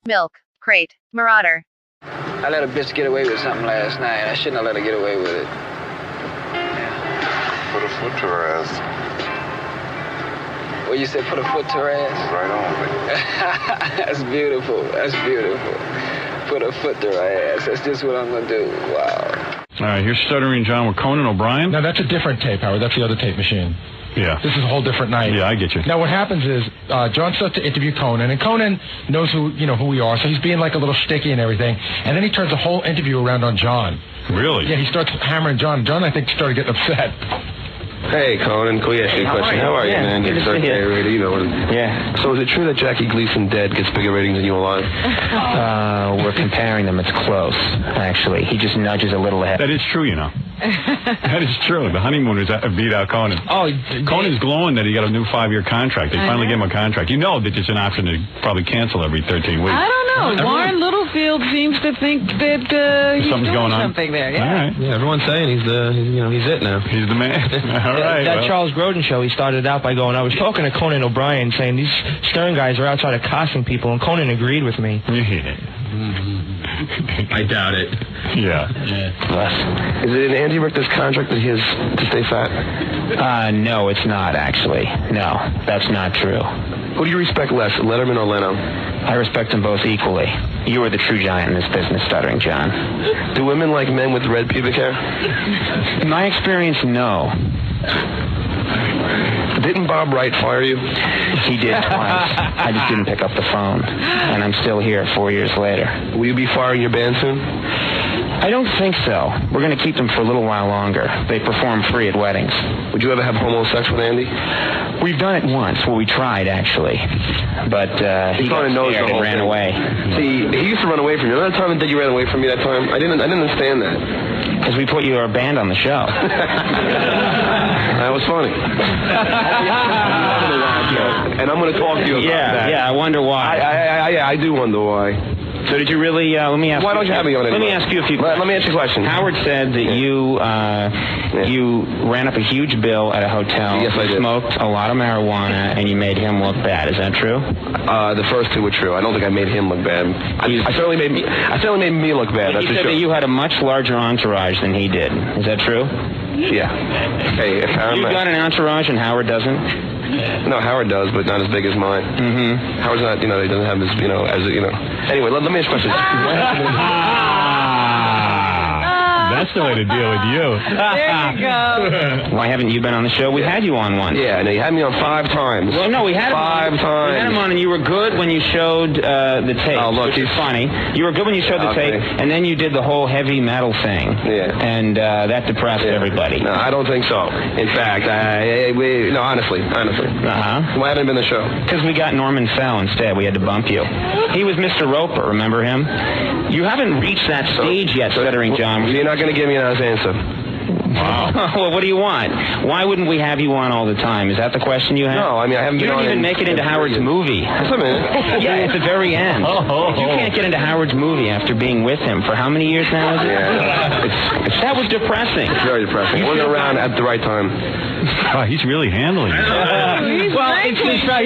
Milk Crate Marauder. I let a bitch get away with something last night. I shouldn't have let her get away with it. Yeah. Put a foot to her ass. Well, you said put a foot to her ass? Right on, baby. That's beautiful. That's beautiful. Put a foot to her ass. That's just what I'm going to do. Wow. All right, here's Stuttering John with Conan O'Brien. No, that's a different tape, Howard. That's the other tape machine. Yeah. This is a whole different night. Yeah, I get you. Now, what happens is John starts to interview Conan, and Conan knows who we are, so he's being like a little sticky and everything, and then he turns the whole interview around on John. Really? Yeah, he starts hammering John. John, I think, started getting upset. Hey, Conan, can we ask you a question? How are you, man? Good to see you. Radio, you know. Yeah. So is it true that Jackie Gleason dead gets bigger ratings than you alive? We're comparing them. It's close, actually. He just nudges a little ahead. That is true, you know. That is true. The Honeymooners beat out Conan. Oh, Conan's glowing that he got a new 5-year contract. They finally gave him a contract. You know that there's an option to probably cancel every 13 weeks. I don't know. Warren Littlefield seems to think that he's something's doing going on. something there. Yeah. All right. Yeah, everyone's saying he's it now. He's the man. All right. That well. Charles Grodin show, he started out by going, I was talking to Conan O'Brien saying these Stern guys are outside accosting people, and Conan agreed with me. I doubt it. Yeah. Is it in Andy Richter's contract that he has to stay fat? No, it's not, actually. No, that's not true. Who do you respect less, Letterman or Leno? I respect them both equally. You are the true giant in this business, Stuttering John. Do women like men with red pubic hair? In my experience, no. Didn't Bob Wright fire you? He did twice. I just didn't pick up the phone. And I'm still here 4 years later. Will you be firing your band soon? I don't think so. We're going to keep them for a little while longer. They perform free at weddings. Would you ever have homo sex with Andy? We've done it once. Well, we tried, actually. But he got scared and ran away. See, he used to run away from you. Remember that time that you ran away from me that time? I didn't understand that. Because we put your band on the show. That was funny. And I'm going to talk to you about that. Yeah, I wonder why. I do wonder why. So did you really, let me ask Why don't you have me on it? Let me ask you a few questions. Let me ask you a question. Howard said that you ran up a huge bill at a hotel. Yes, I did. Smoked a lot of marijuana, and you made him look bad. Is that true? The first two were true. I don't think I made him look bad. I certainly made me look bad. That's You for said sure. that you had a much larger entourage than he did. Is that true? Yeah. Hey, if Howard... You've got an entourage and Howard doesn't? No, Howard does, but not as big as mine. Mm-hmm. Howard's not, he doesn't have his, Anyway, let me ask you a question. That's the way to deal with you. There you go. Why haven't you been on the show? We had you on once. Yeah, no, you had me on 5 times. Well, no, we had him five on. times. We had him on, and you were good when you showed the tape. Oh, look, which is funny. You were good when you showed the tape, and then you did the whole heavy metal thing. Yeah. And that depressed everybody. No, I don't think so. In fact, honestly. Uh-huh. Why haven't you been on the show? Because we got Norman Fell instead. We had to bump you. He was Mr. Roper, remember him? You haven't reached that stage yet, Stuttering John. You're not going to give me an honest answer. Wow. Well, what do you want? Why wouldn't we have you on all the time? Is that the question you have? No, I haven't You been on... don't even make it into Howard's movie. Just a minute. Yeah, at the very end. You can't get into Howard's movie after being with him for how many years now is it? Yeah. That was depressing. It's very depressing. He wasn't around at the right time. Wow, he's really handling it. He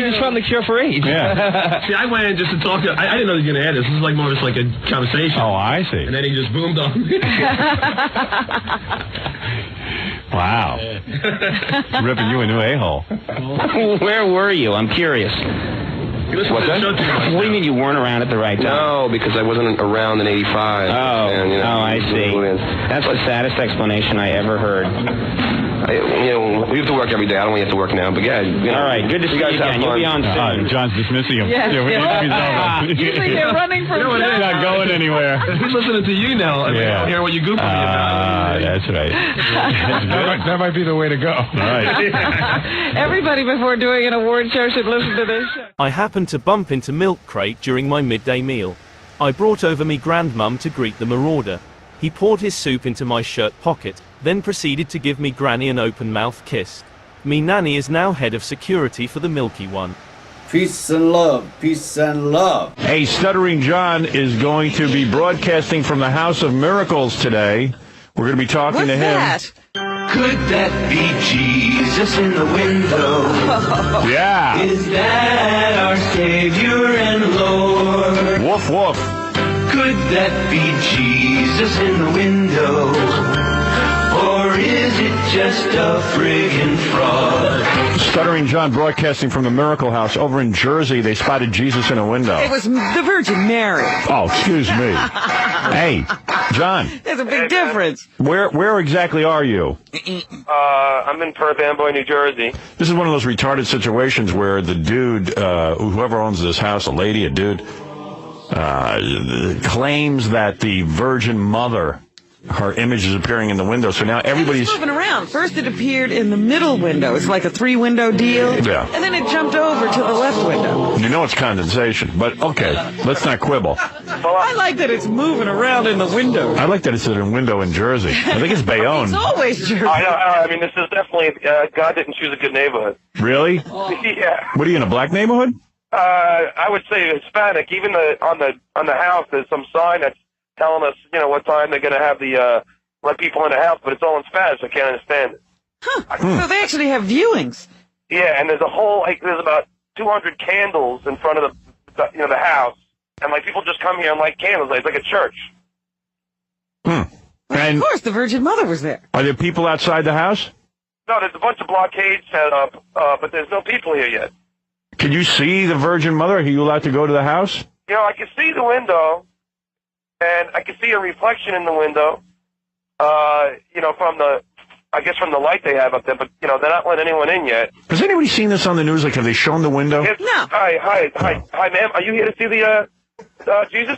just found the cure for AIDS. Yeah. See, I went in just to talk to... I didn't know he was going to add this. This is like more just like a conversation. Oh, I see. And then he just boomed on me. Wow. Ripping you a new a-hole. Where were you? I'm curious. What's that? What do you mean you weren't around at the right time? No, because I wasn't around in 85. I see. That's the saddest explanation I ever heard. We have to work every day. I don't want you to have to work now, but yeah. All right, good to see you again. You'll be on soon. John's dismissing him. Yes, Usually they're running from He's not going anywhere. He's listening to you now. Yeah. Hearing what you goofing me about. That's right. That might be the way to go. All right. Everybody before doing an award show should listen to this show. I happened to bump into Milk Crate during my midday meal. I brought over me grandmum to greet the marauder. He poured his soup into my shirt pocket, then proceeded to give me granny an open-mouth kiss. Me nanny is now head of security for the Milky One. Peace and love, peace and love. Hey, Stuttering John is going to be broadcasting from the House of Miracles today. We're going to be talking to him. What's that? Could that be Jesus in the window? Yeah. Is that our Savior and Lord? Woof, woof. Could that be Jesus in the window? Or is it just a friggin' fraud? Stuttering John broadcasting from the Miracle House over in Jersey. They spotted Jesus in a window. It was the Virgin Mary. Oh, excuse me. Hey, John. There's a big difference. Where exactly are you? I'm in Perth Amboy, New Jersey. This is one of those retarded situations where the dude, whoever owns this house, a lady, a dude, claims that the Virgin Mother, her image is appearing in the window. So now everybody's moving around. First it appeared in the middle window. It's like a 3-window deal. Yeah. And then it jumped over to the left window. You know it's condensation, but okay, let's not quibble. I like that it's moving around in the window. I like that it's in a window in Jersey. I think it's Bayonne. It's always Jersey. I mean, this is definitely, God didn't choose a good neighborhood. Really? Yeah. What are you, in a black neighborhood? I would say Hispanic. Even on the house, there's some sign that's telling us, what time they're going to have the let people in the house, but it's all in Spanish. I can't understand it. Huh. So they actually have viewings. Yeah, and there's a whole there's about 200 candles in front of the house, and people just come here and light candles. It's like a church. And of course, the Virgin Mother was there. Are there people outside the house? No, there's a bunch of blockades set up, but there's no people here yet. Can you see the Virgin Mother? Are you allowed to go to the house? I can see the window, and I can see a reflection in the window, from the light they have up there, but, they're not letting anyone in yet. Has anybody seen this on the news? Have they shown the window? Yes. No. Hi, ma'am. Are you here to see the, Jesus?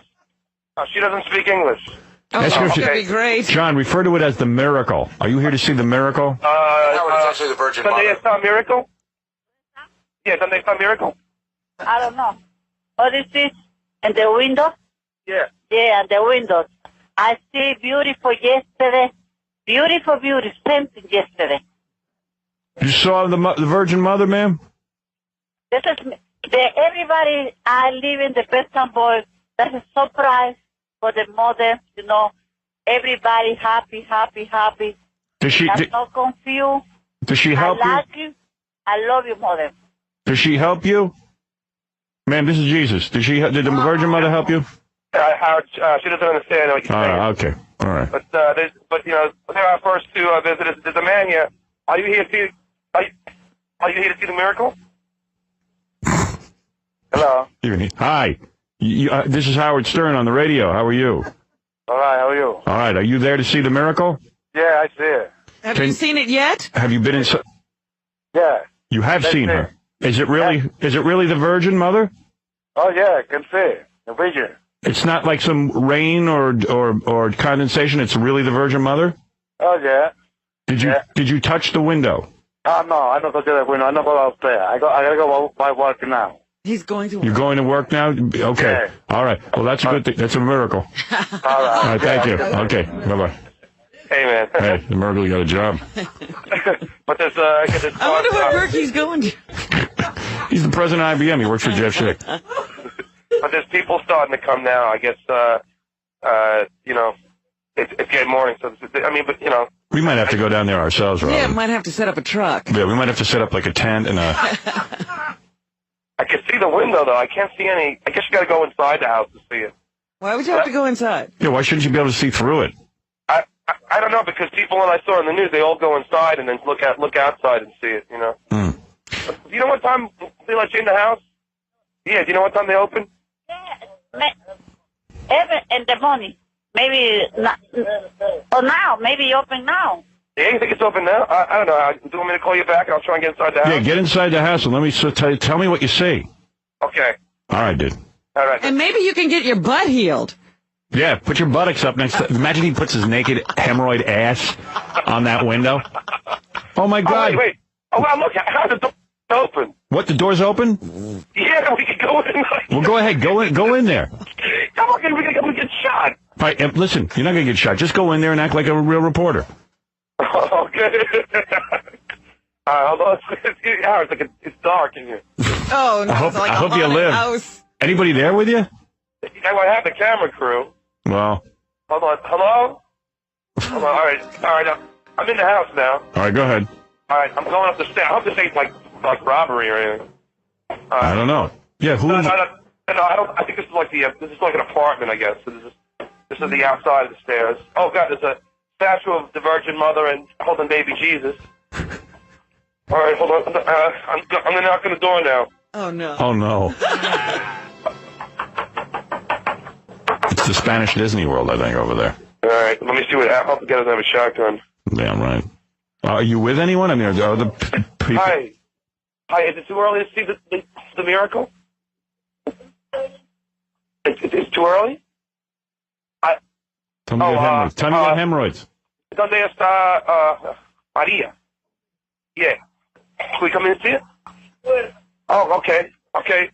She doesn't speak English. That should be great. John, refer to it as the miracle. Are you here to see the miracle? No, it's actually the Virgin Mother. Sunday is miracle? Yeah, Sunday is miracle? I don't know. What is this? And the window? Yeah. Yeah, and the windows. I see beautiful yesterday. Beautiful, painting yesterday. You saw the Virgin Mother, ma'am? This is everybody. I live in the Perth Amboy. That's a surprise for the mother. Everybody happy. Does she? Not confused. Does she help I like you? I love you, mother. Does she help you, ma'am? This is Jesus. Did the Virgin Mother help you? Howard, she doesn't understand what you're saying. Okay, all right. But they're our first two visitors. There's a man here. Are you here to see? Are you here to see the miracle? Hello. Hi. This is Howard Stern on the radio. How are you? All right. How are you? All right. Are you there to see the miracle? Yeah, I see it. Have you seen it yet? Have you been inside? Yeah. You have seen her. Is it really? Is it really the Virgin Mother? Oh yeah, I can see it. The Virgin. It's not like some rain or condensation. It's really the Virgin Mother. Oh yeah. Did you touch the window? Oh no, I don't touch the window. I don't go out there. I gotta go by work now. He's going to work. You're going to work now? Okay. Yeah. All right. Well, that's a good thing. That's a miracle. All right. All right. Thank you. Okay. Bye bye. Hey man. Hey, the miracle, you got a job. But there's I wonder what work he's going to. He's the president of IBM. He works for Jeff Schick. But there's people starting to come now. I guess it's getting morning. So we might have to go down there ourselves, Robin. Yeah, might have to set up a truck. Yeah, we might have to set up like a tent and a. I can see the window though. I can't see any. I guess you got to go inside the house to see it. Why would you have to go inside? Yeah, why shouldn't you be able to see through it? I don't know, because people when I saw in the news, they all go inside and then look outside and see it. Do you know what time they let you in the house? Yeah. Do you know what time they open? In the morning. Maybe now. Maybe open now. Yeah, you think it's open now? I don't know. Do you want me to call you back and I'll try and get inside the house? Yeah, get inside the house and let me tell me what you see. Okay. All right, dude. All right. And maybe you can get your butt healed. Yeah, put your buttocks up next to... Imagine he puts his naked hemorrhoid ass on that window. Oh, my God. Oh, wait. Oh, wow, look. How's the door open? What, the door's open? Yeah, we can go in. Well, go ahead. Go in there. Come on, we're going to get shot. All right, listen, you're not going to get shot. Just go in there and act like a real reporter. Okay. Hold on. It's dark in here. Oh, no. I hope you live. House. Anybody there with you? I have the camera crew. Well. Hold on. Hello? Hold on. All right. I'm in the house now. All right, go ahead. All right, I'm going up the stairs. I hope this ain't like robbery or anything. I don't know. Yeah, who? No, I don't. I think this is like this is like an apartment, I guess. So this is the outside of the stairs. Oh God, there's a statue of the Virgin Mother and holding baby Jesus. All right, hold on. I'm gonna knock on the door now. Oh no. Oh no. It's the Spanish Disney World, I think, over there. All right, let me see what. I hope the guy doesn't have a shotgun. Damn right. Are you with anyone? I mean, are the people? Hi. Is it too early to see the miracle? It's too early? Tell me about hemorrhoids. Tell me about hemorrhoids. ¿Dónde está Maria? Yeah. Can we come in and see it? Oh, okay. Okay.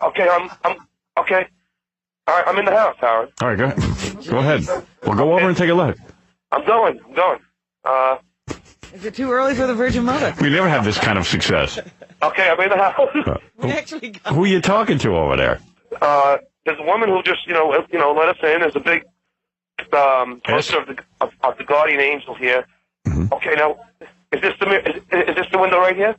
Okay. I'm okay. All right. I'm in the house, Howard. All right. Go ahead. We'll go over and take a look. I'm going. Is it too early for the Virgin Mother? We never have this kind of success. Okay. I'm in the house. We actually got... Who are you talking to over there? There's a woman who just, let us in. There's a big poster of the guardian angel here. Mm-hmm. Okay, now, is this the window right here?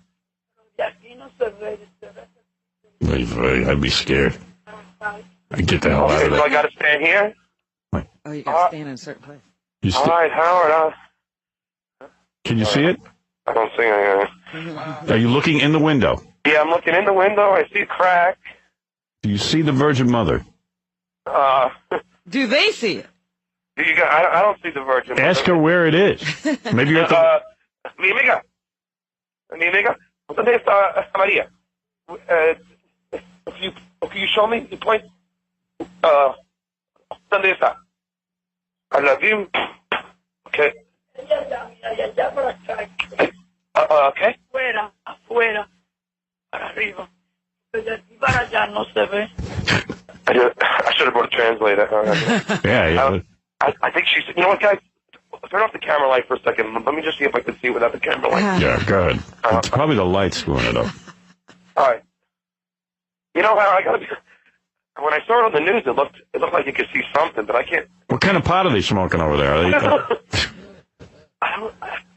I'd be scared. I'd get the hell out of there. So I got to stand here? Oh, you got to stand in a certain place. All right, Howard. Can you see it? I don't see it. Are you looking in the window? Yeah, I'm looking in the window. I see a crack. Do you see the Virgin Mother? Do they see it? I don't see the Virgin Mother. Ask her where it is. Maybe you're at the... Mi amiga, ¿dónde está María? If you show me, you point. ¿Dónde está? I love you. Okay. Okay. Afuera, para arriba. De aquí para allá no se ve. I should have brought a translator. Yeah. I think she's... You know what, guys? Turn off the camera light for a second. Let me just see if I can see without the camera light. Yeah, go ahead. It's probably the light screwing it up. All right. You know how I gotta be... When I saw it on the news, it looked like you could see something, but I can't... What kind of pot are they smoking over there? Are they,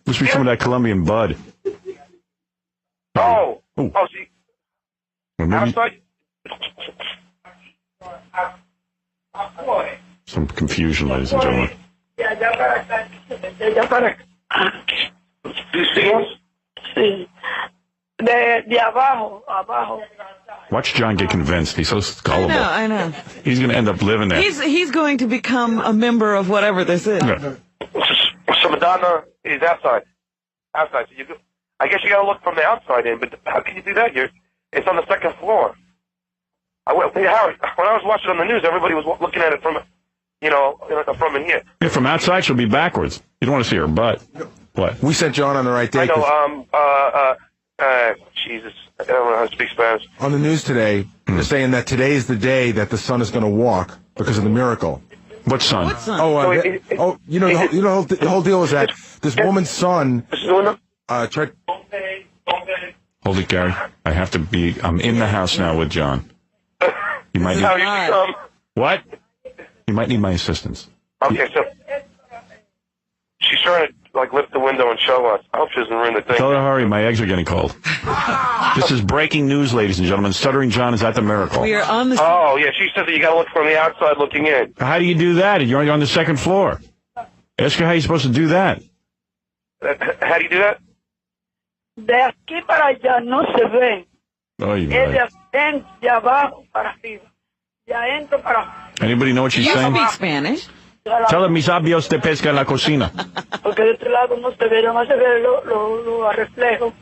must be some of that Colombian bud. Oh, see... Outside... Some confusion, ladies and gentlemen. Do you see us? Sí. De abajo. Watch John get convinced. He's so gullible. I know. He's going to end up living there. He's going to become a member of whatever this is. Yeah. So Madonna is outside. Outside. So I guess you got to look from the outside in, but how can you do that? It's on the second floor. Howard, when I was watching on the news, everybody was looking at it from, from in here. Yeah, from outside, she'll be backwards. You don't want to see her butt. What? We sent John on the right day. I know. Jesus, I don't know how to speak Spanish. On the news today, they're saying that today is the day that the son is going to walk because of the miracle. What son? What son? The whole deal is that this woman's son tried. Hold it, Gary. I'm in the house now with John. You might need... What? You might need my assistance. Okay, so she's trying to lift the window and show us. I hope she doesn't ruin the thing. Tell her to hurry. My eggs are getting cold. This is breaking news, ladies and gentlemen. Stuttering John is at the miracle. We are on the... Oh, yeah, she said that you got to look from the outside looking in. How do you do that? You're on the second floor. Ask her how you're supposed to do that. How do you do that? De aquí para allá no se ve. Oh, you de abajo para arriba. De adentro para... Anybody know what she's saying? You speak Spanish. Tell her mis sabios de pesca en la cocina. Porque de este lado no se ve, nomás se ve lo reflejo.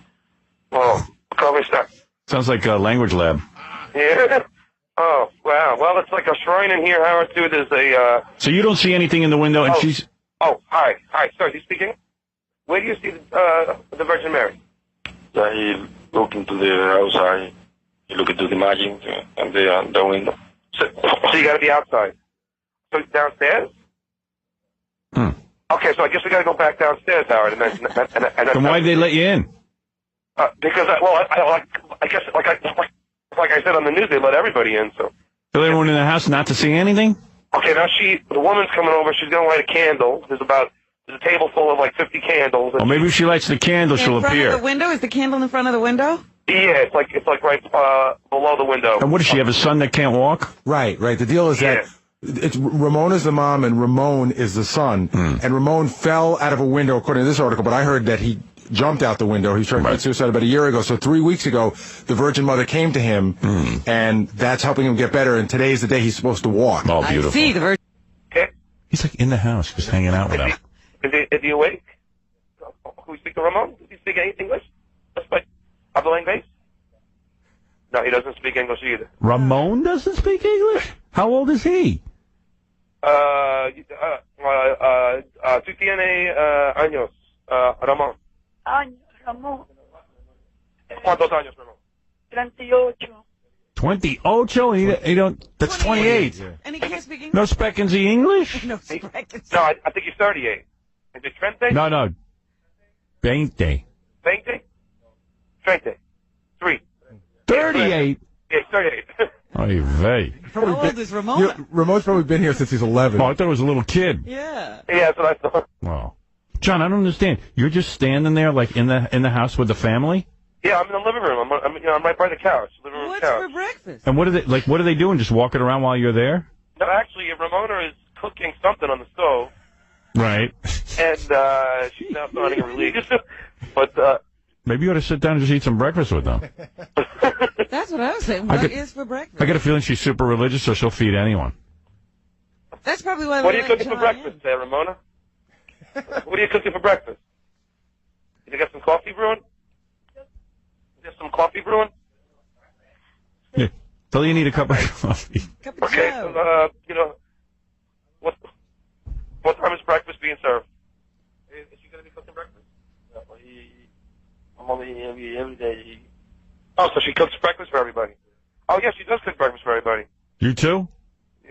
Oh, ¿cómo está? Sounds like a language lab. Yeah. Oh, wow. Well, it's like a shrine in here, Howard, too. There's a... So you don't see anything in the window, and she's... Oh, hi. Sorry, are you speaking? Where do you see the Virgin Mary? I look into the outside. You look into the margin and the window. So you got to be outside. So downstairs? Okay, so I guess we got to go back downstairs, Howard. And then why'd they let you in? Because I guess like I said on the news, they let everybody in. So everyone in the house not to see anything? Okay, now the woman's coming over. She's going to light a candle. There's a table full of 50 candles. Well, maybe if she lights the candle, she'll appear. In front of the window? Is the candle in front of the window? Yeah, it's like right below the window. And what does she have, a son that can't walk? Right. The deal is that it's Ramona's the mom and Ramon is the son. And Ramon fell out of a window, according to this article, but I heard that he jumped out the window. He tried to commit suicide about a year ago. So 3 weeks ago, the Virgin Mother came to him, and that's helping him get better. And today's the day he's supposed to walk. Oh, beautiful. I see the Virgin. He's like in the house, just hanging out with him. Is he awake? Who speak to Ramon? Does he speak any English? Just like habla inglés? No, he doesn't speak English either. Ramon doesn't speak English? How old is he? Tú tienes años, Ramón. Ramón. ¿Cuántos años, Ramón? 38. 28? He don't. That's 28. And he can't speak English? No speaking the English? No speaking. No, I think he's 38. Is it 30? No. 20. 20? 30. 3. 38? Yeah, 38. Oy vey. How old is Ramona? Ramon's probably been here since he's 11. Oh, I thought it was a little kid. Yeah. Yeah, that's what I thought. Wow. John, I don't understand. You're just standing there, like in the house with the family? Yeah, I'm in the living room. I'm right by the couch. Living room What's couch. for breakfast? And what are they doing? Just walking around while you're there? No, actually, Ramona is cooking something on the stove. Right. And she's now starting to release. But maybe you ought to sit down and just eat some breakfast with them. That's what I was saying. What is for breakfast? I got a feeling she's super religious, so she'll feed anyone. That's probably why. What are you cooking for breakfast, Ramona? What are you cooking for breakfast? You got some coffee brewing? There's some coffee brewing? Yeah. Tell you need a cup of coffee. Okay, so, what time is breakfast being served? Is she going to be cooking breakfast? I'm only every day. Oh, so she cooks breakfast for everybody. Oh, yeah, she does cook breakfast for everybody. You too?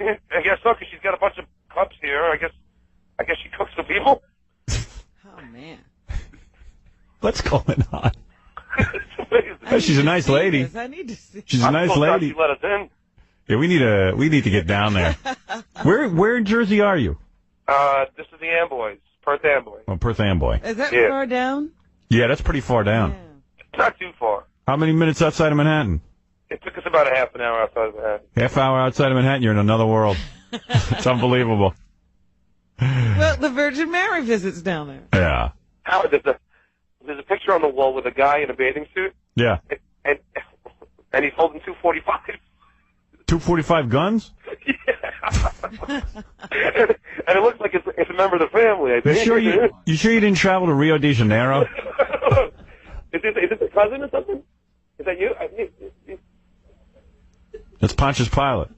Yeah, I guess so, because she's got a bunch of cups here. I guess she cooks for people. Oh, man. What's going on? Oh, she's a nice lady. I need to see. She's a nice lady. She let us in. Yeah, we need to get down there. Where in Jersey are you? This is the Amboys, Perth Amboy. Oh, Perth Amboy. Is that far down? Yeah, that's pretty far down. It's not too far. How many minutes outside of Manhattan? It took us about a half an hour outside of Manhattan. Half hour outside of Manhattan, you're in another world. It's unbelievable. Well, the Virgin Mary visits down there. Yeah. Howard, there's a picture on the wall with a guy in a bathing suit. Yeah. And he's holding 245. 245 guns? Yeah. And it looks like it's a member of the family, I think. You sure you didn't travel to Rio de Janeiro? Is this a cousin or something? Is that you? That's Pontius Pilate.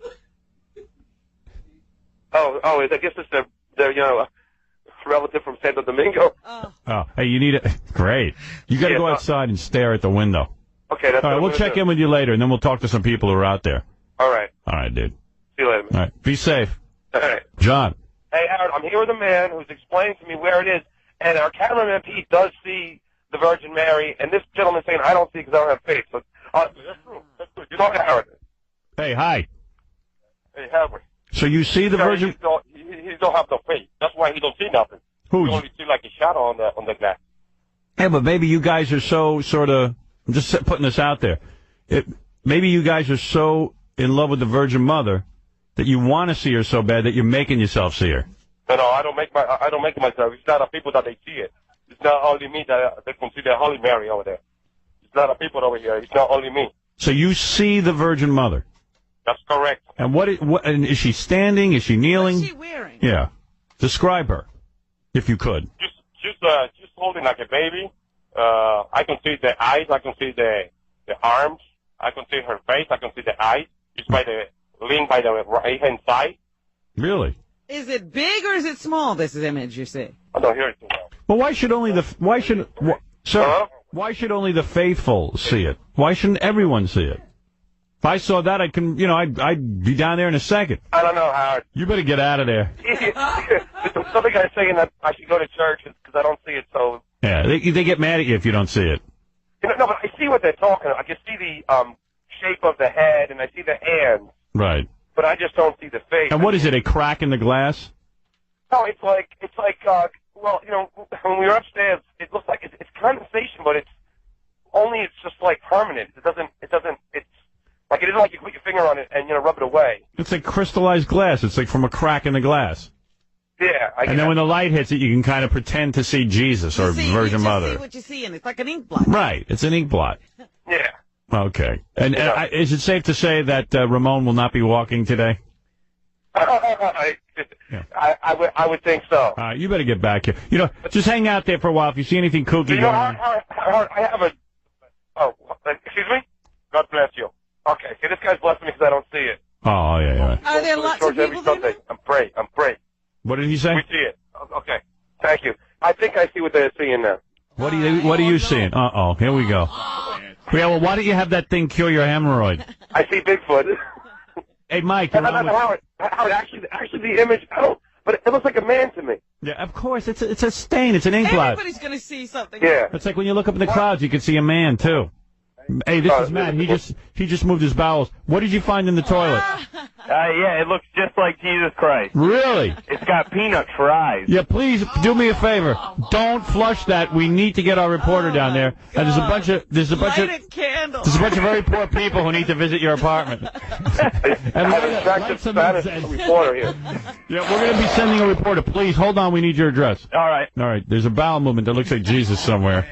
Oh, I guess it's their relative from Santo Domingo. Oh, hey, you need it. Great. You got to go outside and stare at the window. Okay, that's all right. We'll check in with you later, and then we'll talk to some people who are out there. All right. All right, dude. See you later, man. All right. Be safe. All right. John. Hey, Howard, I'm here with a man who's explaining to me where it is, and our cameraman Pete does see the Virgin Mary, and this gentleman's saying I don't see because I don't have faith. So, that's true. That's true. You know Howard. Hey, hi. Hey, Howard. So you see the Virgin? He don't have no faith. That's why he don't see nothing. Who? You only see like a shadow on the glass. Yeah, but maybe you guys are so sort of. I'm just putting this out there. Maybe you guys are so in love with the Virgin Mother that you want to see her so bad that you're making yourself see her. No, I don't make it myself. It's not the people that they see it. It's not only me that they can see the Holy Mary over there. It's not the people over here. It's not only me. So you see the Virgin Mother. That's correct. And and is she standing? Is she kneeling? What's she wearing? Yeah. Describe her, if you could. Just holding like a baby. I can see the eyes. I can see the arms. I can see her face. I can see the eyes. It's lean by the right hand side. Really? Is it big or is it small? This image you see. I don't hear it too well. Well, why should only why should only the faithful see it? Why shouldn't everyone see it? If I saw that, I'd be down there in a second. I don't know, Howard. You better get out of there. Some guy saying that I should go to church because I don't see it. So yeah, they get mad at you if you don't see it. No, but I see what they're talking about. I can see the shape of the head and I see the hands. Right. But I just don't see the face. And what is it? A crack in the glass? No, it's like well, when we were upstairs, it looks like it's condensation, but it's only it's just like permanent. It's like it isn't like you put your finger on it and rub it away. It's like crystallized glass. It's like from a crack in the glass. Yeah. And then when the light hits it, you can kind of pretend to see Jesus or Virgin Mother. You see what you see, and it's like an ink blot. Right. It's an ink blot. Yeah. Okay. And is it safe to say that Ramon will not be walking today? I would think so. All right, you better get back here. Just hang out there for a while. If you see anything kooky going on. I have a... Oh, excuse me? God bless you. Okay, see, this guy's blessing me because I don't see it. Oh, yeah. Are there lots of people every Sunday. I'm praying. What did he say? We see it. Okay, thank you. I think I see what they're seeing now. What are you seeing? Uh-oh, here we go. Yeah, well, why don't you have that thing cure your hemorrhoid? I see Bigfoot. Hey, Mike. Howard, actually the image, but it looks like a man to me. Yeah, of course. It's a stain. It's an ink blot. Everybody's going to see something. Yeah. It's like when you look up in the clouds, you can see a man, too. Hey, this is Matt. He just moved his bowels. What did you find in the toilet? Yeah, it looks just like Jesus Christ. Really? It's got peanuts for eyes. Yeah, please do me a favor. Don't flush that. We need to get our reporter down there. And there's a bunch of very poor people who need to visit your apartment. And I'm an attractive Spanish reporter here. Yeah, we're going to be sending a reporter. Please hold on. We need your address. All right. There's a bowel movement that looks like Jesus somewhere.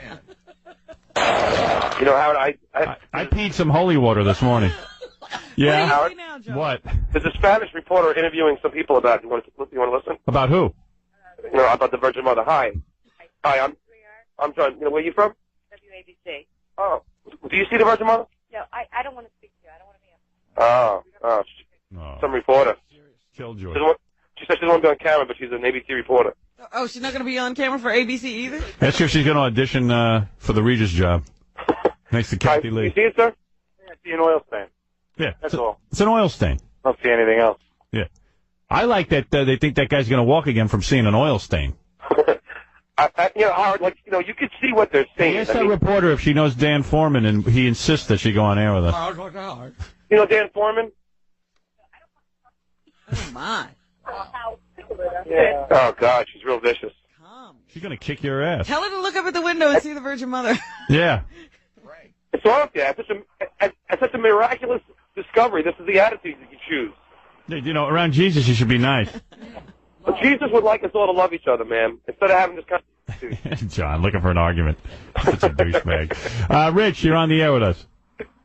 Howard, I peed some holy water this morning. Yeah. Howard, what? There's a Spanish reporter interviewing some people about it. You want to listen? About who? About the Virgin Mother. Hi, I'm John. Where are you from? WABC. Oh, do you see the Virgin Mother? No, I don't want to speak to you. I don't want to be on. Some reporter. Killjoy. She said she doesn't want to be on camera, but she's an ABC reporter. Oh, she's not going to be on camera for ABC either? That's if she's going to audition for the Regis job. Next to Kathy Lee. You see it, sir? I see an oil stain. Yeah. That's all. It's an oil stain. I don't see anything else. Yeah. I like that they think that guy's going to walk again from seeing an oil stain. Howard, you could see what they're seeing. Ask that reporter if she knows Dan Foreman, and he insists that she go on air with us. You know Dan Foreman? Oh, my. Yeah. Oh, God, she's real vicious. She's going to kick your ass. Tell her to look up at the window and see the Virgin Mother. Yeah. It's off, yeah. It's such a miraculous discovery. This is the attitude that you choose. Around Jesus, you should be nice. But Jesus would like us all to love each other, man. Instead of having this kind of... John, looking for an argument. Such a douchebag. Rich, you're on the air with us.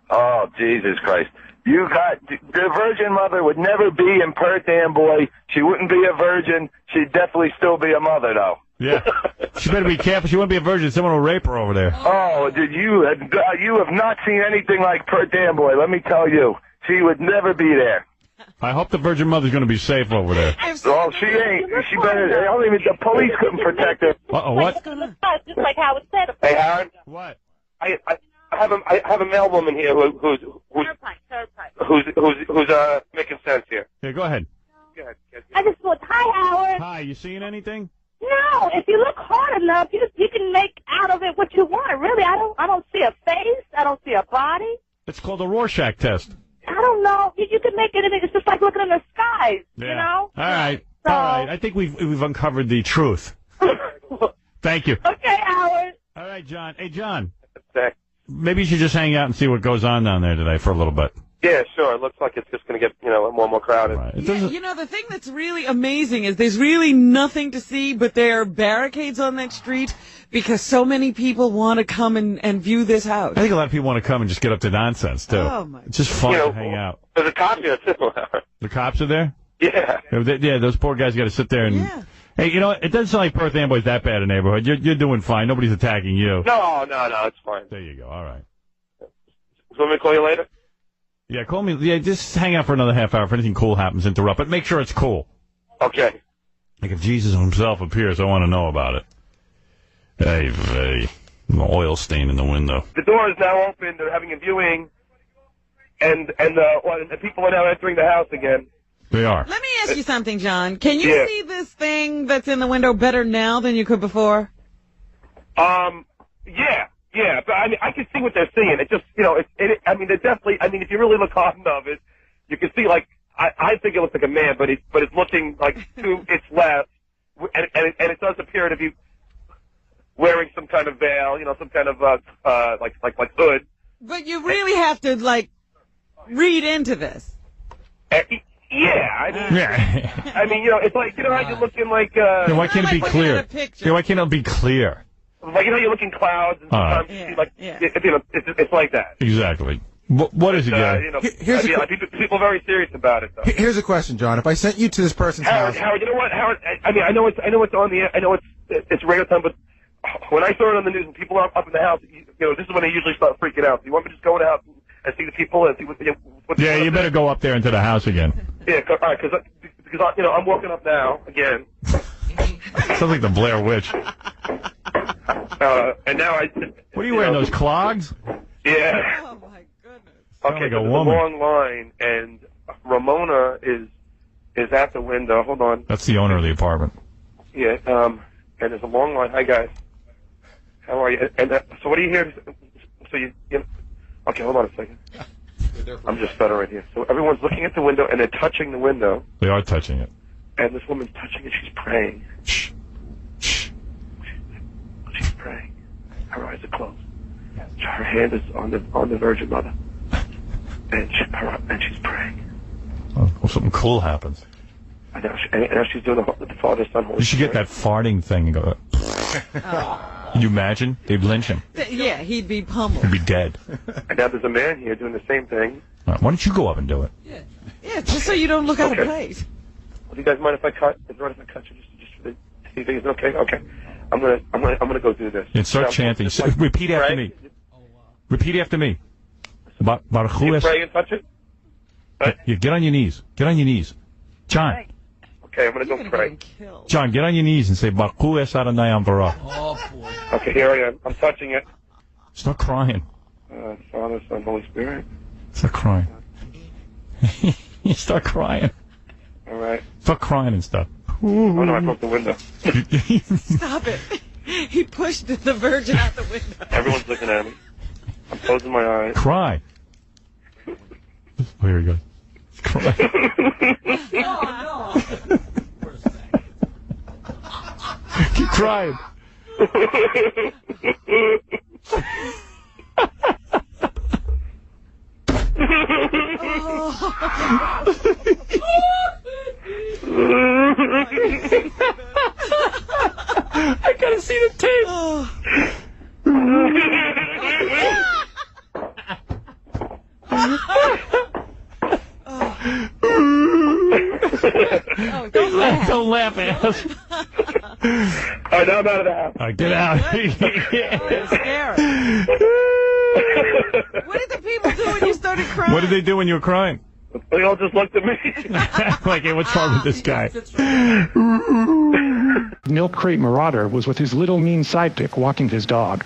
Oh, Jesus Christ. The Virgin Mother would never be in Perth Amboy. She wouldn't be a virgin. She'd definitely still be a mother, though. Yeah. She better be careful. She wouldn't be a virgin. Someone will rape her over there. Oh, you have not seen anything like Perth Amboy, let me tell you. She would never be there. I hope the Virgin Mother's going to be safe over there. Oh, she ain't. She better. The police couldn't protect her. Uh-oh, what? Just like Howard said. Hey, Howard. What? I have a male woman here who's making sense here. Yeah, go ahead. Go ahead. I just thought, hi, Howard. Hi, you seeing anything? No, if you look hard enough, you can make out of it what you want. Really, I don't see a face. I don't see a body. It's called a Rorschach test. I don't know. You can make anything. It's just like looking in the skies. Yeah. You know. All right. So, all right. I think we've uncovered the truth. Thank you. Okay, Howard. All right, John. Hey, John. Maybe you should just hang out and see what goes on down there today for a little bit. Yeah, sure. It looks like it's just going to get, more and more crowded. Right. Yeah, the thing that's really amazing is there's really nothing to see, but there are barricades on that street because so many people want to come and view this house. I think a lot of people want to come and just get up to nonsense, too. Oh, my It's just fun to hang out. There's a cop here, too. The cops are there? Yeah. Yeah, those poor guys got to sit there and... Yeah. Hey, it doesn't sound like Perth Amboy's that bad a neighborhood. You're doing fine. Nobody's attacking you. No, it's fine. There you go. All right. You want me to call you later? Yeah, call me. Yeah, just hang out for another half hour. If anything cool happens, interrupt. But make sure it's cool. Okay. Like if Jesus himself appears, I want to know about it. Hey, an oil stain in the window. The door is now open. They're having a viewing, and people are now entering the house again. They are. Let me ask you something, John. Can you see this thing that's in the window better now than you could before? Yeah, but I can see what they're seeing. It just, they're definitely, if you really look hard enough, you can see, I think it looks like a man, but it's looking like to its left, and it does appear to be, wearing some kind of veil, some kind of like hood. But you really have to read into this. Yeah, I mean, it's like how you're looking like. Why can't it be clear? Why can't it be clear? Like you look in clouds and sometimes you see it's like that. Exactly. What is it, Gary? People are very serious about it, though. Here's a question, John. If I sent you to this person's house, Howard, you know what, Howard? I mean, I know it's on the air. I know it's regular time, but when I saw it on the news and people are up in the house, this is when they usually start freaking out. So you want me to just go in the house and see the people and see what? Yeah, you better go up there into the house again. Yeah, all right, because I'm walking up now again. Sounds like the Blair Witch. And now What are you wearing? Those clogs? Yeah. Oh my goodness. Okay, like there's a a woman. long line, and Ramona is at the window. Hold on. That's the owner of the apartment. Yeah. And there's a long line. Hi guys. How are you? And so what are you here? So you okay, hold on a second. I'm just stuttering here. So everyone's looking at the window and they're touching the window. They are touching it. And this woman's touching it. She's praying. Shh. Shh. She's praying. Her eyes are closed. Her hand is on the Virgin Mother. And she's praying. Oh, well, something cool happens. And now she's doing the Father, Son, Holy You should get Spirit. that farting thing and go. Can you imagine? They'd lynch him. Yeah, he'd be pummeled. He'd be dead. And now there's a man here doing the same thing. Why don't you go up and do it? Yeah, just so you don't look out of place. Well, do you guys mind if I cut? Is it right if I cut you just for the see if it's okay? Okay. I'm gonna go do this. And start chanting. Repeat after me. Repeat after me. Baruch Hu es. Pray and touch it. Yeah, get on your knees. Get on your knees. John. Okay, I'm gonna go pray. John, get on your knees and say Baruch Hu es Adonai Amvarah. Oh boy. Okay, here I am. I'm touching it. Start crying. Father, Son, Holy Spirit. Start crying. You start crying. All right. Start crying and stuff. Oh no, I broke the window. Stop it. He pushed the Virgin out the window. Everyone's looking at me. I'm closing my eyes. Cry. Oh, here he goes. Cry. Keep crying. I gotta see the tape. Don't laugh, ass. All right, now I'm out of the house. All right, get out. It's scary. What did the people do when you started crying? What did they do when you were crying? They all just looked at me. Like, hey, what's wrong with this guy? Milk Crate Marauder was with his little mean sidekick walking his dog.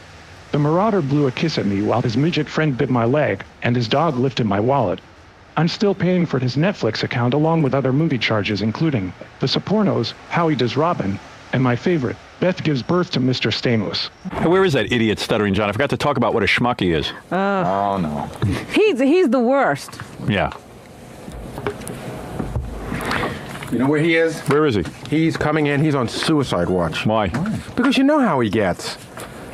The Marauder blew a kiss at me while his midget friend bit my leg, and his dog lifted my wallet. I'm still paying for his Netflix account along with other movie charges including The Sopranos, Howie Does Robin, and my favorite, Beth Gives Birth to Mr. Stamos. Hey, where is that idiot Stuttering John? I forgot to talk about what a schmuck he is. Oh, no. He's the worst. Yeah. You know where he is? Where is he? He's coming in. He's on suicide watch. Why? Because you know how he gets.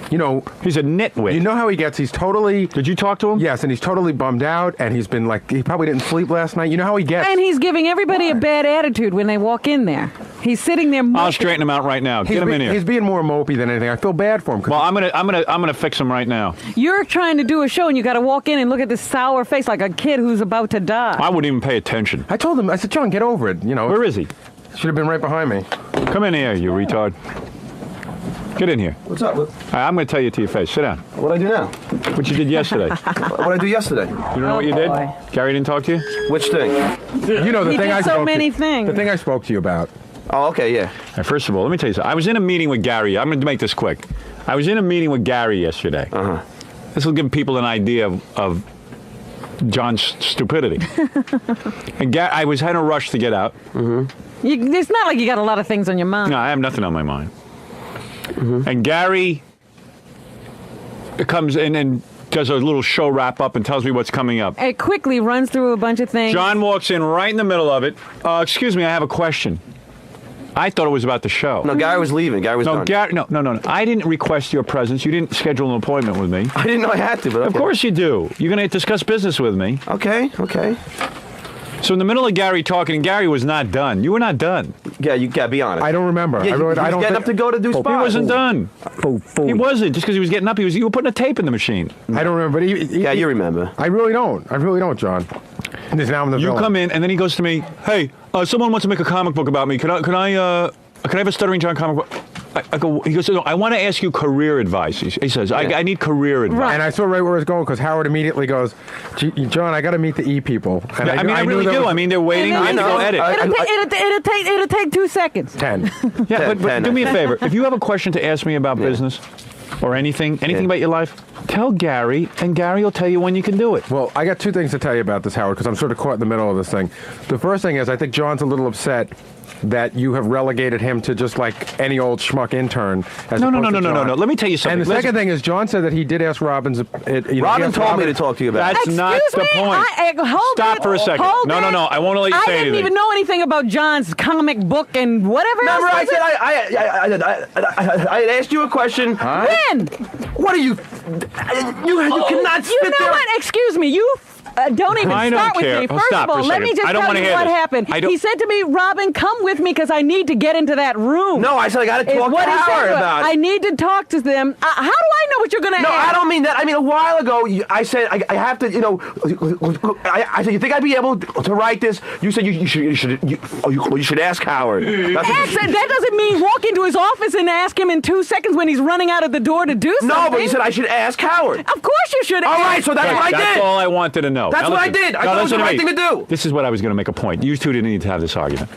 You know, he's a nitwit. You know how he gets. He's totally. Did you talk to him? Yes, and he's totally bummed out, and he's been like, he probably didn't sleep last night. You know how he gets. And he's giving everybody a bad attitude when they walk in there. He's sitting there. I'll straighten him out right now. Get him in here. He's being more mopey than anything. I feel bad for him. Well, I'm gonna fix him right now. You're trying to do a show, and you got to walk in and look at this sour face like a kid who's about to die. I wouldn't even pay attention. I told him. I said, John, get over it. You know. Where is he? Should have been right behind me. Come in here, you retard. Get in here. What's up? I'm going to tell you to your face. Sit down. What'd I do now? What you did yesterday. What'd I do yesterday? You don't know what you did? Gary didn't talk to you? Which thing? You know, the He thing did I so spoke many to, things. The thing I spoke to you about. Oh, okay, yeah. First of all, let me tell you something. I was in a meeting with Gary. I'm going to make this quick. I was in a meeting with Gary yesterday. Uh-huh. This will give people an idea of John's stupidity. And I was in a rush to get out. Mm-hmm. It's not like you got a lot of things on your mind. No, I have nothing on my mind. Mm-hmm. And Gary comes in and does a little show wrap up and tells me what's coming up. It quickly runs through a bunch of things. John walks in right in the middle of it. Excuse me, I have a question. I thought it was about the show. No, Gary was leaving. Gary was done. No. I didn't request your presence. You didn't schedule an appointment with me. I didn't know I had to, but okay. Of course you do. You're going to discuss business with me. Okay. So in the middle of Gary talking, and Gary was not done. You were not done. Yeah, you gotta be honest. I don't remember. Yeah, he was getting up to go to do spots. He wasn't done. He wasn't. Just because he was getting up, you were putting a tape in the machine. I don't remember. But you remember. I really don't, John. And now I'm the You villain. come in, and then he goes to me, hey, someone wants to make a comic book about me. Can I have a Stuttering John comic book? He goes, no, I want to ask you career advice. He says, I need career advice. Right. And I saw right where it was going because Howard immediately goes, John, I got to meet the E people. And I really do. I mean, they're waiting. I have to go edit. It'll take 2 seconds. 10. Yeah, but do me a favor. If you have a question to ask me about business or anything about your life, tell Gary, and Gary will tell you when you can do it. Well, I got 2 things to tell you about this, Howard, because I'm sort of caught in the middle of this thing. The first thing is I think John's a little upset that you have relegated him to just like any old schmuck intern. No. Let me tell you something. And the second thing is John said that he did ask Robin's. Robin told me to talk to you about it. That's not the point. Stop for a second. No. I won't let you say anything. I didn't even know anything about John's comic book and whatever. Remember, I said I had asked you a question. When? What are you? You cannot sit there. You know what? Excuse me. You. Don't even start with me. First of all, let me just tell you what happened. He said to me, Robin, come with me because I need to get into that room. No, I said I got to talk to Howard about it. I need to talk to them. How do I know what you're going to ask? No, I don't mean that. I mean, a while ago, I said I have to, I said, you think I'd be able to write this? You said you should ask Howard. That doesn't mean walk into his office and ask him in 2 seconds when he's running out of the door to do something. No, but he said I should ask Howard. Of course you should. All right, so that's what I did. That's all I wanted to know. That's what I did. I thought it was the right thing to do. This is what I was going to make a point. You two didn't need to have this argument.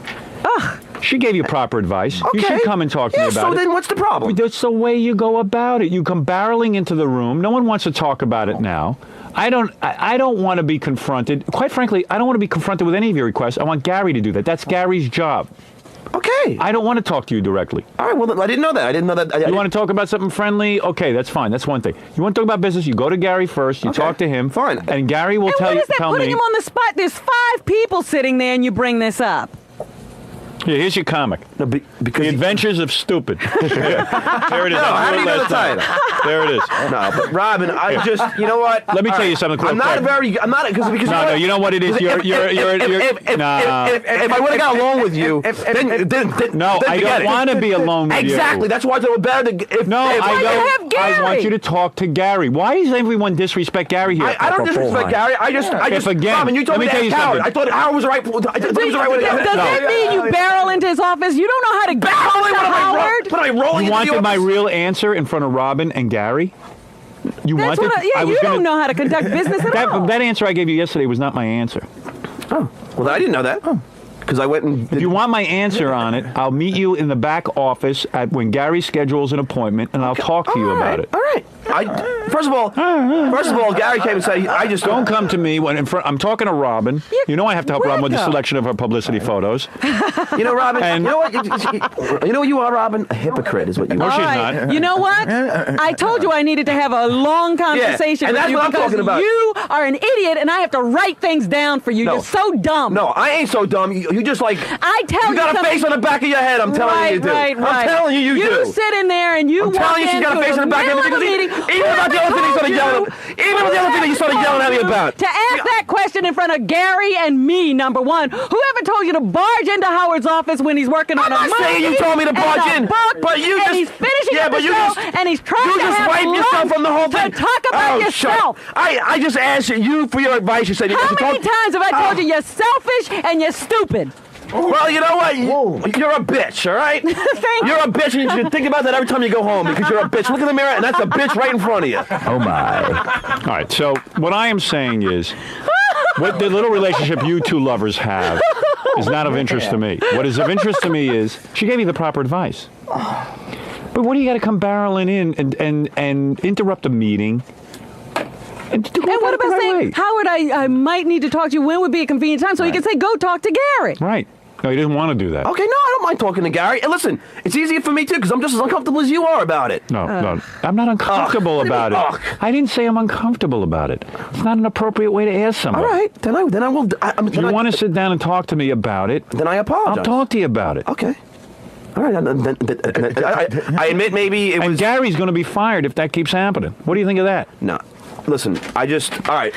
She gave you proper advice. Okay. You should come and talk to me about it. So then what's the problem? That's the way you go about it. You come barreling into the room. No one wants to talk about it now. I don't want to be confronted. Quite frankly, I don't want to be confronted with any of your requests. I want Gary to do that. That's Gary's job. Okay. I don't want to talk to you directly. All right, well, I didn't know that. You want to talk about something friendly? Okay, that's fine. That's one thing. You want to talk about business? You go to Gary first. You talk to him. Fine. And Gary will tell me. What is that putting him on the spot? There's 5 people sitting there and you bring this up. Yeah, here's your comic. No, because The Adventures of Stupid. There it is. No, how do you know the title? There it is. No, but Robin, I just, you know what? Let me tell you something. I'm not because No, you know what it is. If I would have got along with you, no, I don't want to be alone with you. Exactly. That's why they were better. I want you to talk to Gary. Why does everyone disrespect Gary here? I don't disrespect Gary. I just. Robin, you told me to ask Howard. I thought Howard was the right. Does that mean you barrel into his office? You don't know how to get to Howard? But I roll into You the wanted office? my real answer in front of Robin and Gary? You That's wanted? what you don't know how to conduct business at all. That answer I gave you yesterday was not my answer. Oh, well, I didn't know that. Because I went and... If you want my answer on it, I'll meet you in the back office when Gary schedules an appointment, and I'll talk to you about it. All right. First of all, Gary came and said, I just... Don't come to me when I'm talking to Robin. You know I have to help Robin with the selection of her publicity photos. You know, Robin, you know what? You know what you are, Robin? A hypocrite is what you are. No, she's not. You know what? I told you I needed to have a long conversation and with that's you what I'm talking about. You are an idiot, and I have to write things down for you. No. You're so dumb. No, I ain't so dumb. You just like... I tell you You got a face on the back of your head. I'm telling you you do. Right. I'm telling you you do. You sit in there and you I'm telling you she's got a face on the back of her head. Even about the other thing you started yelling at me about. To ask that question in front of Gary and me, number one. Whoever told you to barge into Howard's office when he's working on a movie? I'm not saying you told me to barge in, but you just... And he's finishing up the show, and he's trying to have wipe yourself from the whole thing. To talk about yourself. I just asked you for your advice. You said... How many times have I told you you're selfish and you're stupid? Well, you know what? You're a bitch, all right? You're a bitch, and you should think about that every time you go home, because you're a bitch. Look in the mirror, and that's a bitch right in front of you. Oh, my. All right, so what I am saying is, what the little relationship you two lovers have is not of interest to me. What is of interest to me is, she gave you the proper advice. But what do you got to come barreling in and interrupt a meeting? And what about saying, Howard, I might need to talk to you. When would be a convenient time? So he can say, go talk to Gary. Right. No, he doesn't want to do that. Okay, no, I don't mind talking to Gary. And listen, it's easier for me, too, because I'm just as uncomfortable as you are about it. No, I'm not uncomfortable about it. I didn't say I'm uncomfortable about it. It's not an appropriate way to ask somebody. All right, then I will... If you want to sit down and talk to me about it... Then I apologize. I'll talk to you about it. Okay. All right, I admit maybe it was... And Gary's going to be fired if that keeps happening. What do you think of that? No. Listen, all right.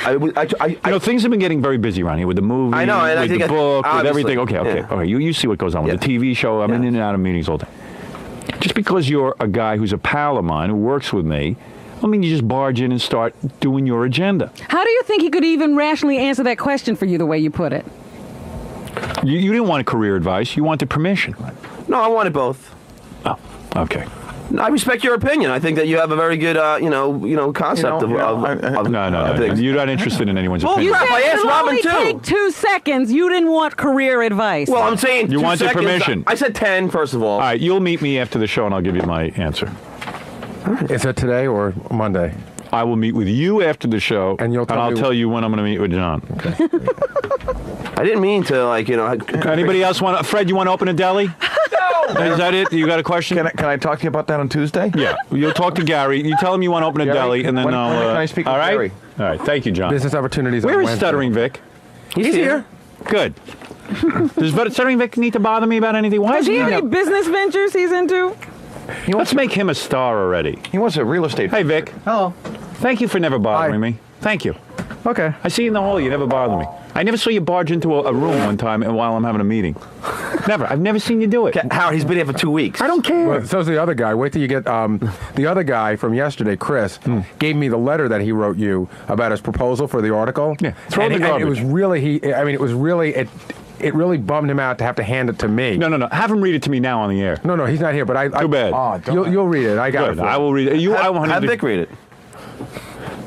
Things have been getting very busy around here with the movie, I know, and with the book, with everything. Okay. You see what goes on with the TV show. I'm in and out of meetings all day. Just because you're a guy who's a pal of mine who works with me, I mean, you just barge in and start doing your agenda. How do you think he could even rationally answer that question for you the way you put it? You didn't want career advice. You wanted permission. No, I wanted both. Oh, okay. I respect your opinion. I think that you have a very good, concept of No. You're not interested in anyone's opinion. You said I asked Robin too. Take 2 seconds. You didn't want career advice. Well, I'm saying you wanted permission. I said 10, first of all. All right, you'll meet me after the show, and I'll give you my answer. Is it today or Monday? I will meet with you after the show, and I'll tell you when I'm going to meet with John. Okay. I didn't mean to, Anybody else want? Fred, you want to open a deli? No. Is that it? You got a question? Can I talk to you about that on Tuesday? Yeah. You'll talk to Gary. You tell him you want to open a deli, and then when I'll. Can I speak with Gary? All right. Thank you, John. Business opportunities. Where is Stuttering Vic? He's here. Good. Does Stuttering Vic need to bother me about anything? Why does he have any business ventures he's into? Let's make him a star already. He wants a real estate. Hey, Vic. Hello. Thank you for never bothering me. Thank you. Okay. I see you in the hall. You never bother me. I never saw you barge into a room one time while I'm having a meeting. Never. I've never seen you do it. Howard, he's been here for 2 weeks. I don't care. Well, so's the other guy. Wait till you get the other guy from yesterday, Chris, gave me the letter that he wrote you about his proposal for the article. Yeah. Throw the garbage. It was really it really bummed him out to have to hand it to me. No. Have him read it to me now on the air. No, he's not here. But Too bad. You'll read it. I got it. I will read it. Have Vic read it.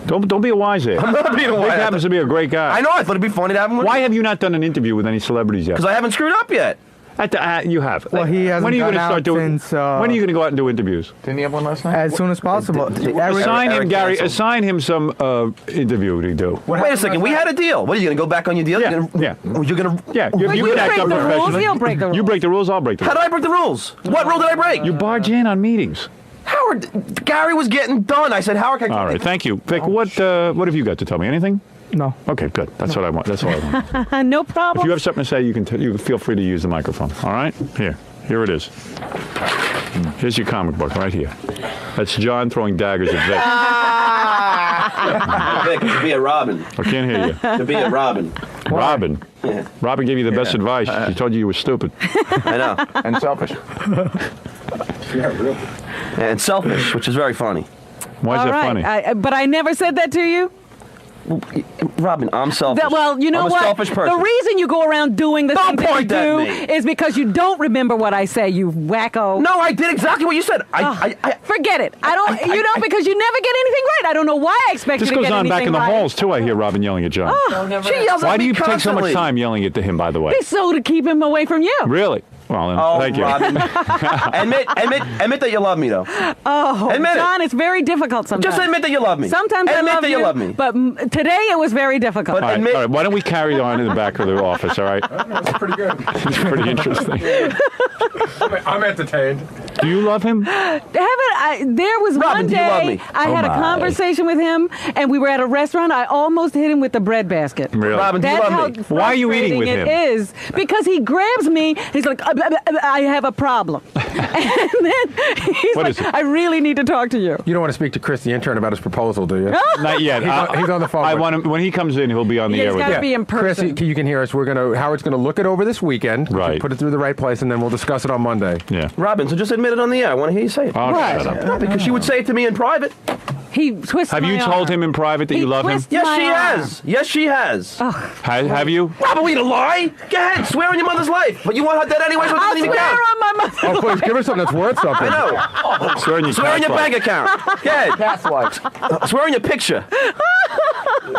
Don't be a wise ass. I'm not being a wise ass. Vic happens to be a great guy. I know. I thought it'd be funny to have him. Why have you not done an interview with any celebrities yet? Because I haven't screwed up yet. You have. Well, he hasn't When are you gone going to start out doing? since, when are you going to go out and do interviews? Didn't he have one last night? As soon as possible. Assign him, Gary. Assign him some interview to do. Wait a second. We had a deal. What are you going to go back on your deal? Yeah. You're going to. Yeah. You break the rules. He'll break the rules. You break the rules. I'll break the rules. How did I break the rules? What rule did I break? You barge in on meetings. Howard, Gary was getting done. I said, Howard, all right. Thank you, Vic. What have you got to tell me? Anything? No. Okay, good. That's what I want. That's all I want. No problem. If you have something to say, you can feel free to use the microphone. All right? Here it is. Here's your comic book right here. That's John throwing daggers at Vic, Vic. to be a Robin. I can't hear you. To be a Robin. Robin. Yeah. Robin gave you the best advice. She told you were stupid. I know. And selfish. Yeah, really. And selfish, which is very funny. Why is that funny? But I never said that to you. Robin, I'm selfish. Well, you know I'm a what? selfish person. The reason you go around doing the Don't things that you point at do me. is because you don't remember what I say, you wacko. No, I did exactly what you said. Forget it. Because you never get anything right. I don't know why I expect This you to goes get on anything back in the right. halls, too. I hear Robin yelling at John. She yells Why at do me you take so much constantly. time yelling it to him, by the way? It's so to keep him away from you. Really? Well, then, thank you. Robin. admit that you love me, though. Oh, admit John, it's very difficult sometimes. Just admit that you love me. Sometimes admit I love that you love me. But today it was very difficult. All right. Why don't we carry on in the back of the office, all right? That's pretty good. It's pretty interesting. I'm entertained. Do you love him? There was Robin, one do you love day me? I had a conversation with him, and we were at a restaurant. I almost hit him with the bread basket. Really? Robin, do you That's love me? how Why are you eating with him? It is because he grabs me. He's like, I have a problem, and then he's like, I really need to talk to you. You don't want to speak to Chris, the intern, about his proposal, do you? Not yet. He's on the phone. I want him when he comes in. He'll be on the air He's with got you. to be in person. Chris, you can hear us. Howard's gonna look it over this weekend. Right. Put it through the right place, and then we'll discuss it on Monday. Yeah. Robin, so just admit it on the air. I want to hear you say it. Oh, Right. shut up. Because she would say it to me in private. He twists Have my you arm. told him in private that you love him? twists Yes, my she arm. has. Yes, she has. Have you? Robin, we need to lie. Go ahead, swear on your mother's life. But you want her dead anyway, so it I'll doesn't even swear count. on my mother's Oh, please give her something that's worth something. I know. Swear on your, Swear on your bank account. Go ahead. Password. Swear on your picture.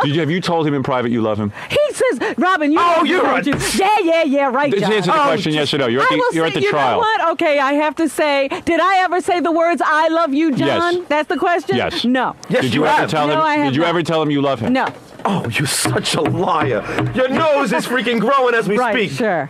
Have you told him in private you love him? He says, Robin, you. Oh, know you're don't a- you? Yeah, right, Just John. answer the question, yes or no. You're I will at say, the trial. You know what? Okay, I have to say, did I ever say the words "I love you, John"? Yes. That's the question. Yes. No. Yes, Did you you ever have. tell No, I him? have Did you not. ever tell him you love him? No. Oh, you're such a liar. Your nose is freaking growing as we Right. speak. Sure.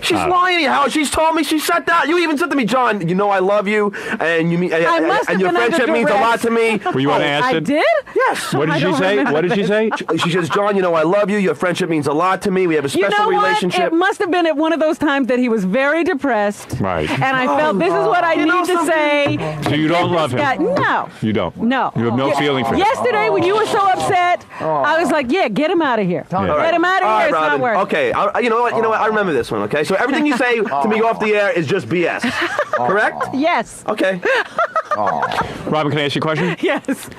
She's lying to you, Howard. She's told me, she sat down. You even said to me, John, you know I love you, and your friendship means a lot to me. Were you unasked? I did? Yes. What did she say? What did she say? She says, John, you know I love you. Your friendship means a lot to me. We have a special relationship. It must have been at one of those times that he was very depressed. Right. And I felt this is what I need to say. So you don't love him? No. You don't? No. You have no feeling for him? Yesterday, when you were so upset, I was like, yeah, get him out of here. Get him out of here. It's not worth it. Okay. You know what? I remember this one, okay? So everything you say to me off the air is just BS. Correct? Yes. Okay. Robin, can I ask you a question? Yes.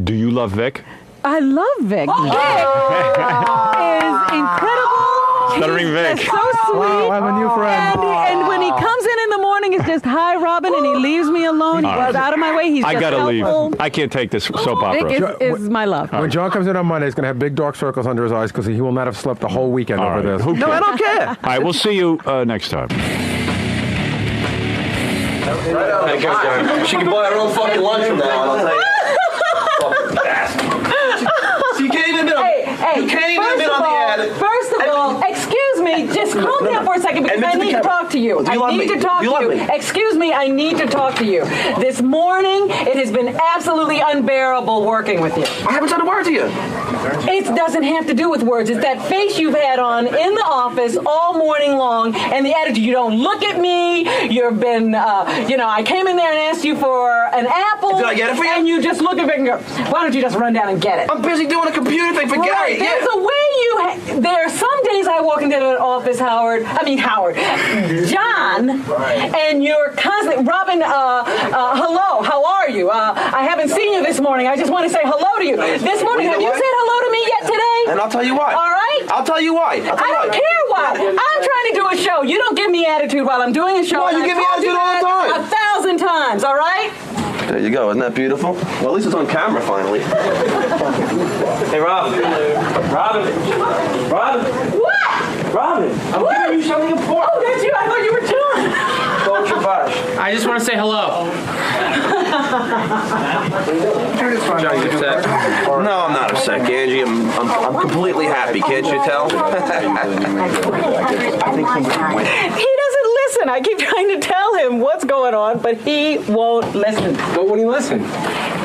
Do you love Vic? I love Vic. Vic is incredible. Stuttering Vic. So sweet. Wow, I have a new friend. And when he comes in the morning, it's just, hi, Robin, and he leaves me alone. He goes out of my way. He's just gotta helpful. leave. I can't take this soap opera. Vic is my love. When John comes in on Monday, he's going to have big dark circles under his eyes because he will not have slept the whole weekend over this. No, I don't care. All right, we'll see you next time. She can buy her own fucking lunch from now on, I'll tell you. So you can't even admit on the ad. First of all, excuse me, just calm down for a second because I need to talk to you. I need to talk to you. Excuse me, I need to talk to you. This morning, it has been absolutely unbearable working with you. I haven't said a word to you. It doesn't have to do with words. It's that face you've had on in the office all morning long and the attitude. You don't look at me. You've been, I came in there and asked you for an apple. Did I get it for you? And you just look at it and go, why don't you just run down and get it? I'm busy doing a computer thing for Gary. There's a way there are some days I walk into the office, John, and you're constantly, Robin, hello, how are you? I haven't seen you this morning. I just want to say hello to you. This morning, have you said hello to me yet today? And I'll tell you why. All right? I'll tell you why. I don't care why. I'm trying to do a show. You don't give me attitude while I'm doing a show. Why, you give me attitude all the time. 1,000 times, all right? There you go. Isn't that beautiful? Well, at least it's on camera finally. Hey, Robin. Robin. What? Robin. I'm giving you something important. Oh, that's you. I thought you were John. I just want to say hello. No, I'm not upset, Angie. I'm completely happy. Can't you tell? He doesn't listen. I keep trying to tell him what's going on, but he won't listen. But wouldn't he listen?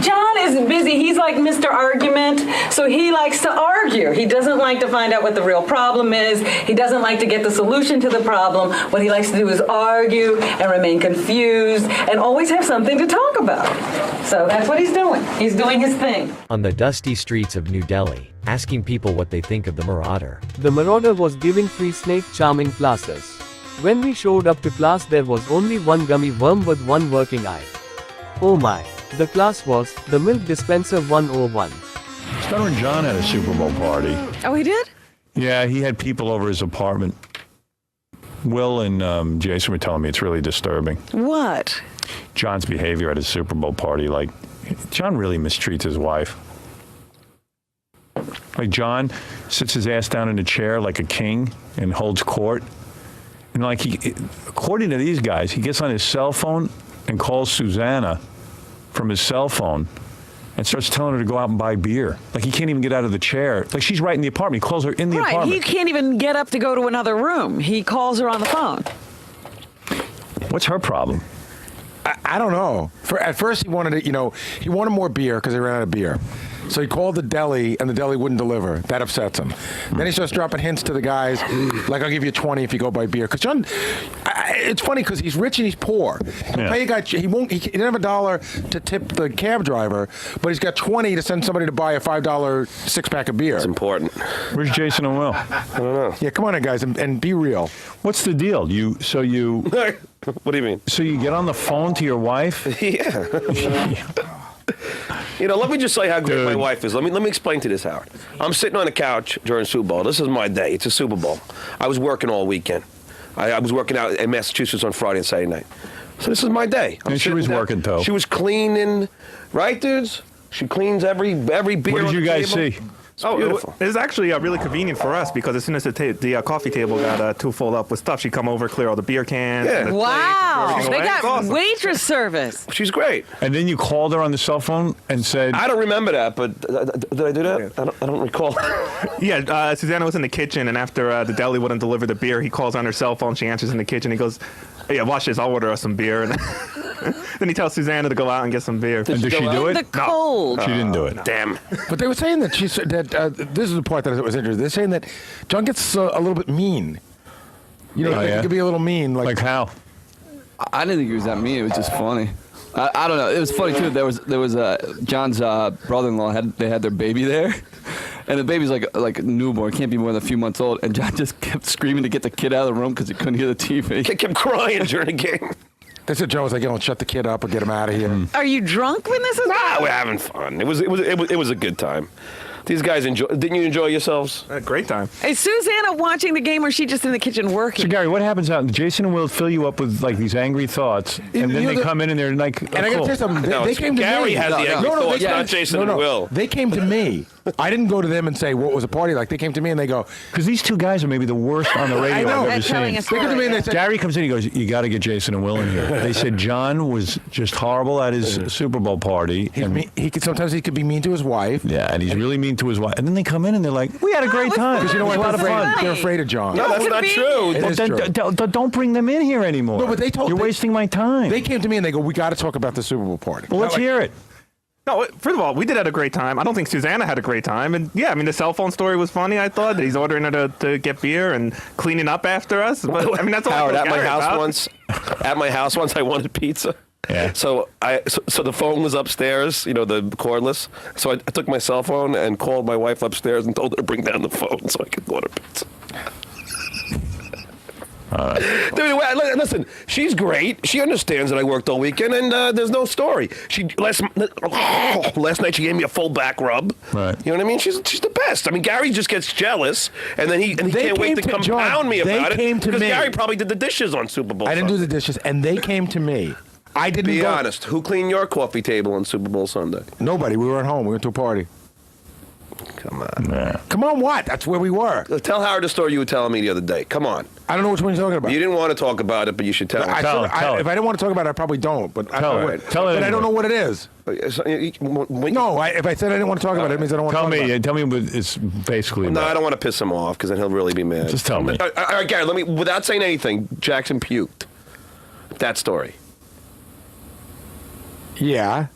John is busy. He's like Mr. Argument, so he likes to argue. He doesn't like to find out what the real problem is. He doesn't like to get the solution to the problem. What he likes to do is argue and remain confused and always have something to talk about. So that's what he's doing. He's doing his thing. On the dusty streets of New Delhi, asking people what they think of the Marauder. The Marauder was giving free snake charming classes. When we showed up to class, there was only one gummy worm with one working eye. Oh my. The class was the Milk Dispenser 101. Stuttering John had a Superbowl party. Oh, he did? Yeah, he had people over his apartment. Will and Jason were telling me it's really disturbing. What? John's behavior at his Super Bowl party. Like, John really mistreats his wife. Like, John sits his ass down in a chair like a king and holds court. And like, according to these guys, he gets on his cell phone and calls Susanna from his cell phone and starts telling her to go out and buy beer. Like, he can't even get out of the chair. Like, she's right in the apartment. He calls her in the apartment. Right, he can't even get up to go to another room. He calls her on the phone. What's her problem? I don't know. At first, he wanted he wanted more beer because he ran out of beer. So he called the deli, and the deli wouldn't deliver. That upsets him. Then he starts dropping hints to the guys, like, I'll give you 20 if you go buy beer. Because John, it's funny because he's rich and he's poor. He'll pay a guy, he didn't have $1 to tip the cab driver, but he's got 20 to send somebody to buy a $5 six-pack of beer. It's important. Where's Jason and Will? I don't know. Yeah, come on in, guys, and be real. What's the deal? What do you mean? So you get on the phone to your wife? Yeah. Let me just say how great my wife is. Let me explain to this, Howard. I'm sitting on a couch during Super Bowl. This is my day. It's a Super Bowl. I was working all weekend. I was working out in Massachusetts on Friday and Saturday night. So this is my day. And she was working, though. She was cleaning, right, dudes? She cleans every beer. What did you guys see? beautiful. It was actually really convenient for us because as soon as the coffee table got too full up with stuff, she'd come over, clear all the beer cans. Yeah. And the Wow. plates, They It's got awesome. waitress service. She's great. And then you called her on the cell phone and said, I don't remember that, but did I do that? I don't recall. Yeah, Susanna was in the kitchen, and after the deli wouldn't deliver the beer, he calls on her cell phone. She answers in the kitchen. He goes, "Yeah, watch this. I'll order us some beer." And then he tells Susanna to go out and get some beer. and did she do it? The cold. She didn't do it. Damn. But they were saying that this is the part that was interesting. They're saying that John gets a little bit mean. You know, he could be a little mean. Like how? I didn't think he was that mean. It was just funny. I don't know. It was funny too. There was John's brother-in-law they had their baby there, and the baby's like a newborn, can't be more than a few months old. And John just kept screaming to get the kid out of the room because he couldn't hear the TV. He kept crying during the game. They said John was like, shut the kid up or get him out of here. Are you drunk when this is Nah, we're having fun. It was a good time. These guys didn't you enjoy yourselves? A great time. Is Susanna watching the game or is she just in the kitchen working? So Gary, what happens out? Jason and Will fill you up with like these angry thoughts, and then they come in and they're like, And I got to tell you something. They came to Gary me. has the angry thoughts, not Jason and Will. They came to me. I didn't go to them and say, what was the party like? They came to me and they go, because these two guys are maybe the worst on the radio I know. I've ever telling seen. a story. They come to me and they said, Gary comes in, he goes, "You got to get Jason and Will in here." They said John was just horrible at his Super Bowl party. sometimes he could be mean to his wife. Yeah, and he's really mean to his wife. And then they come in and they're like, "We had a great time." Because you know It what? was a lot of fun. They're afraid of John. No, that's not true. It is true. Don't bring them in here anymore. No, but they told You're wasting my time. They came to me and they go, we got to talk about the Super Bowl party. Well, let's hear it. No, first of all, we did have a great time. I don't think Susanna had a great time. And yeah, I mean, the cell phone story was funny, I thought. He's ordering her to get beer and cleaning up after us. But, I mean, that's all Howard, I at my house once, I wanted pizza. Yeah. So the phone was upstairs, the cordless. So I took my cell phone and called my wife upstairs and told her to bring down the phone so I could order pizza. Dude, listen, she's great. She understands that I worked all weekend, and there's no story. Last night she gave me a full back rub. Right. You know what I mean? She's the best. I mean, Gary just gets jealous, and then he can't wait to compound me about it. They came to me. Because Gary probably did the dishes on Super Bowl I didn't do Sunday. the dishes, and they came to me. I didn't Be go. honest. Who cleaned your coffee table on Super Bowl Sunday? Nobody. We were at home. We went to a party. Come on. Yeah. Come on, what? That's where we were. Tell Howard the story you were telling me the other day. Come on. I don't know which one you're talking about. You didn't want to talk about it, but you should tell I him. sort of- tell it. If I didn't want to talk about it, I probably don't. But Tell I, it. Tell it But I don't know anyway. what it is. No, if I said I didn't want to talk about it, it means I don't want to Tell talk about me. it. Tell me what it's basically No, about. I don't want to piss him off because then he'll really be mad. Just tell me. All right, Gary, let me, without saying anything, Jackson puked. That story. Yeah.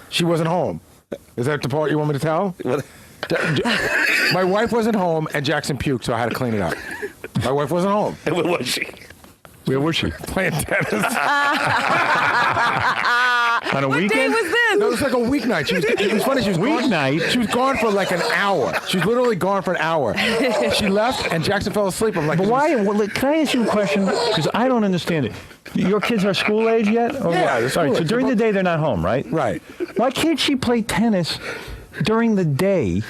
She wasn't home. Is that the part you want me to tell? My wife wasn't home, and Jackson puked, so I had to clean it up. My wife wasn't home. And where was she? Where was she? Playing tennis. On a What day weekend? was this? No, it was like a weeknight. It was funny. She was Weeknight? She was gone for like an hour. She was literally gone for an hour. She left, and Jackson fell asleep. I'm like, But why? Well, can I ask you a question? Because I don't understand it. Your kids are school age yet? Or Yeah, what? they're school All right, so age. during the day they're not home, right? Right. Why can't she play tennis during the day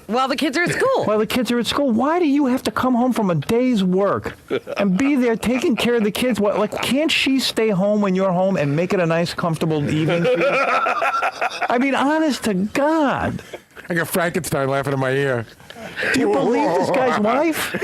While the kids are at school. while the kids are at school? Why do you have to come home from a day's work and be there taking care of the kids? What, like, can't she stay home when you're home and make it a nice, comfortable evening for you? I mean, honest to God. I got Frankenstein laughing in my ear. Do you believe this guy's wife?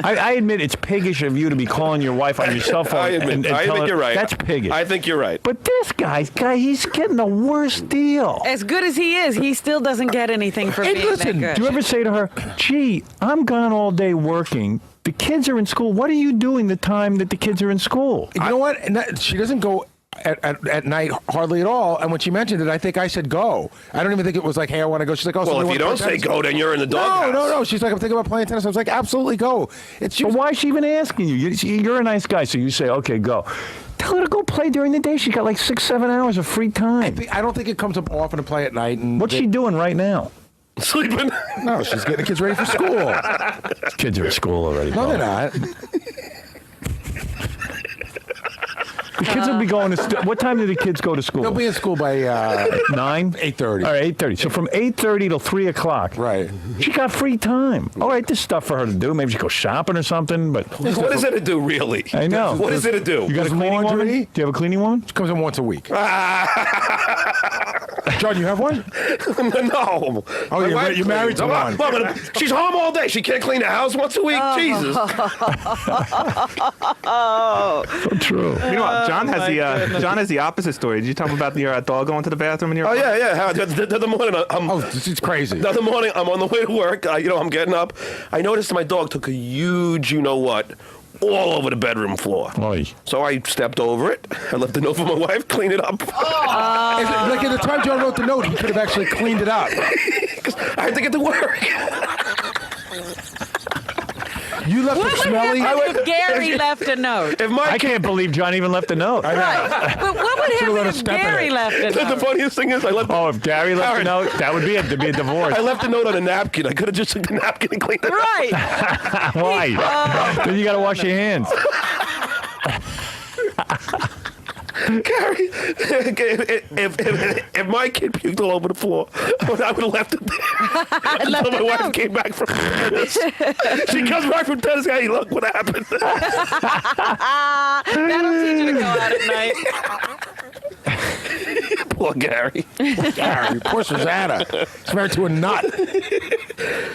I admit it's piggish of you to be calling your wife on your cell phone. I admit you're right. That's piggish. I think you're right. But this guy, he's getting the worst deal. As good as he is, he still doesn't get anything for being Listen, that do you good. ever say to her, "Gee, I'm gone all day working. The kids are in school. What are you doing the time that the kids are in school?" You know what? And she doesn't go at night hardly at all. And when she mentioned it, I think I said go. I don't even think it was like, hey, I want to go. She's like, oh, Well, if you don't say go, then you're in the doghouse. No. She's like, I'm thinking about playing tennis. I was like, absolutely go. But why is she even asking you? You're a nice guy, so you say, okay, go. Tell her to go play during the day. She's got like 6-7 hours of free time. I don't think it comes up often to play at night. And What's she doing right now? Sleeping. No, she's getting the kids ready for school. Kids are at school already. No, they're not. The kids will be going to what time do the kids go to school? They'll be in school by 9? 8:30. All right, 8:30. So from 8:30 till 3 o'clock. Right. She got free time. All right, there's stuff for her to do. Maybe she go shopping or something. But What is it to do, really? I know. What is it to do? You got a cleaning woman? Do you have a cleaning woman? She comes in once a week. John, you have one? No. Oh, you're married to one. Well, she's home all day. She can't clean the house once a week. Jesus. True. You know what? John has the opposite story. Did you tell him about your dog going to the bathroom in your? Oh yeah. How, the morning. This is crazy. The other morning, I'm on the way to work. I'm getting up. I noticed my dog took a huge, all over the bedroom floor. Oy. So I stepped over it. I left a note for my wife, clean it up. Like at the time John wrote the note, he could have actually cleaned it up. I had to get to work. You left What it would smelly. happen if Gary left a note? I can't believe John even left a note. Right. But what would happen if Gary left a note? The funniest thing is, I left. Oh, if Gary left a note, that would be it. There'd be a divorce. I left a note on a napkin. I could have just took the napkin and cleaned it up. Right. Why? Then you got to wash your hands. Gary, if my kid puked all over the floor, I would have left it there until my wife came back from tennis. She comes back from tennis. Hey, look what happened. That'll teach you to go out at night. Poor Gary. Gary, poor Susanna. She's married to a nut.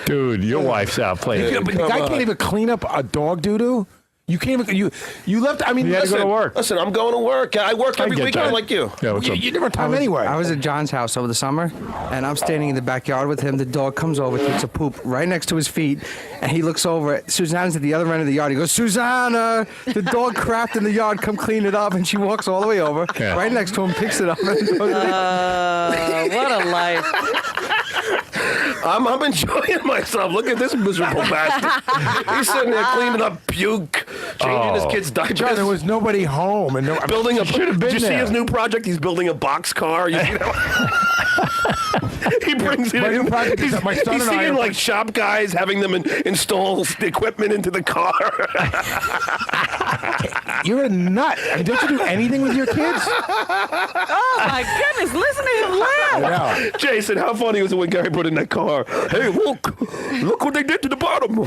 Dude, your wife's out playing. But the guy can't even clean up a dog doo-doo? You can't even, you left, I mean, You had to go to work. Listen, I'm going to work. I work every get weekend that. like you. Yeah, what's up? you never have time anyway. I was at John's house over the summer, and I'm standing in the backyard with him. The dog comes over, takes a poop right next to his feet, and he looks over. Susanna's at the other end of the yard. He goes, Susanna, the dog crapped in the yard. Come clean it up. And she walks all the way over, right next to him, picks it up. And goes, what a life. I'm enjoying myself. Look at this miserable bastard. He's sitting there cleaning up puke, changing his kid's diapers. John, there was nobody home. And Building a. should have been Did you see there. his new project? He's building a box car. You see that? He brings it My in. new project is that my son He's and I seeing are- like shop guys having them install the equipment into the car. You're a nut. I mean, don't you do anything with your kids? Oh, my goodness. Listen to him laugh. Yeah. Jason, how funny was it when Gary put in that car? Hey, look what they did to the bottom.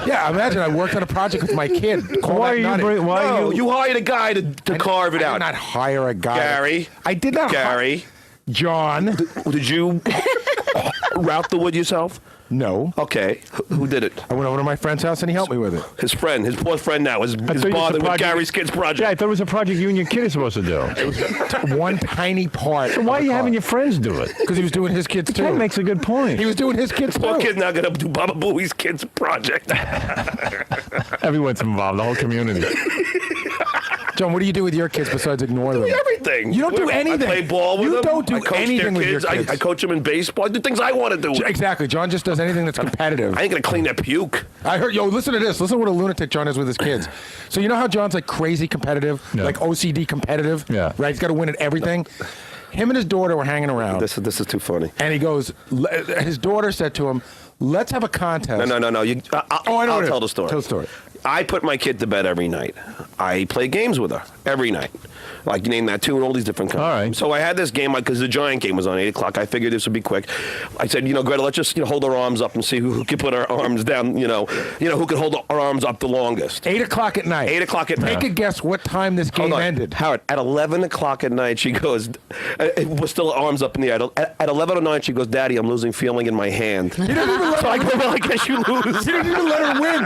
Yeah, imagine I worked on a project with my kid. Call Why that are you nutty. bring- why are No, you- you hired a guy to carve it I out. did not hire a guy. Gary. I did not. Gary. John. Did you route the wood yourself? No. Okay. Who did it? I went over to my friend's house and he helped me with it. His friend, his poor friend now, is thought you bothered said with Gary's kid's project. Yeah, I thought it was a project you and your kid are supposed to do. One tiny part. So why are you having your friends do it? Because he was doing his kids too. That makes a good point. He was doing his kids Poor too. kid's now going to do Baba Booey's kid's project. Everyone's involved, the whole community. John, what do you do with your kids besides ignore them? Everything. You don't do anything. I play ball with them. You don't do I coach anything their with your kids. kids. I coach them in baseball. I do things I want to do. Exactly. John just does anything that's competitive. I ain't going to clean their puke. I heard, listen to this. Listen to what a lunatic John is with his kids. So you know how John's like crazy competitive, like OCD competitive? Yeah. Right? He's got to win at everything. Him and his daughter were hanging around. This is too funny. And he goes, his daughter said to him, let's have a contest. No. I'll tell the story. Tell the story. I put my kid to bed every night. I play games with her every night. Like you name that too, and all these different kinds. All right. So I had this game because the Giant game was on 8 o'clock. I figured this would be quick. I said, Greta, let's just hold our arms up and see who can put our arms down. Who can hold our arms up the longest. 8 o'clock at night. 8 o'clock at night. Take a guess what time this game ended. Howard, at 11 o'clock at night, she goes, it was still arms up in the air. At 11:09, she goes, Daddy, I'm losing feeling in my hand. You didn't even let So I go, well, I guess you lose. You didn't even let her win.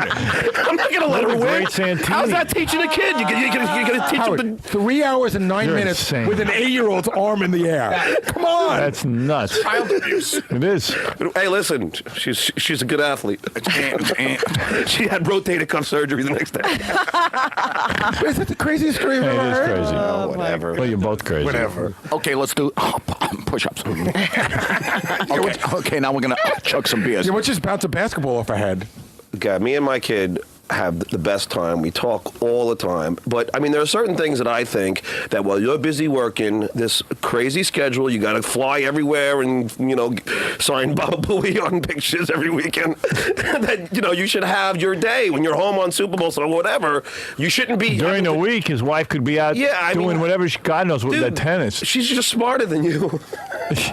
I'm not going to let her win. Great Santini. How's that teaching a kid? You're going to teach Howard, him to... 3 hours and 9 You're minutes insane. with an 8-year-old's arm in the air. Come on. That's nuts. Child abuse. It is. Hey, listen, she's a good athlete. She had rotator cuff surgery the next day. Is that the craziest story you've Hey, ever it is heard? crazy. Whatever. Well, you're both crazy. Whatever. Okay, let's do push-ups. Okay, now we're going to chug some beers. Yeah, let's just bounce a basketball off her head. God, me and my kid have the best time. We talk all the time. But, I mean, there are certain things that I think that while you're busy working this crazy schedule, you got to fly everywhere and, sign Baba Booey on pictures every weekend, that, you should have your day when you're home on Superbowl or whatever. You shouldn't be... During the week, his wife could be out doing whatever, God knows what, that tennis. She's just smarter than you. She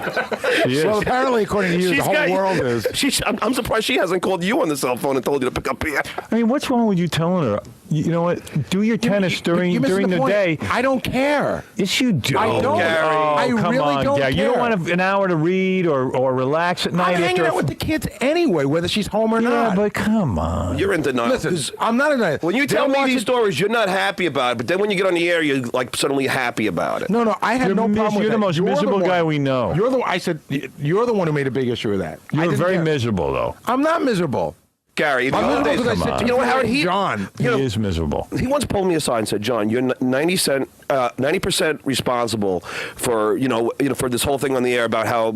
is. Well, apparently, according to you, the whole world is. I'm surprised she hasn't called you on the cell phone and told you to pick up here. I mean, what's wrong with you telling her, You know what? Do your tennis during the point. day. I don't care. Yes, you do. I don't. Gary. I come really on, don't Gary. care. You don't want an hour to read or relax at night I'm hanging after out with the kids anyway, whether she's home or Yeah, not. but come on. You're in denial. Listen, I'm not in denial. When you tell me these stories, you're not happy about it, but then when you get on the air, you're like suddenly happy about it. No, I had no problem with You're that. the most miserable guy we know. You're the. I said you're the one who made a big issue of that. I You're didn't very care. miserable, though. I'm not miserable. Gary, I'm miserable because I said to you know what, Howard? John. He is miserable. He once pulled me aside and said, "John, you're 90% responsible for for this whole thing on the air about how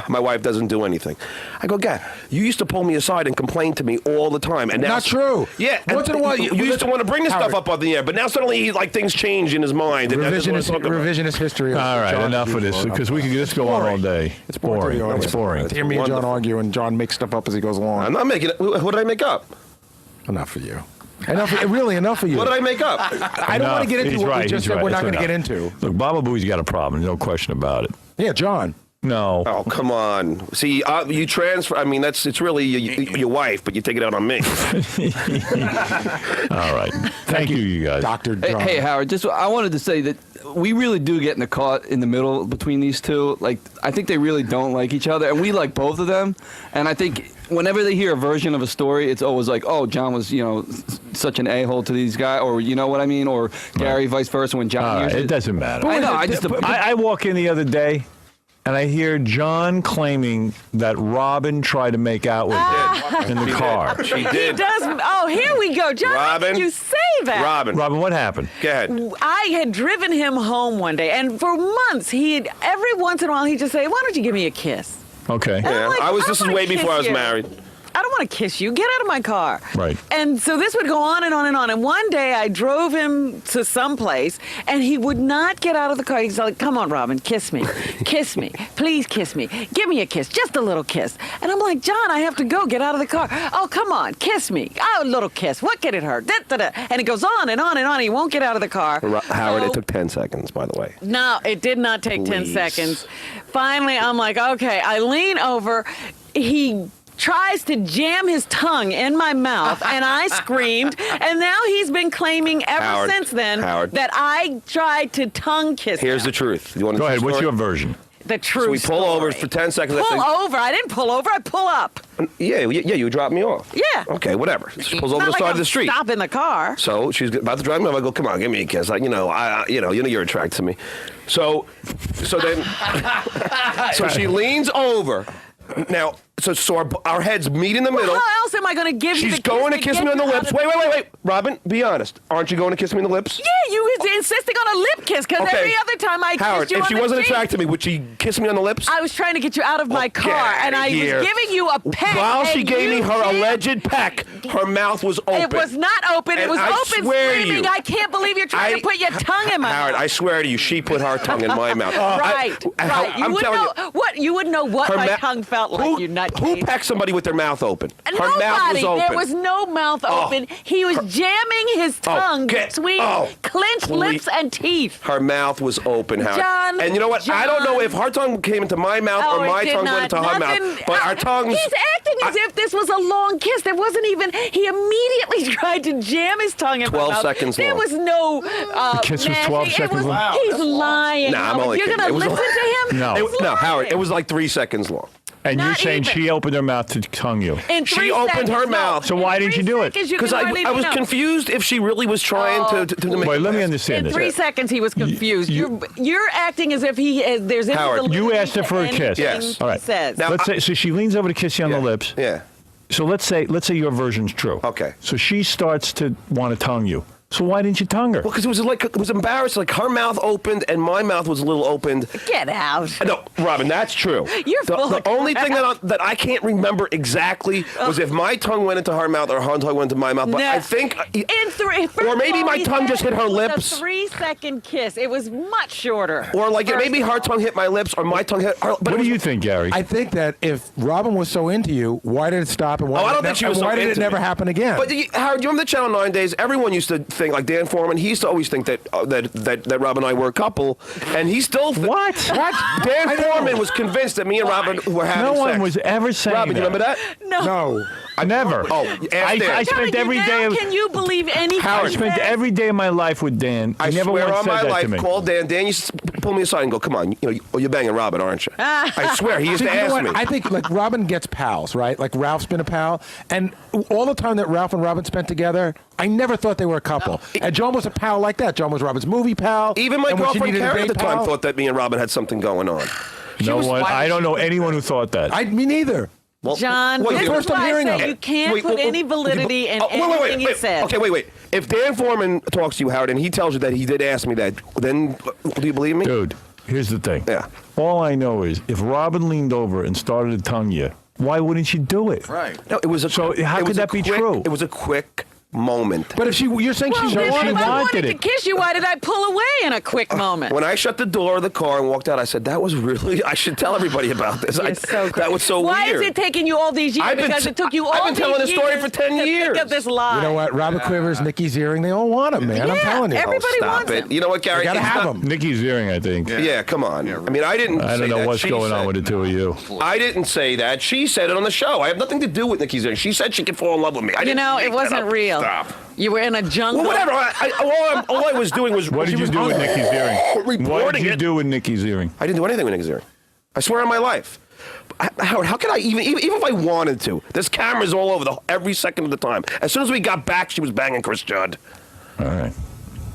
my wife doesn't do anything." I go, "Gary, you used to pull me aside and complain to me all the time, and now Not true. Yeah, Once in a while, you used to want to bring this stuff up on the air, but now suddenly things change in his mind. And Revisionist history. All right, enough of this, because we could just go on all day. It's boring. It's boring. Hear me and John argue, and John makes stuff up as he goes along. I'm not making it. What did I make up? Enough for you. Enough for you. What did I make up? I don't want to get into He's what right, we just he's said right. we're not It's going to get enough. into. Look, Baba Booey's got a problem. No question about it. Yeah, John. No. Oh, come on. See, you transfer. I mean, it's really your wife, but you take it out on me. All right. Thank you guys. Dr. John. Hey, Howard, I wanted to say that we really do get caught in the middle between these two. Like, I think they really don't like each other, and we like both of them. And I think whenever they hear a version of a story, it's always like, oh, John was, such an a-hole to these guys, or you know what I mean, or Gary, vice versa. When John hears it doesn't matter. I know. I walk in the other day, and I hear John claiming that Robin tried to make out with him in the car. She He did. does. Oh, here we go. John, how Robin. can you say that? Robin, what happened? Go ahead. I had driven him home one day, and for months, every once in a while, he'd just say, "Why don't you give me a kiss?" Okay. Yeah, like, this is way before I was married. I don't want to kiss you. Get out of my car. Right. And so this would go on and on and on. And one day I drove him to some place, and he would not get out of the car. He's like, "Come on, Robin, kiss me. Kiss me. Please kiss me. Give me a kiss. Just a little kiss." And I'm like, "John, I have to go. Get out of the car. Oh, come on. Kiss me. Oh, a little kiss. What could it hurt?" And it goes on and on and on. He won't get out of the car. Howard, it took 10 seconds, by the way. No, it did not take 10 seconds. Finally, I'm like, okay. I lean over. He tries to jam his tongue in my mouth, and I screamed. And now he's been claiming ever since then that I tried to tongue kiss him. Here's the truth. You want to Go ahead. What's your version? The truth. So we pull over for 10 seconds. Pull over? I didn't pull over. I pull up. Yeah, you dropped me off. Yeah. Okay, whatever. She pulls over Not the like side I'm of the street. Stop in the car. So she's about to drive me off. I go, "Come on, give me a kiss." You're attracted to me. So she leans over. Now, so our heads meet in the middle. How else am I going to give you She's the kiss going to kiss me on the lips. Wait. Robin, be honest. Aren't you going to kiss me on the lips? Yeah, you was insisting on a lip kiss because every other time I Howard, kissed you if on she the wasn't cheek, attracted to me, would she kiss me on the lips? I was trying to get you out of my car, and I was giving you a peck. While she and gave me you her jammed- alleged peck, her mouth was open. It was not open. It And was I open, swear to screaming, you, "I can't believe you're trying to put your tongue in my Howard, mouth." I swear to you, she put her tongue in my mouth. Right. I'm You telling wouldn't know what you wouldn't know what Her my ma- tongue felt like. You nut. Who pecked somebody with their mouth open? Her Nobody. mouth was open. There was no mouth open. He was jamming his tongue between clenched lips and teeth. Her mouth was open, Howard. John, and you know what? I don't know if her tongue came into my mouth or my tongue went into her mouth. But our tongues. He's acting as if this was a long kiss. There wasn't even. He immediately tried to jam his tongue in my 12 mouth. seconds There long. was no. The kiss was 12 seconds long? Wow. He's lying. Nah, I'm only You're kidding. gonna It was listen to him? No. No, Howard, it was like 3 seconds long. And you're Not saying even. she opened her mouth to tongue you. In She 3 opened seconds, her no. mouth. So why didn't you do it? Because I was confused if she really was trying to make. Wait, let me understand In this. 3 seconds, he was confused. You're acting as if there's Howard, you asked her for a kiss. Yes. All right. Says. Let's say so she leans over to kiss you on the lips. Yeah. So let's say your version's true. Okay. So she starts to want to tongue you. So why didn't you tongue her? Well, because it was embarrassing. Like her mouth opened and my mouth was a little opened. Get out. No, Robin, that's true. You're full the of only crap. thing that I can't remember exactly was if my tongue went into her mouth or her tongue went into my mouth. But No. I think, In three, or maybe my tongue just hit her lips. A 3-second kiss. It was much shorter. Or like maybe her tongue hit my lips or my tongue hit her. But what do you think, Gary? I think that if Robin was so into you, why did it stop? And why I did don't think she was so why did into it never me. happen again? But Howard, you remember the Channel 9 days? Everyone used to think, like Dan Foreman, he used to always think that that Rob and I were a couple, and he still What? Dan Foreman was convinced that me and Robin were having sex. No one was ever saying Robin, that. you remember that? No. I never. Oh, I spent every day. Can you believe anything? I spent every day of my life with Dan. I never swear once on said my that life, to me. call Dan. Dan used to pull me aside and go, "Come on, you're banging Robin, aren't you?" I swear, he used See, to you know ask what? me. I think like Robin gets pals, right? Like Ralph's been a pal, and all the time that Ralph and Robin spent together, I never thought they were a couple. And John was a pal like that. John was Robin's movie pal. Even my and when she girlfriend needed a Karen at date the time pal- thought that me and Robin had something going on. No one. I don't know anyone who thought that. Me neither. Well, John, wait, this is first I'm why I hearing say of it. you can't Wait, put wait, any wait, validity in wait, anything you said. Okay, wait. If Dan Foreman talks to you, Howard, and he tells you that he did ask me that, then do you believe me? Dude, here's the thing. Yeah. All I know is if Robin leaned over and started to tongue you, why wouldn't she do it? Right. No, it was a. So how could that be true? It was a quick moment. But if you're saying Well, she if wanted I wanted it. to kiss you, why did I pull away in a quick moment? When I shut the door of the car and walked out, I said, "That was really. I should tell everybody about this. You're so that was so Why weird." is it taking you all these years? I've been Because t- it took you all I've been these telling this story years for 10 to years. Think of this lie. You know what? Robert Quivers, Nikki Ziering, they all want him, man. I'm Yeah, telling you. everybody Stop wants it. him. You know what, Gary? You gotta It's have not- him. Nikki Ziering, I think. Yeah, come on. I mean, I didn't. I don't say know that. what's She going on said- with the two of you. I didn't say that. She said it on the show. I have nothing to do with Nikki Ziering. She said she could fall in love with me. I You didn't know, make it that wasn't up. real. Stop. You were in a jungle. Well, whatever. All I was doing was. What did you do with Nikki Ziering? Reporting What did you it. do with Nikki Ziering? I didn't do anything with Nikki Ziering. I swear on my life. Howard, how could I even if I wanted to? There's cameras all over every second of the time. As soon as we got back, she was banging Chris Judd. All right.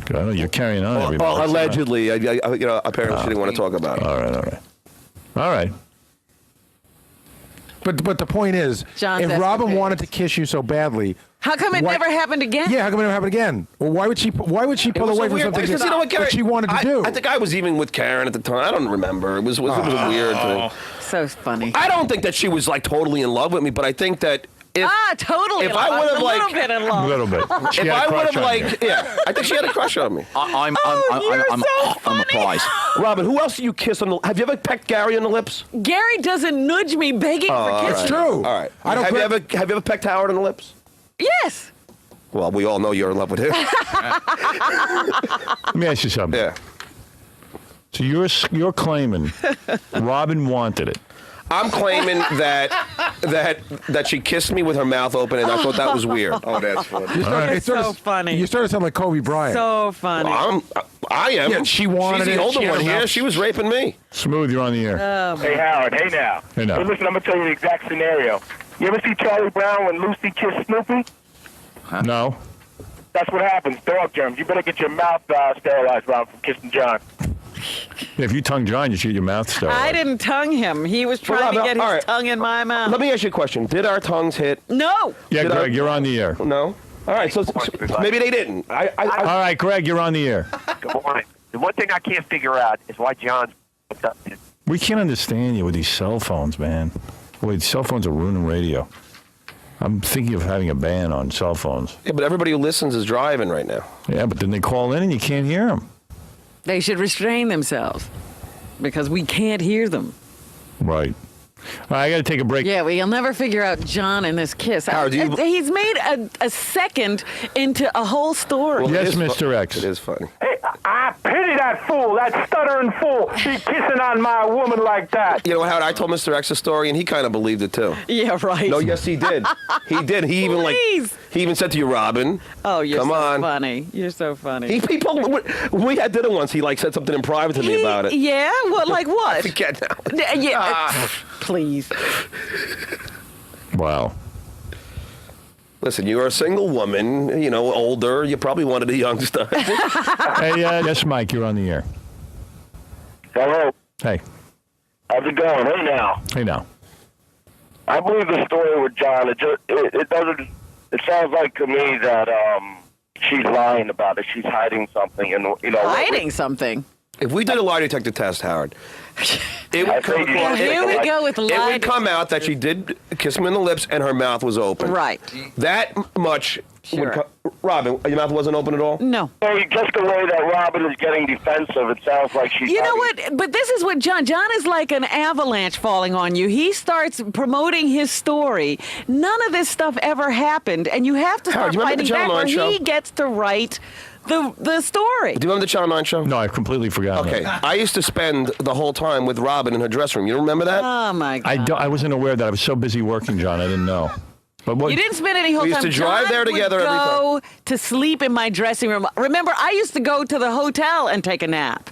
God, you're carrying on, everybody. Well, allegedly, apparently she didn't want to talk about it. All right. But the point is, John's if asking Robin for wanted to kiss you so badly, How come it why- never happened again? yeah, how come it never happened again? Well, why would she pull away from something Because you know what, Gary, that she wanted to do? I think I was even with Karen at the time. I don't remember. It was a weird thing. So funny. I don't think that she was like totally in love with me, but I think that if totally. if in I love. would was have a like little bit in love. A little bit. She if had a I would crush have on you. like I think she had a crush on me. I'm apprised. Robin, who else do you kiss on the? Have you ever pecked Gary on the lips? Gary doesn't nudge me begging for kisses. It's true. All right. I don't have you grab- ever pecked Howard on the lips? Yes. Well, we all know you're in love with him. Let me ask you something. Yeah. So you're claiming Robin wanted it. I'm claiming that she kissed me with her mouth open, and I thought that was weird. Oh, that's funny. It's so funny. You started sounding like Kobe Bryant. So funny. Well, I am. Yeah, she wanted She's the it. older She had one her here. mouth- She was raping me. Smooth, you're on the air. Hey, Howard. Hey, now. Hey, now. So listen, I'm going to tell you the exact scenario. You ever see Charlie Brown when Lucy kissed Snoopy? No. That's what happens. Dog germs. You better get your mouth sterilized, Rob, from kissing John. Yeah, if you tongue John, you shoot your mouth sterile. I didn't tongue him. He was trying to Robin, get his all right. tongue in my mouth. Let me ask you a question. Did our tongues hit? No. Yeah, Did Greg, you're on the air. No? All right, so maybe they didn't. All right, Greg, you're on the air. Good morning. The one thing I can't figure out is why John's hooked up to. We can't understand you with these cell phones, man. Wait, cell phones are ruining radio. I'm thinking of having a ban on cell phones. Yeah, but everybody who listens is driving right now. Yeah, but then they call in and you can't hear them. They should restrain themselves because we can't hear them. Right. All right, I got to take a break. Yeah, we'll never figure out John and this kiss. Howard, He's made a second into a whole story. Well, Yes, it is Mr. X. It is funny. Hey, I pity that fool, that stuttering fool. He kissing on my woman like that. You know, Howard, I told Mr. X a story, and he kind of believed it, too. Yeah, right. No, yes, he did. He did. He even he even said to you, Robin. Oh, you're come so on. funny. You're so funny. He when we had dinner once, he said something in private to me about it. Yeah? What? Like what? I forget now. Yeah. Please. Wow. Listen, you're a single woman, older. You probably wanted a youngster. Hey, yes, Mike, you're on the air. Hello. Hey. How's it going? Hey, now. Hey, now. I believe the story with John. It doesn't. It sounds like to me that she's lying about it. She's hiding something, and Hiding something? If we did a lie detector test, Howard, it would come, Here we go with it lie. would come out that she did kiss him in the lips and her mouth was open. Right. That much would Sure. Robin, your mouth wasn't open at all? No. So just the way that Robin is getting defensive, it sounds like she's... You know what? But this is what John is like an avalanche falling on you. He starts promoting his story. None of this stuff ever happened, and you have to Howard, start do you remember fighting the back Channel where 9 show? he gets to write the story. Do you remember the Channel 9 show? No, I completely forgot. Okay, I used to spend the whole time with Robin in her dressing room. You don't remember that? Oh, my God. I wasn't aware that I was so busy working, John. I didn't know. But what? You didn't spend any whole We used time. to drive John there together would every go to sleep in my dressing room. Remember, I used to go to the hotel and take a nap.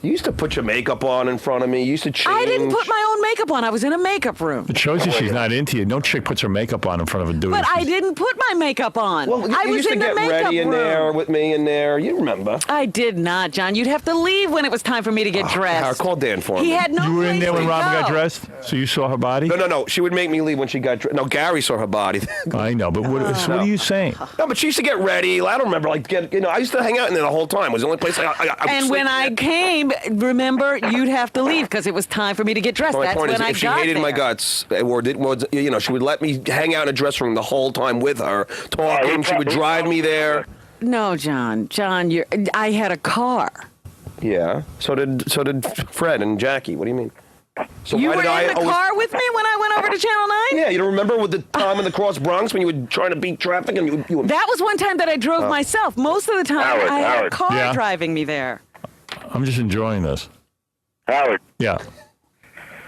You used to put your makeup on in front of me. You used to change. I didn't put my own makeup on. I was in a makeup room. It shows you she's not into you. No chick puts her makeup on in front of a dude. But I didn't put my makeup on. Well, I you was used to in the get makeup ready in room. there with me in there. You remember? I did not, John. You'd have to leave when it was time for me to get dressed. Howard, call Dan for me. He had no You were in place there when to Robin got go. dressed, so you saw her body. No. She would make me leave when she got dressed. No, Gary saw her body. I know, but what are you saying? No, but she used to get ready. I don't remember, I used to hang out in there the whole time. It was the only place I And when I came, remember, you'd have to leave because it was time for me to get dressed. My That's point when is, I if she got hated there. my guts, or she would let me hang out in a dressing room the whole time with her, talking. She would drive me there. No, John, I had a car. Yeah. So did Fred and Jackie. What do you mean? So You why were did I in the always... car with me when I went over to Channel 9? Yeah, you don't remember with the Tom in the Cross Bronx when you were trying to beat traffic and you That was one time that I drove myself. Most of the time, I had a Howard. car Yeah. driving me there. I'm just enjoying this. Howard, Yeah.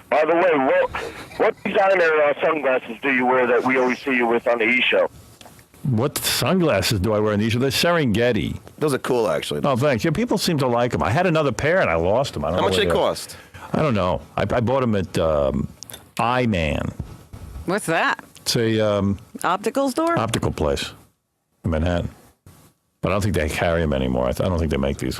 by the way, what designer sunglasses do you wear that we always see you with on the E! Show? What sunglasses do I wear in these? They're Serengeti. Those are cool, actually. Oh, thanks. Yeah, people seem to like them. I had another pair and I lost them. I don't How know much where they they are. cost? I don't know. I bought them at iMan. What's that? It's a Optical store? optical place in Manhattan. But I don't think they carry them anymore. I don't think they make these.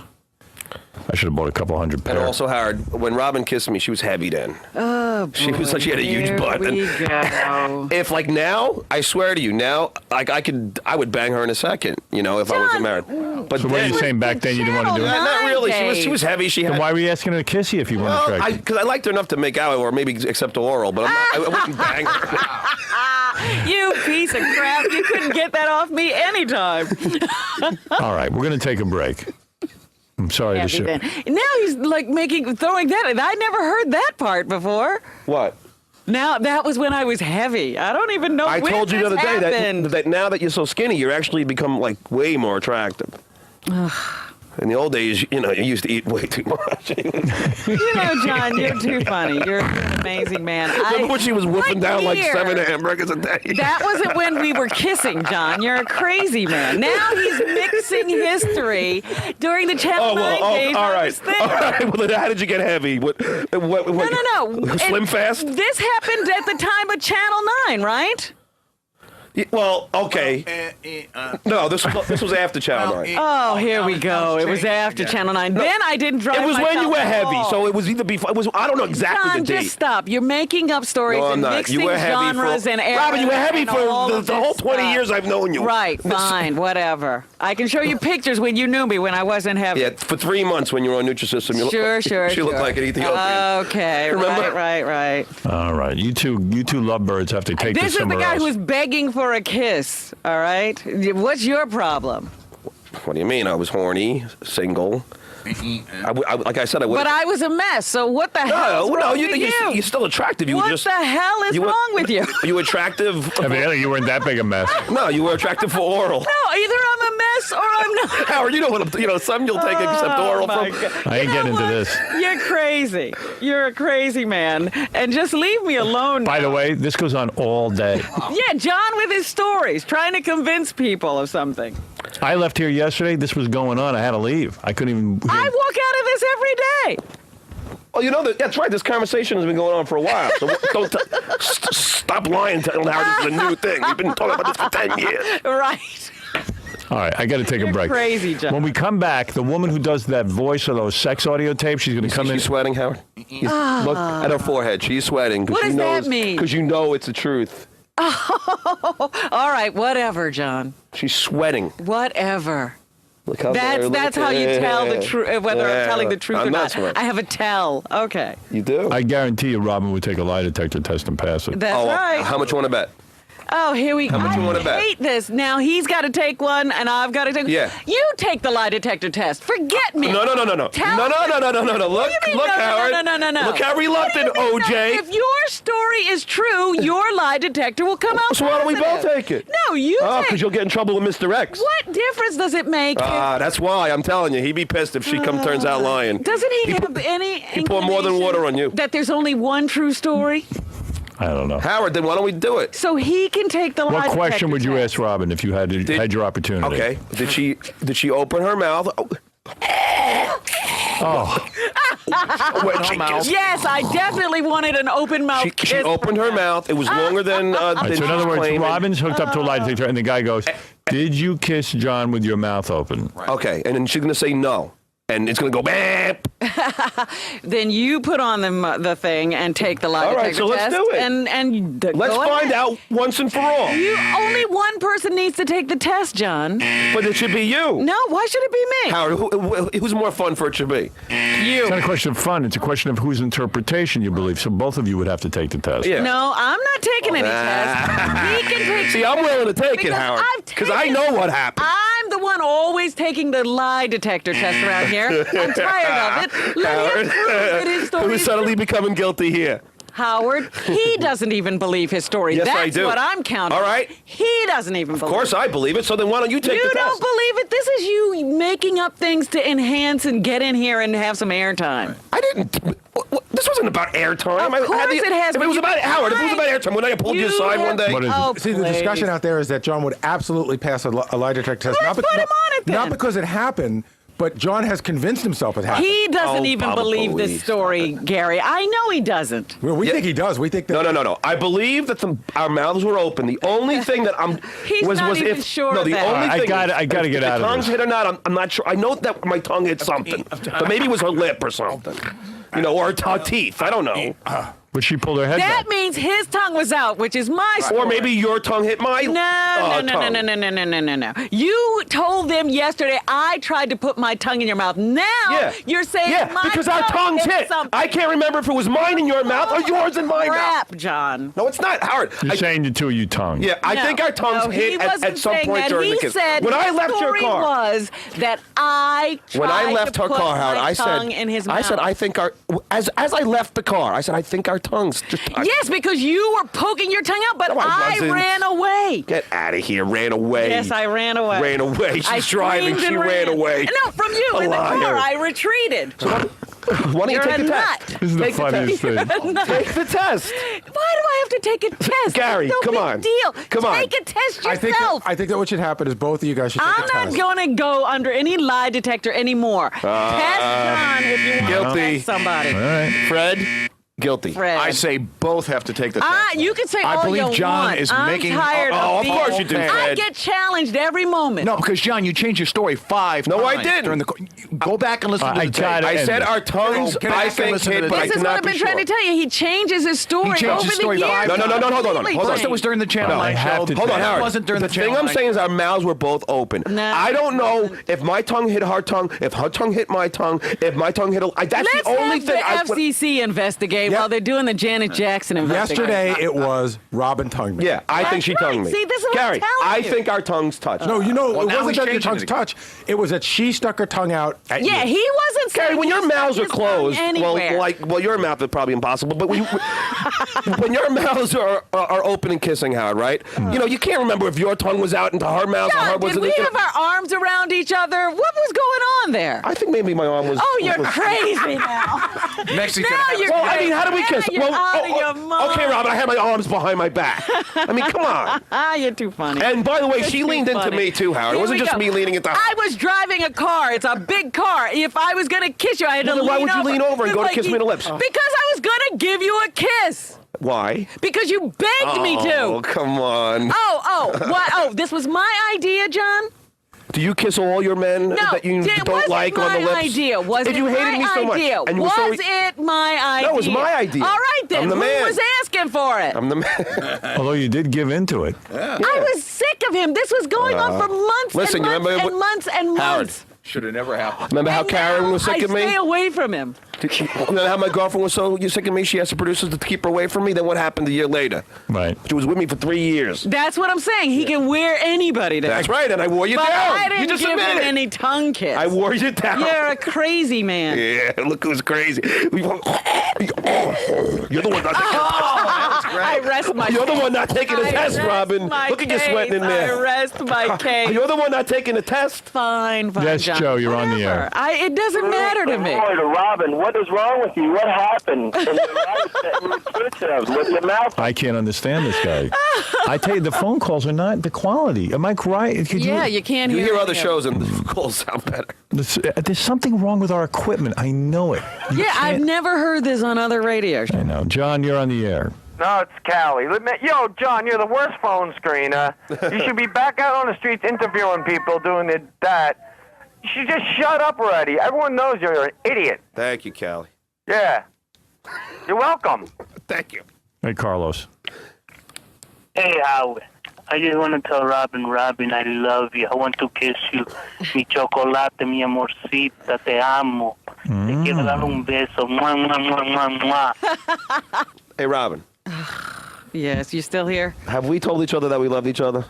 I should have bought a couple hundred And pairs. also, Howard, when Robin kissed me, she was heavy then. Oh, boy. She was like, she had a huge Here butt. we And go. if like now, I swear to you, now I would bang her in a second, if I wasn't married. But So what are then, you saying back then you didn't want to do it? Not really. She was heavy. She Then had. why were you asking her to kiss you if you weren't Well, attracted? because I liked her enough to make out or maybe accept oral, but I wouldn't bang her. You piece of crap. You couldn't get that off me anytime. All right, we're going to take a break. I'm sorry to Heavy say. then. Now he's like throwing that. I never heard that part before. What? Now, that was when I was heavy. I don't even know I when told you the this other day happened. that now that you're so skinny, you're actually become like way more attractive. In the old days, you used to eat way too much. John, you're too funny. You're an amazing man. Remember when she was wolfing down like year? 7 hamburgers a day? That wasn't when we were kissing, John. You're a crazy man. Now he's mixing history during the Channel 9 days. all I right. was there. All right. Well, then how did you get heavy? What, No. Slim fast? This happened at the time of Channel 9, right? Well, okay. No, this was after Channel 9. Oh, here we go. It was after Channel 9. Then I didn't drive It was when you myself were at heavy, all. so it was either before. It was. I don't know exactly John, the date. just stop. You're making up stories No, I'm and not. mixing You were heavy genres and eras. Robin, you were heavy and for all the of whole this 20 stuff. years I've known you. Right, fine, whatever. I can show you pictures when you knew me when I wasn't heavy. Yeah, for 3 months when you were on Nutrisystem, you Sure. She looked like an Ethiopian. Okay, Remember? right. All right, you two lovebirds have to take This this is the somewhere guy else. who was begging for a kiss, all right? What's your problem? What do you mean? I was horny, single. Like I said, I would. But I was a mess, so what the hell is wrong with you? You're still attractive. You what were just. the hell is wrong with you? You were attractive. Evidently, you weren't that big a mess. No, you were attractive for oral. No, either I'm a mess or I'm not. Howard, you know what? Some you'll take except oral my from. God. I ain't getting into this. You're crazy. You're a crazy man. And just leave me alone. By the way, this goes on all day. Yeah, John with his stories, trying to convince people of something. I left here yesterday. This was going on. I had to leave. I couldn't even. I walk out of this every day. Well, you know that's right. This conversation has been going on for a while. So don't stop lying, telling Howard this is a new thing. We've been talking about this for 10 years. Right. All right, I got to take a break. Crazy, John. When we come back, the woman who does that voice of those sex audio tapes, she's going to come in. She's sweating, Howard. Look at her forehead. She's sweating. What does that mean? Because you know it's the truth. Oh, all right, whatever, John. She's sweating. Whatever. Look how That's how you tell the truth, whether I'm telling the truth or not. Smart. I have a tell. Okay. You do? I guarantee you Robin would take a lie detector test and pass it. That's right. How much you want to bet? Oh, here we go. How much you want to bet? I hate this. Now he's got to take one, and I've got to take. Yeah. You take the lie detector test. Forget me. No. Tell No. What do you mean, Howard. No. Look how reluctant, OJ. If your story is true, your lie detector will come out. So why don't we both positive. take it? No, you take. Because you'll get in trouble with Mr. X. What difference does it make? That's why I'm telling you. He'd be pissed if she turns out lying. Doesn't he have any? He pour more than water on you. That there's only one true story. I don't know. Howard, then why don't we do it? So he can take the lie What detector question would you test. ask Robin if you had your opportunity? Okay. Did she open her mouth? Oh. Yes, I definitely wanted an open mouth kiss. She opened her mouth. It was longer than. All right, so in other words, claiming. Robin's hooked up to a lie detector, and the guy goes, "Did you kiss John with your mouth open?" Okay, and then she's gonna say no, and it's gonna go bap. Then you put on the thing and take the lie All right, detector so let's test. do it. And Let's go find ahead. out once and for all. Only one person needs to take the test, John. But it should be you. No, why should it be me? Howard, who's more fun for it should be? You. It's not a question of fun. It's a question of whose interpretation you believe. So both of you would have to take the test. Yeah. No, I'm not taking any tests. He can take. See, I'm willing to take it, because Howard, I've because I taken- know what happened. I'm the one always taking the lie detector test around here. I'm tired of it. Let him prove that his story Who's is suddenly true. becoming guilty here? Howard, he doesn't even believe his story. Yes, That's I do. what I'm counting. All right. He doesn't even believe Of course I believe it, so then why don't you take You the don't test? believe it. This is you making up things to enhance and get in here and have some airtime. I didn't. This wasn't about airtime. Of course it has. If it was about Howard, if it was about airtime, wouldn't I have pulled you aside one day? What is Oh, it? See, the discussion out there is that John would absolutely pass a lie detector test. Let's put him on it then. Not because it happened, but John has convinced himself it happened. He doesn't Oh, even Baba believe Police. this story, Gary. I know he doesn't. Well, we think he does. We think that. No. I believe that our mouths were open. The only thing that He's was not even if sure no, of the that. only I thing gotta if get the out of tongues this. hit or not. I'm not sure. I know that my tongue hit something, but maybe it was her lip or something, or her teeth. I don't know. But she pulled her head That back. means his tongue was out, which is my story. Or maybe your tongue hit my No. tongue. You told them yesterday I tried to put my tongue in your mouth. Now you're saying my because our tongues hit. something. I can't remember if it was mine in your mouth or yours in my mouth. Crap, John. No, it's not, Howard. You're saying the two of you tongue. Yeah, I No, think our tongues no, he hit wasn't at some saying point that. during He the kiss. said When I his left your story car, was that I tried when I left to her put car, Howard, my I tongue said, in his mouth. I think our as I left the car, I said I think our tongues just touched. Yes, because you were poking your tongue out, but No, I I wasn't. ran away. Get out of here! Ran away. Yes, I ran away. Ran away. I She's driving. screamed She and ran away. No, from you A in the car. liar. I retreated. Why don't you You're take a the nut. test? This is the Take funniest the thing. test. Take the test. Why do I have to take a test? Gary, It's no come big on. deal. Come on. Take a test I yourself. think that what should happen is both of you guys should take I'm a test. not going to go under any lie detector anymore. Test John if you want Guilty. to test somebody. All right. Fred, guilty. Fred. I say both have to take the test. You can say I all believe you John want. is I'm making. tired Oh, of being- course you do, I Fred. get challenged every moment. No, because John, you changed your story 5 No, I times didn't. during the. Go back and listen to I the tape. got it. I said our tongues. Go back I and think listen to hit, the but I tape. This is what cannot I've been be trying sure. to tell you. He changes his story He changed over his story the years. 5 No, times. hold on. First it was during the Channel No, I 9 have show. to Hold on, It Howard. wasn't during the thing Channel I'm 9 saying is our mouths were both open. No, I don't know wasn't. if my tongue hit her tongue, if her tongue hit my tongue, if my tongue hit her. That's Let's the only have thing. the FCC investigate Yep. while they're doing the Janet Jackson investigation. Yesterday it was Robin tongue me. Yeah, I think she That's tongued right. me. See, this is what Gary, I'm telling I you. think our tongues touched. No, you know, Well, it now wasn't he's that your changing tongues it again. touch. It was that she stuck her tongue out at Yeah, you. he wasn't saying Gary, when he your stuck mouths are his tongue closed, anywhere. well, your mouth is probably impossible, but when your mouths are open and kissing, Howard, right? You can't remember if your tongue was out into her mouth or her John, was did we have our arms around each other? What was going on there? I think maybe my arm was. Oh, you're was- crazy now. Next he's Now gonna have you're Well, I mean, how do we Now kiss? You're out of your mind. Okay, Robin, I had my arms behind my back. I mean, come on. You're too funny. And by the way, You're she too leaned into funny. me too, Howard. It Here wasn't we just go. me leaning into her. I was driving a car. It's a big car. If I was going to kiss you, I had to Well, then lean why would you over. lean over and It's go to like kiss me on the lips? Because I was going to give you a kiss. Why? Because you begged me to. Oh, come on. What? Oh, this was my idea, John? Do you kiss all your men No, that you it don't wasn't like on the my lips? idea. Was if it you hated my me so much, idea? and you were so Was it my idea? No, it was my idea. All right, right then. I'm the Who man. was asking for it? I'm the man. Although you did give into it. I was sick of him. This was going on for months Listen, you and months remember and months and Howard, months. Should have never happened. Remember how Karen was sick I of me? stay away from him. Remember how my girlfriend was so sick of me, she asked the producers to keep her away from me? Then what happened a year later? Right. She was with me for 3 years. That's what I'm saying. He can wear anybody down. That's right, and I wore you but down. I didn't You just give him admitted it. any tongue kiss. I wore you down. You're a crazy man. Yeah, look who's crazy. You're the one not taking I rest my You're the case. one not taking the I test, rest Robin. my Look at you sweating in case. there. I rest my case. You're the one not taking the test. Fine, Yes, John. Joe, you're on the Whatever. air. It doesn't matter to me. Boy, to Robin, what is wrong with you? What happened? And your life that you were twitching with your mouth. I can't understand this guy. I tell you, the phone calls are not the quality. Am I right? Could Yeah, you can't You hear hear other any of shows and the calls sound better. There's something wrong with our equipment. I know it. You Yeah, I've can't- never heard this on other radio shows. I know. John, you're on the air. No, it's Callie. Yo, John, you're the worst phone screener. You should be back out on the streets interviewing people doing that. You should just shut up already. Everyone knows you're an idiot. Thank you, Callie. Yeah. You're welcome. Thank you. Hey, Carlos. Hey, Howard. I just want to tell Robin, I love you. I want to kiss you. Mi chocolate, mi amorcita, te amo. Te quiero dar un beso. Mua, mua, mua, mua, mua. Hey, Robin. Yes, you still here? Have we told each other that we loved each other?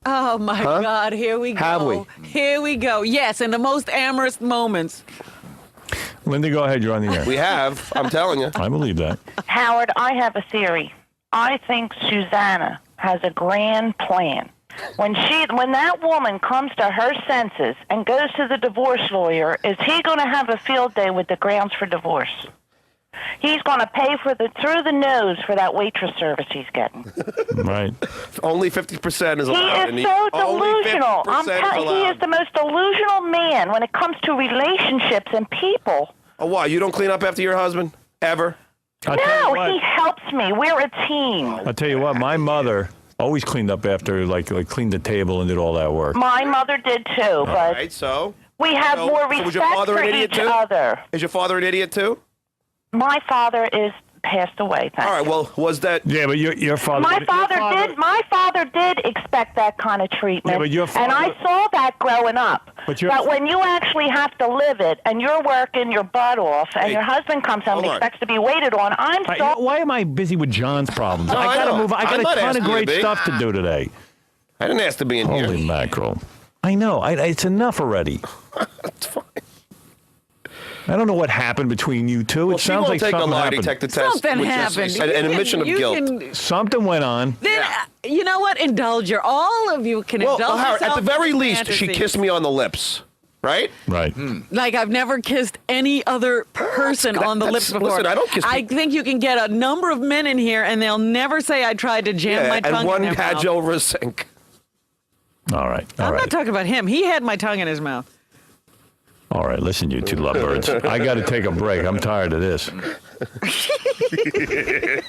Oh, my Huh? God. Here we go. Have we? Here we go. Yes, in the most amorous moments. Linda, go ahead. You're on the air. We have. I'm telling you. I believe that. Howard, I have a theory. I think Susanna has a grand plan. When that woman comes to her senses and goes to the divorce lawyer, is he going to have a field day with the grounds for divorce? He's going to pay through the nose for that waitress service he's getting. Right. Only 50% is He allowed. is so delusional. He is the most delusional man when it comes to relationships and people. Oh, why? You don't clean up after your husband? Ever? No, he helps me. We're a team. I'll tell you what, my mother always cleaned up after, like cleaned the table and did all that work. My mother did too, All but right, so? we have So- more so was respect your father for an idiot each too? other. Is your father an idiot too? My father is passed away. All right, well, was that... Yeah, but your father... My father did expect that kind of treatment, Yeah, but your and I father- saw that growing up. But your- when you actually have to live it, and you're working your butt off, and Hey, your husband comes home and hold on. expects to be waited on, I'm You sorry. know, why am I busy with John's problems? No, I I gotta know. move. I got I'm a not ton of asking you great to be. stuff to do today. I didn't ask to be in here. Holy mackerel! I know. It's enough already. It's fine. I don't know what happened between you two. Well, It she sounds won't like take a something lie happened. detector test. Something with just happened. An admission of You guilt. can- Something went on. Then, you know what? Indulge your. All of you can Well, indulge Howard, at yourself the very in least, she fantasies. kissed me on the lips. Right? Right. Like I've never kissed any other person on the lips before. listen, I don't kiss I think you can get a number of men in here, and they'll never say I tried to jam my tongue and one in their had mouth. you over a sink. All right. I'm not talking about him. He had my tongue in his mouth. All right. Listen, you two lovebirds. I got to take a break. I'm tired of this.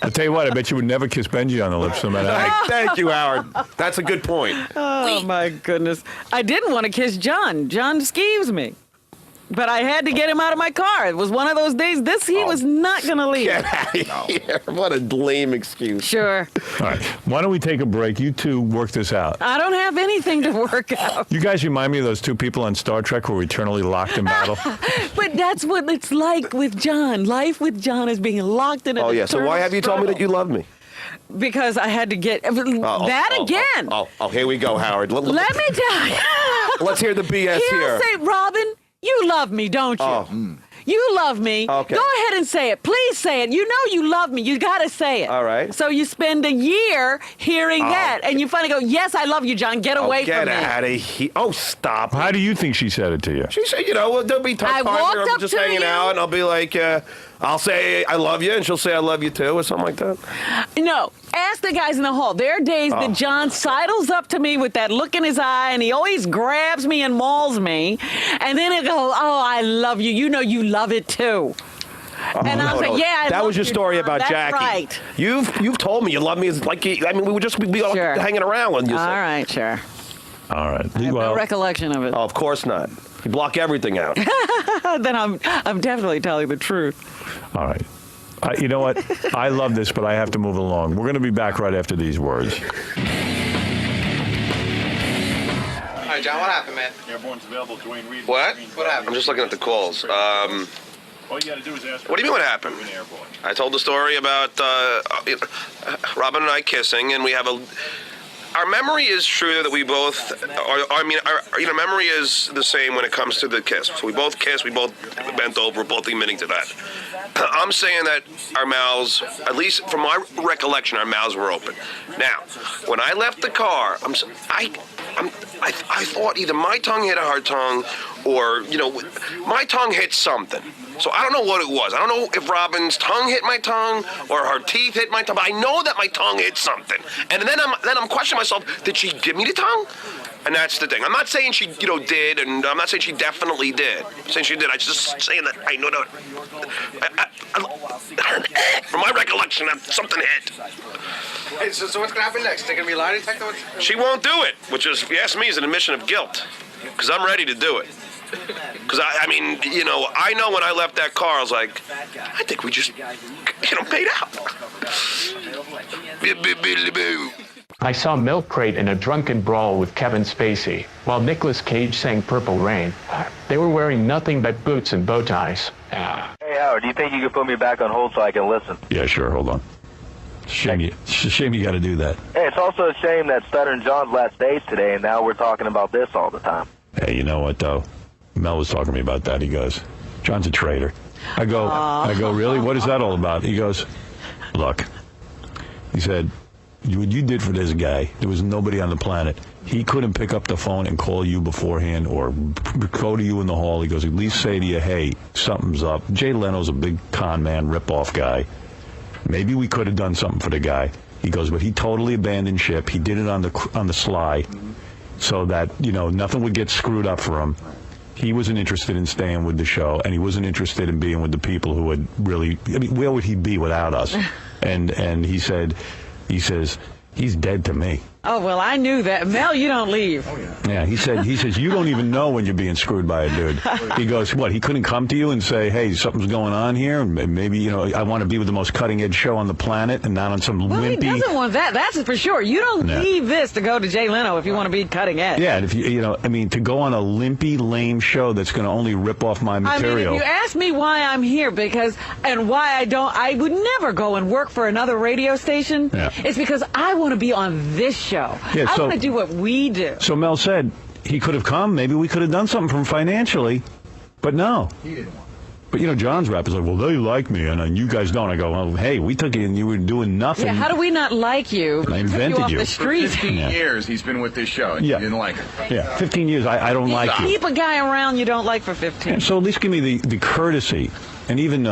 I'll tell you what. I bet you would never kiss Benji on the lips, no matter how. Thank you, Howard. That's a good point. Oh, my goodness. I didn't want to kiss John. John skeeves me. But I had to get him out of my car. It was one of those days. He was not going to leave. Get out of here. What a lame excuse. Sure. All right. Why don't we take a break? You two work this out. I don't have anything to work out. You guys remind me of those two people on Star Trek who were eternally locked in battle. But that's what it's like with John. Life with John is being locked in an Oh, yeah. So why eternal have you told me that struggle. you love me? Because I had to get again. Oh, here we go, Howard. Let me tell you. Let's hear the BS here. Say, Robin, you love me, don't you? Oh. You love me. Okay. Go ahead and say it. Please say it. You know you love me. You got to say it. All right. So you spend a year hearing that, and you finally go, yes, I love you, John. Get away get from me. out of here. Oh, stop. How do you think she said it to you? She said, there'll be I times walked where I'm up just to hanging you. out, and I'll be like, I'll say I love you, and she'll say I love you too, or something like that. No, ask the guys in the hall. There are days that John sidles up to me with that look in his eye, and he always grabs me and mauls me, and then he'll go, oh, I love you. You know you love it too. And I'll say, yeah, I that love was your you, story John. about That's Jackie. Right. You've told me you love me. It's like we would just be all Sure. hanging around when you All said. right, sure. All right. I have no recollection of it. Oh, of course not. You block everything out. Then I'm definitely telling the truth. All right. You know what? I love this, but I have to move along. We're going to be back right after these words. All right, John, what happened, man? Airborne's available. Dwayne Reed. What? What happened? I'm just looking at the calls. All you got to do is ask. What do you mean what happened? I told the story about Robin and I kissing, and we have a... Our memory is true that we both... Our memory is the same when it comes to the kiss. So we both kissed, we both bent over, both admitting to that. I'm saying that our mouths, at least from my recollection, our mouths were open. Now, when I left the car, I thought either my tongue hit her tongue or, my tongue hit something. So I don't know what it was. I don't know if Robin's tongue hit my tongue or her teeth hit my tongue, but I know that my tongue hit something. And then I'm questioning myself, did she give me the tongue? And that's the thing. I'm not saying she, did, and I'm not saying she definitely did. I'm saying she did. I'm just saying that I know that. From my recollection, something hit. Hey, so what's going to happen next? They're going to be a lie detector? She won't do it, which is, if you ask me, is an admission of guilt. Because I'm ready to do it. Because, I know when I left that car, I was like, I think we just, paid out. I saw Milk Crate in a drunken brawl with Kevin Spacey, while Nicolas Cage sang Purple Rain. They were wearing nothing but boots and bow ties. Hey, Howard, do you think you could put me back on hold so I can listen? Yeah, sure. Hold on. It's a shame you got to do that. Hey, it's also a shame that Stuttering John's last day's today, and now we're talking about this all the time. Hey, you know what, though? Mel was talking to me about that. He goes, John's a traitor. I go, really? What is that all about? He goes, look, he said, what you did for this guy, there was nobody on the planet. He couldn't pick up the phone and call you beforehand or go to you in the hall. He goes, at least say to you, hey, something's up. Jay Leno's a big con man, rip-off guy. Maybe we could have done something for the guy. He goes, but he totally abandoned ship. He did it on the sly so that, nothing would get screwed up for him. He wasn't interested in staying with the show, and he wasn't interested in being with the people who would really... where would he be without us? And he says, he's dead to me. Oh, well, I knew that. Mel, you don't leave. Yeah, he says, you don't even know when you're being screwed by a dude. He goes, what, he couldn't come to you and say, hey, something's going on here, and maybe, I want to be with the most cutting-edge show on the planet and not on some wimpy... He doesn't want that. That's for sure. You don't leave this to go to Jay Leno if you want to be cutting edge. Yeah, and if to go on a limpy, lame show that's going to only rip off my material... if you ask me why I'm here, and why I would never go and work for another radio station, it's because I want to be on this show. Yeah, I want to do what we do. So Mel said he could have come. Maybe we could have done something for him financially, but no. He didn't want. But John's rap is like, well, they like me, and you guys don't. I go, well, hey, we took you, and you were doing nothing. Yeah, how do we not like you? I invented off you. The street. For 15 years, he's been with this show, and you didn't like him. Yeah, 15 years. I don't like you. Keep a guy around you don't like for 15. And so at least give me the courtesy, and even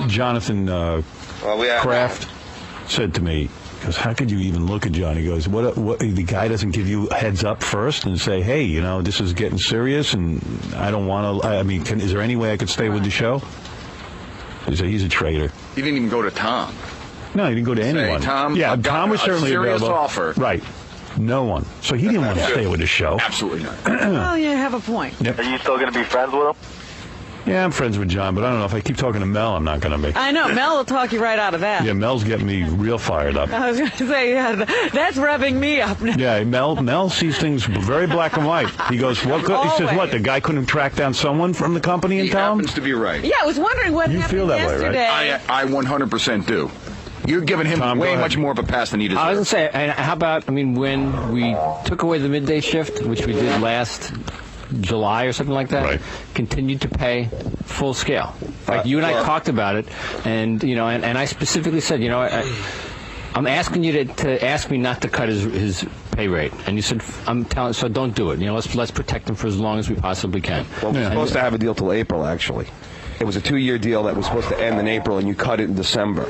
Jonathan Kraft said to me. Because how could you even look at John? He goes, what? The guy doesn't give you a heads up first and say, hey, this is getting serious, and I don't want to. Is there any way I could stay with the show? He said, he's a traitor. He didn't even go to Tom. No, he didn't go to anyone. Tom, Tom was certainly a serious available. Offer. Right. No one. So he didn't want to stay with the show. Absolutely not. Well, you have a point. Yep. Are you still going to be friends with him? Yeah, I'm friends with John, but I don't know if I keep talking to Mel, I'm not going to be. I know. Mel will talk you right out of that. Yeah, Mel's getting me real fired up. I was going to say, that's revving me up. Yeah, Mel sees things very black and white. He goes, what? He says, what? The guy couldn't track down someone from the company in town? He happens to be right. Yeah, I was wondering what happened feel that yesterday. way, right? I 100% do. You're giving him way much more of a pass than he deserves. I was going to say, and how about, when we took away the midday shift, which we did last July or something like that, continued to pay full scale. Like you and I talked about it, and and I specifically said, I'm asking you to ask me not to cut his pay rate, and you said, I'm telling, so don't do it. Let's protect him for as long as we possibly can. Well, we're supposed to have a deal till April, actually. It was a 2-year deal that was supposed to end in April, and you cut it in December.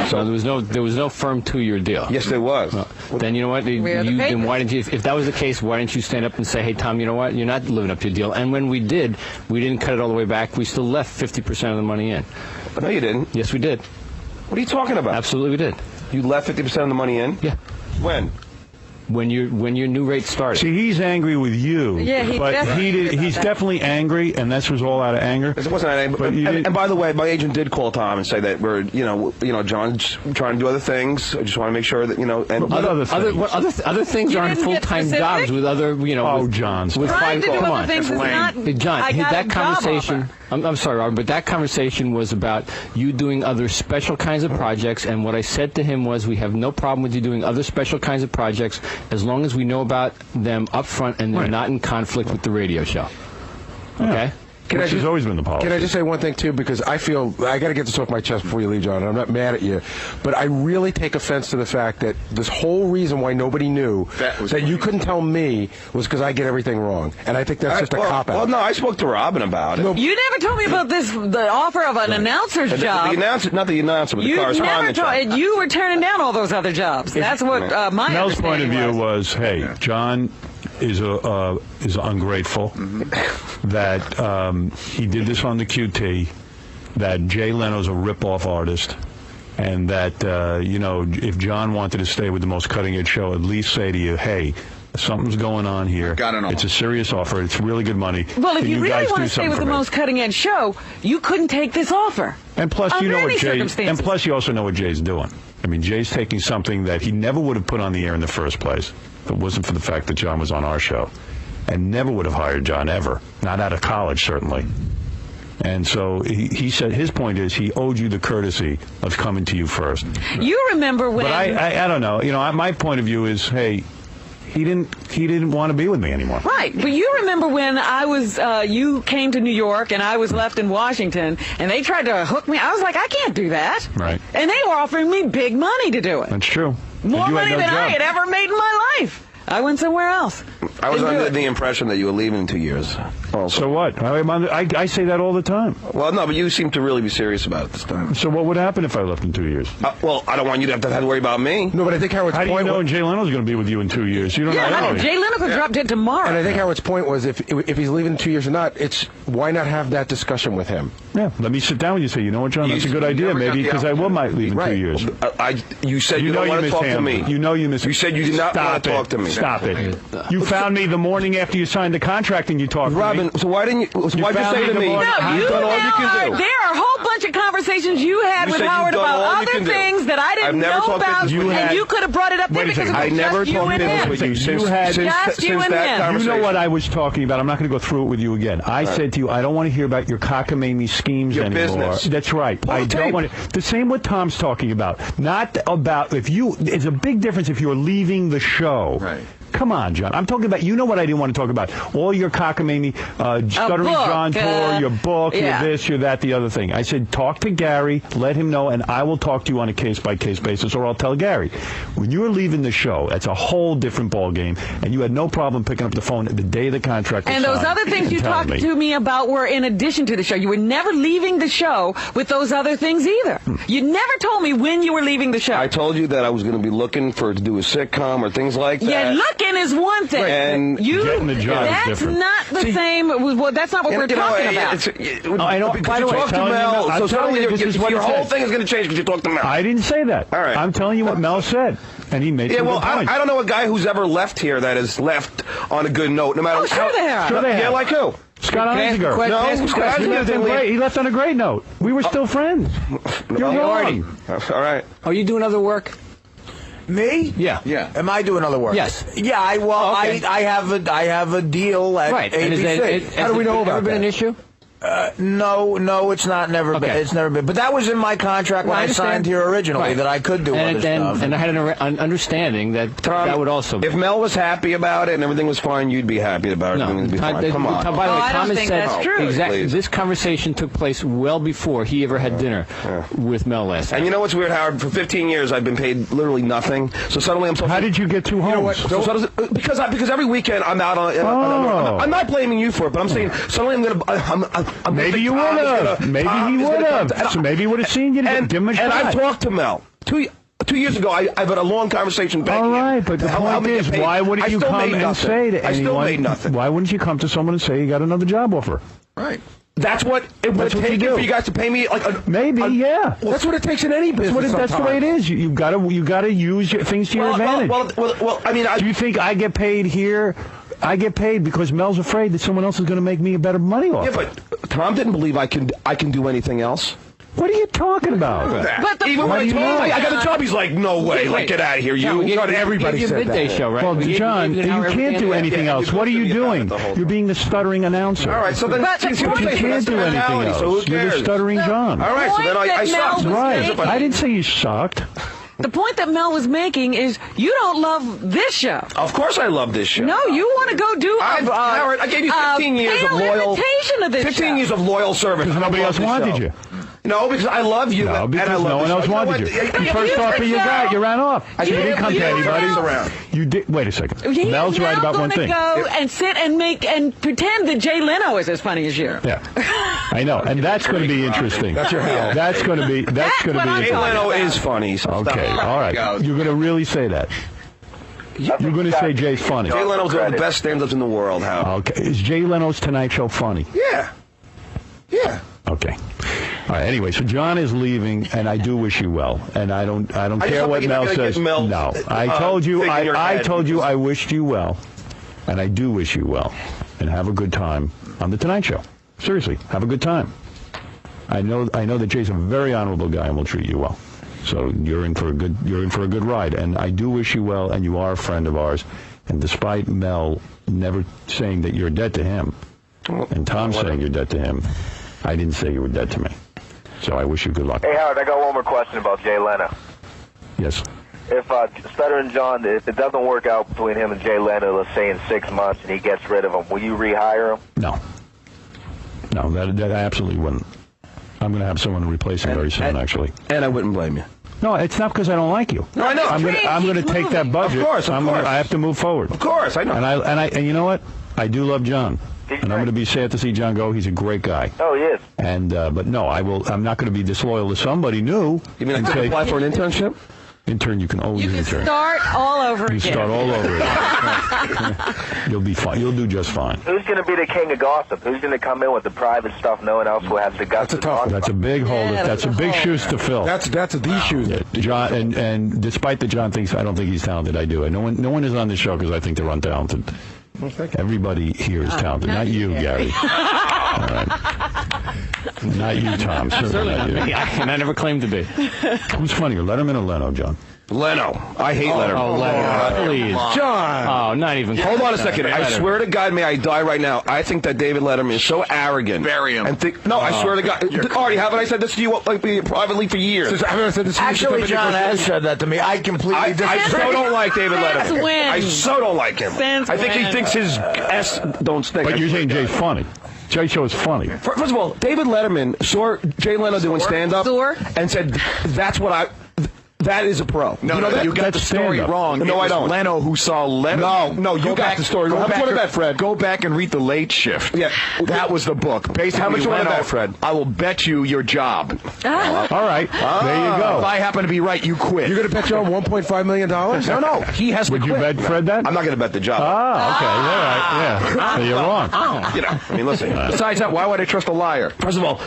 So there was no firm 2-year deal. Yes, there was. Then you know what? Then why didn't you? If that was the case, why didn't you stand up and say, "Hey, Tom, you know what? You're not living up to your deal." And when we did, we didn't cut it all the way back. We still left 50% of the money in. No, you didn't. Yes, we did. What are you talking about? Absolutely, we did. You left 50% of the money in? Yeah. When? when your new rate started. See, he's angry with you. Yeah, he's definitely angry, and this was all out of anger. It wasn't angry. But and by the way, my agent did call Tom and say that we're, John's trying to do other things. I just want to make sure that, And other things aren't full-time jobs with other, John's. With Trying to do other things is not. John, I got that a job conversation. offer. I'm sorry, Robert, but that conversation was about you doing other special kinds of projects, and what I said to him was, we have no problem with you doing other special kinds of projects as long as we know about them up front and they're not in conflict with the radio show. Okay? Which has always been the policy. Can I just say one thing, too? Because I feel, I got to get this off my chest before you leave, John, and I'm not mad at you, but I really take offense to the fact that this whole reason why nobody knew that you couldn't tell me was because I get everything wrong. And I think that's just a cop-out. Well, no, I spoke to Robin about it. No, You never told me about the offer of an announcer's job. The announcer, not the announcer, but the correspondent job. You were turning down all those other jobs. That's what my Mel's point of understanding view was, hey, John is ungrateful, that he did this on the QT, that Jay Leno's a rip-off artist, and that, if John wanted to stay with the most cutting-edge show, at least say to you, hey, something's going on here. It's a serious offer. It's really good money. Well, if Can you really guys want do to stay something with the for me? most cutting-edge show, you couldn't take this offer. And plus, you know Under what any Jay. circumstances. And plus, you also know what Jay's doing. I mean, Jay's taking something that he never would have put on the air in the first place if it wasn't for the fact that John was on our show, and never would have hired John ever, not out of college certainly. And so he said his point is he owed you the courtesy of coming to you first. You remember when? But I don't know. My point of view is, hey, he didn't want to be with me anymore. Right, but you remember when I was, you came to New York and I was left in Washington, and they tried to hook me. I was like, I can't do that. Right. And they were offering me big money to do it. That's true. More money than I had ever made in my life. I went somewhere else. I was under the impression that you were leaving in 2 years. Also. So what? I say that all the time. Well, no, but you seem to really be serious about it this time. So what would happen if I left in 2 years? Well, I don't want you to have to worry about me. No, but I think Howard's How do you know Jay Leno's going to be with you in 2 years? You don't know. Jay Leno could drop dead tomorrow. And I think Howard's point was, if he's leaving in 2 years or not, it's why not have that discussion with him? Yeah, let me sit down with you and say, you know what, John, that's a good idea, maybe, because I might leave in 2 years. You said you don't want to talk to me. You know you You said you did not want to talk to me. Stop it. You found me the morning after you signed the contract and you talked to me. Robin, so why'd you say to me, you've done all you can do? There are a whole bunch of conversations you had with Howard about other things that I didn't know about, and you could have brought it up there because it was just you and him. With you since Just you and that him. conversation. You know what I was talking about. I'm not going to go through it with you again. I said to you, I don't want to hear about your cockamamie schemes anymore. Business. That's right. I don't want to. The same what Tom's talking about. Not about it's a big difference if you're leaving the show. Right. Come on, John. I'm talking about, you know what I didn't want to talk about. All your cockamamie, Stuttering John tour, your book, your this, your that, the other thing. I said, talk to Gary, let him know, and I will talk to you on a case-by-case basis, or I'll tell Gary. When you were leaving the show, that's a whole different ballgame, and you had no problem picking up the phone the day the contract was signed. And those other things you talked to me about were in addition to the show. You were never leaving the show with those other things either. You never told me when you were leaving the show. I told you that I was going to be looking to do a sitcom or things like that. Yeah, looking is one thing. And getting the job is that's different. not the same. Well, that's not what we're talking about. I know. By the way, talk to Mel, so suddenly your whole thing is going to change because you talk to Mel. I didn't say that. All right. I'm telling you what Mel said, and he made some good points. I don't know a guy who's ever left here that has left on a good note, no matter sure they have. Sure they have. Yeah, like who? Scott Einziger. No, Scott Einziger. He left on a great note. We were still friends. You're wrong. All right. Are you doing other work? Me? Yeah. Am I doing other work? Yes. Yeah. I have a deal at right. ABC. How do we know about that? Ever been an issue? No, it's not. Never been. It's never been. But that was in my contract when I signed here originally that I could do other stuff. And I had an understanding that that would also. If Mel was happy about it and everything was fine, you'd be happy about it. No, Come on. By the way, I don't think that's true. Exactly. This conversation took place well before he ever had dinner with Mel last night. And you know what's weird, Howard? For 15 years, I've been paid literally nothing. So suddenly I'm supposed. How did you get two homes? Because every weekend I'm out on. I'm not blaming you for it, but I'm saying suddenly I'm maybe you would have. Maybe he would have. So maybe he would have seen you. Give him a shot. And I've talked to Mel. 2 years ago, I've had a long conversation back. All right, but the point is, why wouldn't you come and say to anyone? I still made nothing. Why wouldn't you come to someone and say you got another job offer? Right. That's what it would take for you guys to pay me maybe, yeah. Well, that's what it takes in any business. That's the way it is. You got to use things to your advantage. Well, I mean, do you think I get paid here? I get paid because Mel's afraid that someone else is going to make me a better money offer. Yeah, but Tom didn't believe I can do anything else. What are you talking about? But even when I told him I got a job, he's like, "No way! Like, get out of here!" Everybody said that. Show, right? Well, John, you can't do anything else. What are you doing? You're being the stuttering announcer. All right, so then you can't do anything else. You're the Stuttering John. All right, so then I sucked. Right. I didn't say you sucked. The point that Mel was making is you don't love this show. Of course I love this show. No, you want to go do Howard, I gave you 15 years of loyal... imitation of this 15 years of loyal service. Because nobody else wanted you. No, because I love you. No, because and I love no one else wanted you. You first offer you got, you ran off. You didn't come to anybody. You did. Wait a second. Mel's right about one thing. Go and sit and pretend that Jay Leno is as funny as you. Yeah, I know, and that's going to be interesting. That's your hell. That's going to be interesting. Jay Leno is funny. So okay, all right. You're going to really say that. You're going to say Jay's funny. Jay Leno's one of the best stand-ups in the world, Howard. Okay. Is Jay Leno's Tonight Show funny? Yeah. Yeah. Okay. All right. Anyway, so John is leaving, and I do wish you well. And I don't care what Mel says. No, I told you. I told you I wished you well, and I do wish you well. And have a good time on the Tonight Show. Seriously, have a good time. I know that Jay's a very honorable guy and will treat you well. So you're in for a good ride. And I do wish you well. And you are a friend of ours. And despite Mel never saying that you're dead to him, and Tom saying you're dead to him, I didn't say you were dead to me. So I wish you good luck. Hey, Howard, I got one more question about Jay Leno. Yes. If Stuttering John, if it doesn't work out between him and Jay Leno, let's say in 6 months, and he gets rid of him, will you rehire him? No. No, that I absolutely wouldn't. I'm going to have someone to replace him very soon, actually. And I wouldn't blame you. No, it's not because I don't like you. No, I know. I'm going to take that budget. Of course. I have to move forward. Of course, I know. And you know what? I do love John. And I'm going to be sad to see John go. He's a great guy. Oh, he is. And but no, I'm not going to be disloyal to somebody new. You mean I could apply for an internship? Intern, you can always intern. Start all over again. You start all over again. You'll be fine. You'll do just fine. Who's going to be the king of gossip? Who's going to come in with the private stuff no one else will have the guts to talk about? That's a big hole. That's a big shoes to fill. That's the shoes. Yeah, John, and despite that John thinks I don't think he's talented, I do. No one is on this show because I think they're untalented. Everybody here is talented. Not you, Gary. All right. Not you, Tom. Certainly not you. And I never claimed to be. Who's funnier, Letterman or Leno, John? Leno. I hate Letterman. Oh, Leno. Please. John. Oh, not even. Hold on a second. I swear to God, may I die right now. I think that David Letterman is so arrogant. Bury him. And I swear to God. Artie, haven't I said this to you privately for years? Actually, John has said that to me. I completely disagree. I so don't like David Letterman. Win. I so don't like him. I think he thinks his S don't stink. But you're saying Jay's funny. Jay Show is funny. First of all, David Letterman saw Jay Leno doing stand-up and said, that is a pro. No, you got the story wrong. No, I don't. Leno who saw Leno. No, you got the story wrong. How much you want to bet, Fred? Go back and read The Late Shift. Yeah. That was the book. Basically, how much you want to bet, Fred? I will bet you your job. All right. There you go. If I happen to be right, you quit. You're going to bet your $1.5 million? No. He has to quit. Would you bet Fred that? I'm not going to bet the job. Okay. All right. Yeah. So you're wrong. I mean, listen. Besides that, why would I trust a liar? First of all,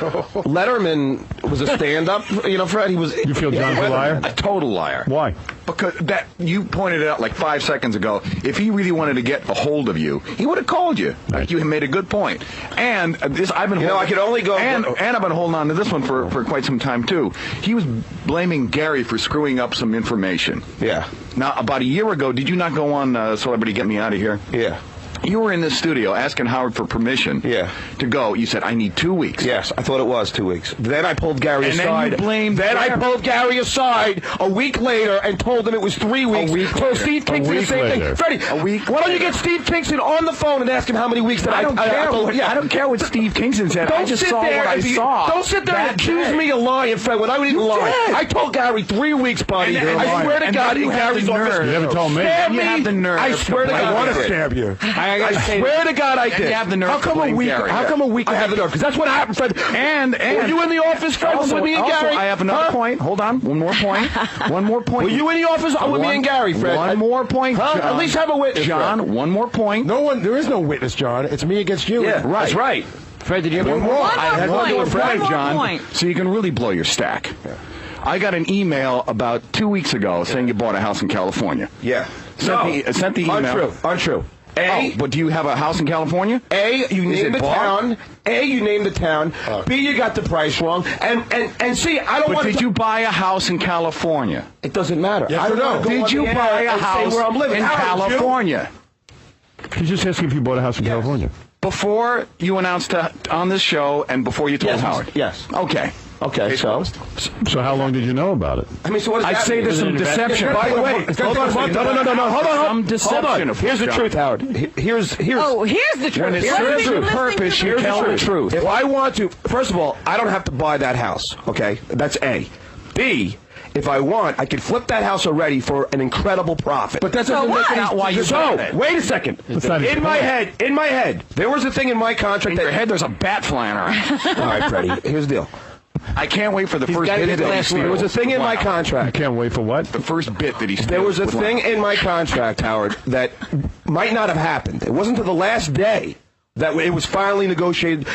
Letterman was a stand-up. Fred, he was... You feel John's a liar? A total liar. Why? Because that you pointed it out like 5 seconds ago. If he really wanted to get a hold of you, he would have called you. Right. You made a good point. And this, I've been. I could only go. And I've been holding on to this one for quite some time too. He was blaming Gary for screwing up some information. Yeah. Now, about a year ago, did you not go on Celebrity Get Me Out of Here? Yeah. You were in this studio asking Howard for permission to go. You said, I need 2 weeks. Yes, I thought it was 2 weeks. Then I pulled Gary aside. I pulled Gary aside a week later and told him it was 3 weeks. So Steve Kingston, the same thing. Freddie, a week why don't you get Steve Kingston on the phone and ask him how many weeks that I don't care. I don't care what Steve Kingston said. I just saw what I saw. Don't sit there and accuse me of lying, Fred, when I didn't lie. I told Gary 3 weeks, buddy. I swear to God, Gary's office. You never told me. You have the nerve. I swear to God, I want to stab you. I swear to God, I did. You have the nerve. How come a week? How come a week? I have the nerve because that's what happened, Fred. And were you in the office, Fred, with me and Gary? I have another point. Hold on. One more point. Were you in the office with me and Gary, Fred? One more point. At least have a witness, John. One more point. There is no witness, John. It's me against you. Yeah, that's right. Fred, did you ever? One more. I had point. one to a One Fred, more John. point. So you can really blow your stack. I got an email about 2 weeks ago saying you bought a house in California. Yeah. Sent the email. Untrue. But do you have a house in California? You named the town. You named the town. B, you got the price wrong. And C, I don't want to... But did you buy a house in California? It doesn't matter. Yes I don't know. Did you buy a house where I'm living. in California? He's just asking if you bought a house in California. Before you announced on this show and before you told Howard? Yes. Okay. Okay, so how long did you know about it? I mean, so what does I'd that say mean? there's some deception. By the way, hold on. No. Hold on. Some deception. Here's the truth, Howard. Here's the truth. When it serves a purpose, you tell the truth. If I want to, first of all, I don't have to buy that house. Okay, that's A. B. If I want, I could flip that house already for an incredible profit. But that doesn't make it out why you bought it. Wait a second. In my head, there was a thing in my contract. In your head, there's a bat flying around. All right, Freddie. Here's the deal. I can't wait for the first bit that he steals. There was a thing in my contract. You can't wait for what? The first bit that he steals. There was a thing in my contract, Howard, that might not have happened. It wasn't until the last day that it was finally negotiated.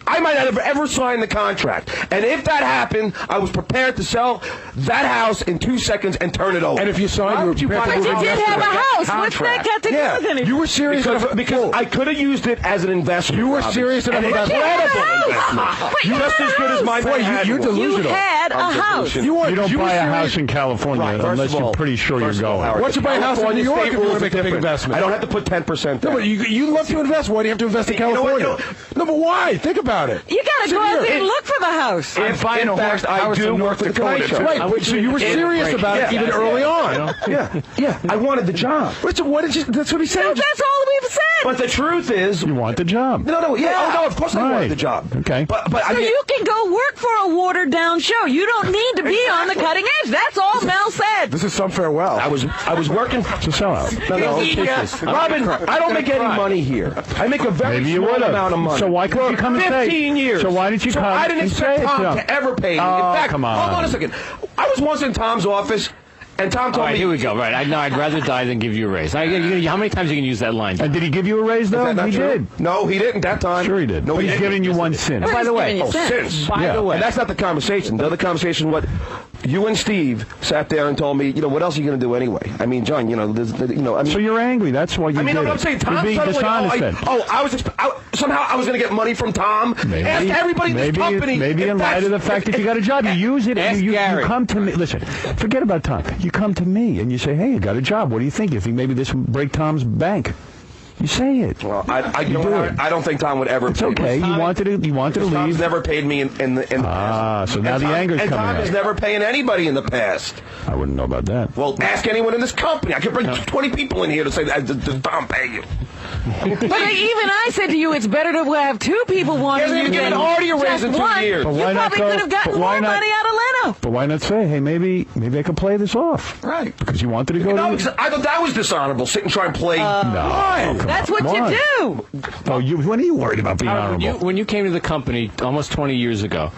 I might not have ever signed the contract. And if that happened, I was prepared to sell that house in 2 seconds and turn it over. And if you signed, you were prepared to But you did have a house. What's that got to do with anything? You were serious because I could have used it as an investment. You were serious enough about investment. Just as good as my man had you're one. delusional. You had a house. You don't buy a house in California unless you're pretty sure you're going. Once you buy a house in New York, you're going to make a big investment. I don't have to put 10% down. No, but you love to invest. Why do you have to invest in California? No, but why? Think about it. You got to go out there and look for the house. In fact, I do work for the Tonight Show. Right, so you were serious about it even early on. Yeah, I wanted the job. What did you? That's what he said. No, that's all we've said. But the truth is, you want the job. No, of course I wanted the job. Okay. But so you can go work for a watered down show. You don't need to be on the cutting edge. That's all Mel said. This is some farewell. I was working. It's a sellout. No, Robin, I don't make any money here. I make a very small amount of money. So why couldn't you come and say? 15 years. So why didn't you come? I didn't expect Tom to ever pay me. In fact, come on. hold on a second. I was once in Tom's office, and Tom told me... Here we go. Right. I'd rather die than give you a raise. How many times are you going to use that line? And did he give you a raise, though? He did. No, he didn't that time. Sure he did. No, he's giving you one since. By the way. Since. By the way. And that's not the conversation. The other conversation, what you and Steve sat there and told me, what else are you going to do anyway? I mean, John, I mean... So you're angry. That's why you did it. What I'm saying, Tom you're being dishonest then. Somehow I was going to get money from Tom. Maybe, ask everybody in this company. Maybe in light of the fact that you got a job, you use it. You come to me. Listen, forget about Tom. You come to me and you say, hey, I got a job. What do you think? You think maybe this will break Tom's bank? You say it. Well, I don't think Tom would ever. It's okay. You wanted to leave. Tom's never paid me in the past. So now the anger's coming out. And Tom is never paying anybody in the past. I wouldn't know about that. Well, ask anyone in this company. I could bring 20 people in here to say, does Tom pay you? But even I said to you, it's better to have two people wanting you than already a raise in 2 years. But you probably could have gotten more money out of Leno. But why not say, hey, maybe I could play this off? Right. Because you wanted to go because I thought that was dishonorable, sit and try and play. No. That's what you do. Oh, when are you worried about being honorable? When you came to the company almost 20 years ago,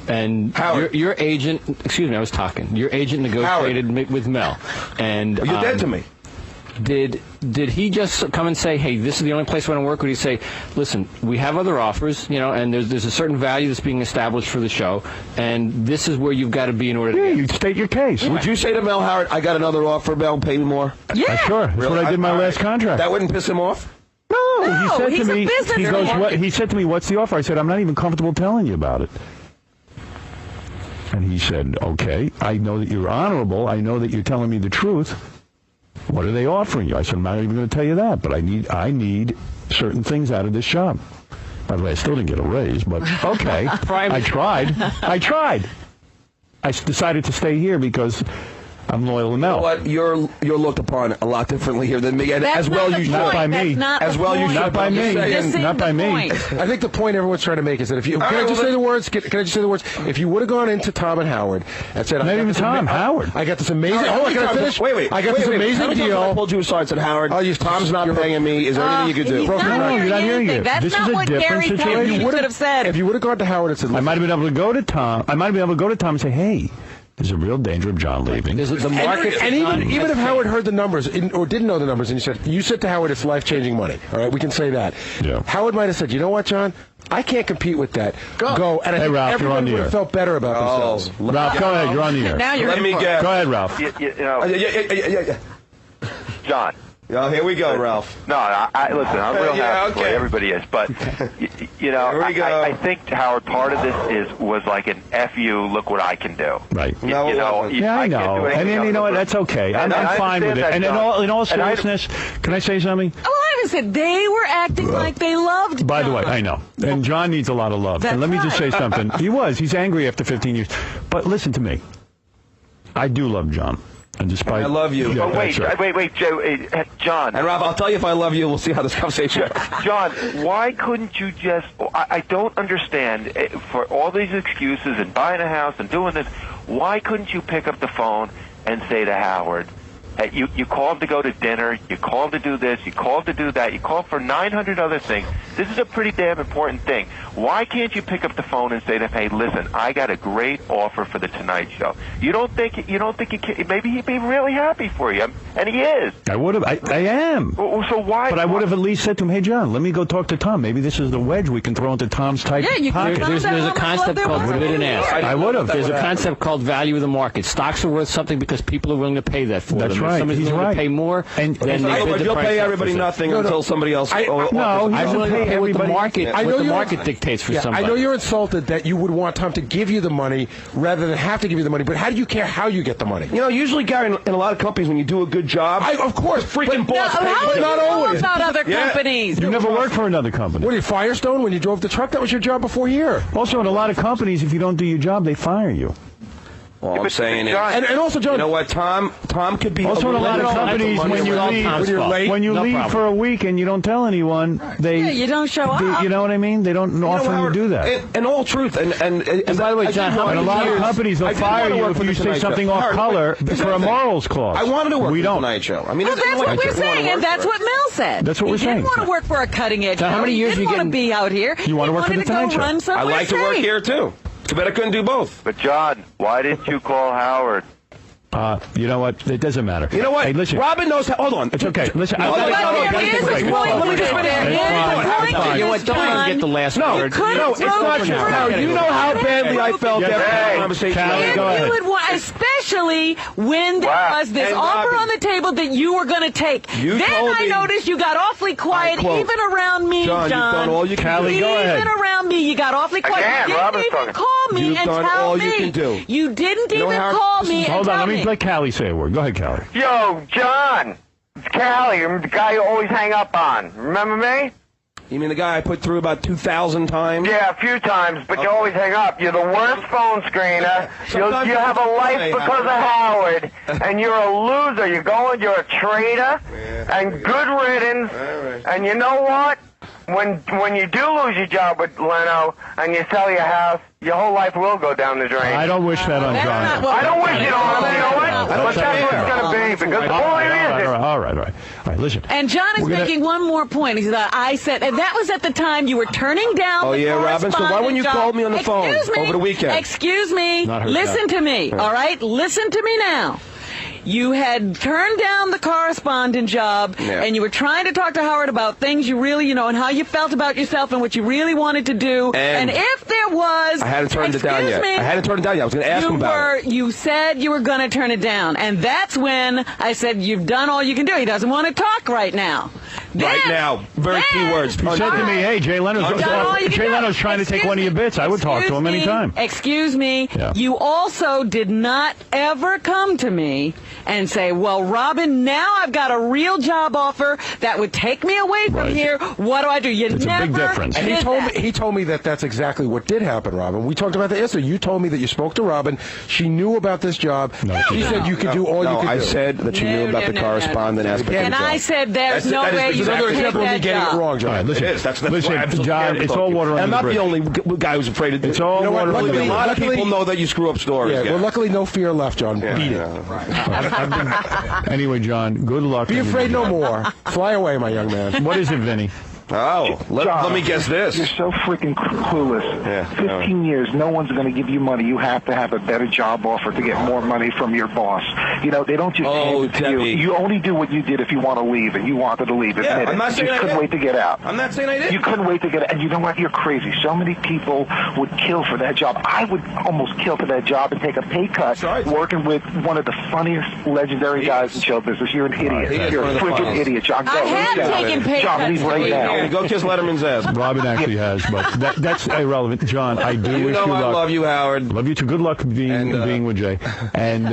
and your agent, excuse me, I was talking. Your agent negotiated with Mel, and you're dead to me. Did he just come and say, hey, this is the only place I want to work? Or did he say, listen, we have other offers, and there's a certain value that's being established for the show, and this is where you've got to be in order to get you state your case. Would you say to Mel, Howard, I got another offer, Mel, pay me more? Yeah. Sure. That's what I did in my last contract. That wouldn't piss him off? No, he said he's to me, a businessman. he said to me, what's the offer? I said, I'm not even comfortable telling you about it. And he said, okay, I know that you're honorable. I know that you're telling me the truth. What are they offering you? I said, I'm not even going to tell you that, but I need certain things out of this job. By the way, I still didn't get a raise, but okay. I tried. I decided to stay here because I'm loyal to Mel. You know what? You're looked upon a lot differently here than me, and as well you should. Not by me. As well you should. Not by me. Not by me. I think the point everyone's trying to make is that if you can I just say the words? Can I just say the words? If you would have gone into Tom and Howard and said, not even Tom, Howard. I got this amazing. Hold on, can I finish? Wait. I got this amazing deal. I pulled you aside and said, Howard, Tom's not paying me. Is there anything you could do? No, you're not hearing it. That's not what Gary should have said. If you would have gone to Howard and said, I might have been able to go to Tom. And say, hey, There's a real danger of John leaving. There's the market. And even if Howard heard the numbers or didn't know the numbers, and you said to Howard, it's life-changing money. All right, we can say that. Yeah. Howard might have said, you know what, John? I can't compete with that. Go. And I think Ralph, everyone would have felt better about themselves. Ralph, go ahead. You're on the air. Now you're Let me guess. Go ahead, Ralph. John. Oh, here we go, Ralph. No, listen, I'm real happy for everybody is, but you know, Here we go. I think Howard, part of this was like an F you, look what I can do. Right. You know, I know. And then, you know what? That's okay. I'm fine with it. And in all seriousness, can I say something? Oh, I haven't said they were acting like they loved By the John. way, I know. And John needs a lot of love. That's And let me just say right. something. He's angry after 15 years. But listen to me. I do love John. And despite I love you. Yeah, But wait, John. And Rob, I'll tell you if I love you. We'll see how this conversation goes. John, why couldn't you just... I don't understand, for all these excuses and buying a house and doing this, why couldn't you pick up the phone and say to Howard, you called to go to dinner, you called to do this, you called to do that, you called for 900 other things. This is a pretty damn important thing. Why can't you pick up the phone and say to him, hey, listen, I got a great offer for the Tonight Show. You don't think he can, maybe he'd be really happy for you, and he is. I would have. I am. So why? But I would have at least said to him, hey, John, let me go talk to Tom. Maybe this is the wedge we can throw into Tom's tight pocket. There's a concept called bid and ask. I would have. There's a concept called value of the market. Stocks are worth something because people are willing to pay that for them. That's right. If somebody's He's willing right. to pay more, and then they bid the You'll price pay up everybody for it. nothing until somebody else. I'm willing to pay what the everybody. market dictates for somebody. I know you're insulted that you would want Tom to give you the money rather than have to give you the money, but how do you care how you get the money? You know, usually, Gary, in a lot of companies, when you do a good job, of course, freaking boss pays How you. do you not know always. about other companies? You never worked for another company. What are you, Firestone, when you drove the truck? That was your job before here. Also, in a lot of companies, if you don't do your job, they fire you. All I'm saying is, And also, John, you know what, Tom could be. Also, in a lot of companies, when you leave for a week and you don't tell anyone, you don't show up. You know what I mean? They don't often Howard, do that. In all truth, and by the way, John, And a lot of companies will fire you if you say something off color for a morals clause. I wanted to work We for the don't. Tonight Show. I mean, Well, that's what we're saying, and that's what Mel said. That's what we're He saying. didn't want to work for a cutting edge. So how many years he you didn't want to getting- be out here. You want to He work for wanted the to go Tonight Show. run I somewhere like to work safe. here too. Too bad I couldn't do both. But John, why didn't you call Howard? You know what? It doesn't matter. You know what? Hey, listen. Robin knows how. Hold on. It's okay. Listen. No, Let me no, just let me just finish. finish You know what? Don't let him get the last word. It's not true. Howard, you know how badly I felt after that conversation. Callie, go ahead. You would want, especially when there was this And offer Robin, on the table that you were going to take. You Then told I me- noticed you got awfully quiet, I quote, even around me, John, you've done all you can Callie, do. go ahead. Even around me, you got awfully quiet. Again, You didn't Robin's even talking. call me You've and done tell all me. you can do. You didn't You know, even Howard, call me and Hold tell on. me. Let Callie say a word. Go ahead, Callie. Yo, John, it's Callie, the guy you always hang up on. Remember me? You mean the guy I put through about 2,000 times? Yeah, a few times, but you always hang up. You're the worst phone screener. Sometimes You have a life because of Howard, and you're a loser. You're a traitor, and good riddance. And you know what? When you do lose your job with Leno and you sell your house, your whole life will go down the drain. I don't wish that on That's John. not what I don't wish it on him, you know what? But that's what it's going to be, because the point is, All right. Listen. And John is making one more point. He said, I said, and that was at the time you were turning down Oh, the yeah, Robin, so why wouldn't you correspondent call me on the job. phone Excuse me, over the weekend? Excuse me. Not her Listen job. to me, all right? Listen to me now. You had turned down the correspondent job, and you were trying to talk to Howard about things you really, and how you felt about yourself and what you really wanted to do. And if there was... I hadn't turned it down yet. I hadn't turned it down yet. I was going to ask him about it. You said you were going to turn it down. And that's when I said, you've done all you can do. He doesn't want to talk right now. Right now. Very key words. He said to me, hey, Jay Leno's Leno's trying to take one of your bits. I would talk to him anytime. Excuse me. Yeah. You also did not ever come to me and say, well, Robin, now I've got a real job offer that would take me away from here. What do I do? You It's never a big difference. And he told me that that's exactly what did happen, Robin. We talked about that yesterday. You told me that you spoke to Robin. She knew about this job. She said you could do all you could do. I said that she knew about the correspondent aspect of the And job. I said there's no way you another can take example of me that getting job. it wrong, John. All right, listen. It is. That's Listen, why I'm so John, scared to it's talk all to you. water under I'm the not bridge. the only guy who's afraid to do it. It's all You know what? water under the Luckily, a bridge. lot of people know that you screw up stories. Yeah, Yeah. well, luckily no fear left, John. Beat it. Anyway, John, good luck. Be afraid no more. Fly away, my young man. What is it, Vinny? Oh, let me guess this. You're so freaking clueless. Yeah, 15 years, no one's going to give you money. You have to have a better job offer to get more money from your boss. You know, they don't just hand it to you. You only do what you did if you want to leave, and you wanted to leave. Admit I'm not it. saying You I couldn't did. wait to get out. I'm not saying I did. You couldn't wait to get out. And you know what? You're crazy. So many people would kill for that job. I would almost kill for that job and take a pay cut working with one of the funniest, legendary guys in show business. You're an idiot. You're a freaking idiot, John. I have taken pay John, cuts leave right now. Go kiss Letterman's ass. Robin actually has, but that's irrelevant. John, I do You wish know you I luck. love you, Howard. Love you too. Good luck being with Jay. And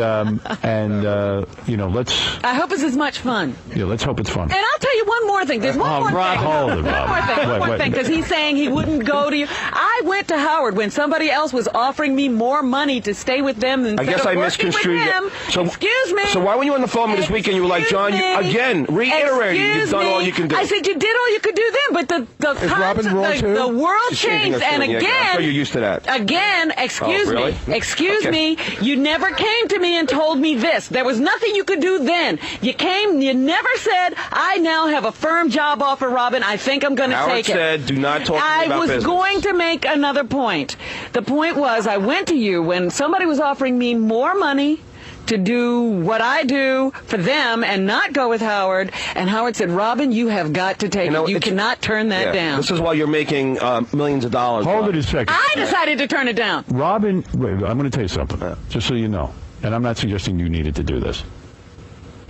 you know, let's I hope it's as much fun. let's hope it's fun. And I'll tell you one more thing. There's one more thing. Hold it, One more Rob. thing. One more thing. Because he's saying he wouldn't go to you. I went to Howard when somebody else was offering me more money to stay with them than I guess I misconstrued him. So, excuse me. So why when you were on the phone with this weekend, you were like, John, again, reiterating, you've done all you can do. I said, you did all you could do then, but the world She's shaking changed. her And thing, yeah, again, I'm sure you're used to that. Again, excuse really? me. Excuse me. You never came to me and told me this. There was nothing you could do then. You never said, I now have a firm job offer, Robin. I think I'm going to take it. Howard said, do not talk to me about business. I was going to make another point. The point was, I went to you when somebody was offering me more money to do what I do for them and not go with Howard. And Howard said, Robin, you have got to take it. You cannot turn that down. This is why you're making millions of dollars. Hold it a second. I decided to turn it down. Robin, wait, I'm going to tell you something, just so you know. And I'm not suggesting you needed to do this.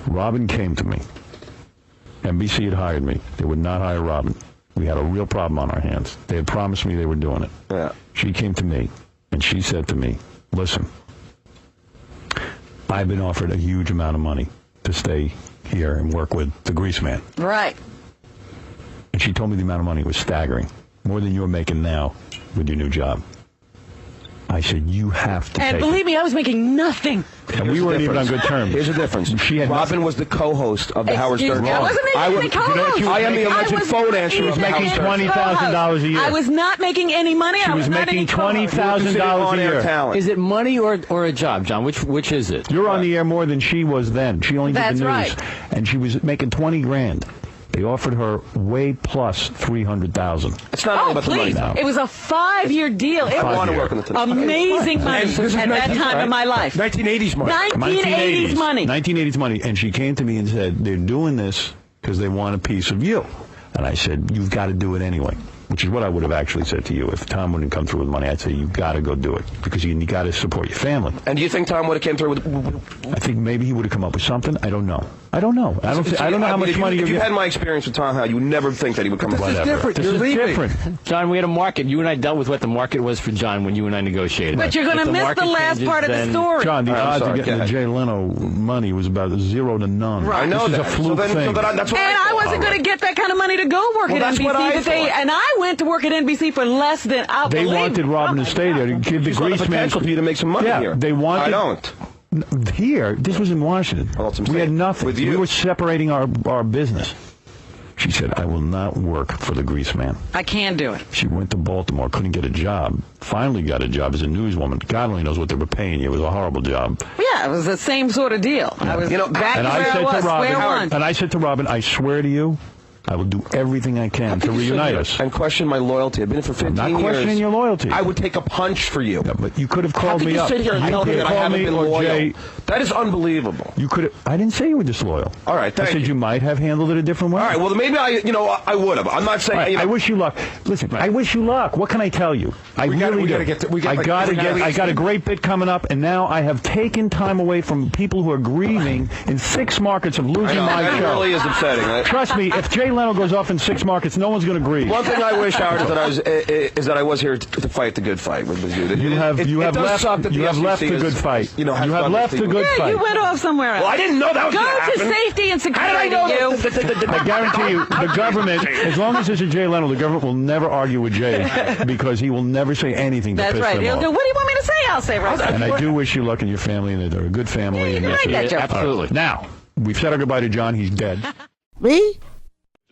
Robin came to me. NBC had hired me. They would not hire Robin. We had a real problem on our hands. They had promised me they were doing it. Yeah. She came to me, and she said to me, listen, I've been offered a huge amount of money to stay here and work with the grease man. Right. And she told me the amount of money was staggering, more than you're making now with your new job. I said, you have to And take believe me, I was making nothing. And we weren't even on good terms. Here's the difference. Robin was the co-host of the Howard Stern I show. wasn't making any co-host. I am the alleged phone answer. She was making $20,000 a year. I was not making any money. She was making $20,000 a year. Is it money or a job, John? Which is it? You're on the air more than she was then. She only did the news. That's right. And she was making $20,000. They offered her way plus $300,000. It's not all about the money now. It was a 5-year deal. It I want was to work on the amazing money at that time in my life. 1980s money. 1980s money. 1980s money. And she came to me and said, they're doing this because they want a piece of you. And I said, you've got to do it anyway. Which is what I would have actually said to you. If Tom wouldn't come through with money, I'd say, you've got to go do it. Because you got to support your family. And do you think Tom would have came through with... I think maybe he would have come up with something. I don't know. I don't know how much money If you had my experience with Tom Howard, you would never think that he would come up with that. This is different. John, we had a market. You and I dealt with what the market was for John when you and I negotiated. But you're going to miss the last part of the story. John, the odds of getting the Jay Leno money was about 0 to none. Right. I know this that. is a fluke thing. That's what I wasn't going to get that kind of money to go work at that's NBC. what I thought. And I went to work at NBC for less than They wanted Robin to stay there to give the grease man potential for you to make some money here. They wanted. I don't. Here, this was in Washington. We had nothing. With you. We were separating our business. She said, I will not work for the grease man. I can do it. She went to Baltimore, couldn't get a job, finally got a job as a newswoman. God only knows what they were paying you. It was a horrible job. Yeah, it was the same sort of deal. I was back and where I was, square one. And I said to Robin, I swear to you, I will do everything I can to reunite us. And question my loyalty. I've been here for 15 years. I'm not questioning your loyalty. I would take a punch for you. Yeah, but you could have called me up. How could you sit here and tell me that I haven't been loyal? Jay, that is unbelievable. You could have. I didn't say you were disloyal. All right, I said you might have handled it a different way. All right, well, maybe I would have. I'm not saying. Right, I wish you luck. Listen, I wish you luck. What can I tell you? I really do. I got a great bit coming up, and now I have taken time away from people who are grieving in 6 markets of losing my show. That really is upsetting. Trust me, if Jay Leno goes off in 6 markets, no one's going to grieve. One thing I wish, Howard, is that I was here to fight the good fight with you. You have left the good fight. You have left the good fight. You went off somewhere else. Well, I didn't know that was going to happen. Go to safety and security. How did I know I guarantee you, the government, as long as there's a Jay Leno, the government will never argue with Jay because he will never say anything to piss them off. He'll go, what do you want me to say? I'll say right. And I do wish you luck in your family, and they're a good family. Yeah, I get you. Absolutely. Now, we've said our goodbye to John. He's dead. Me?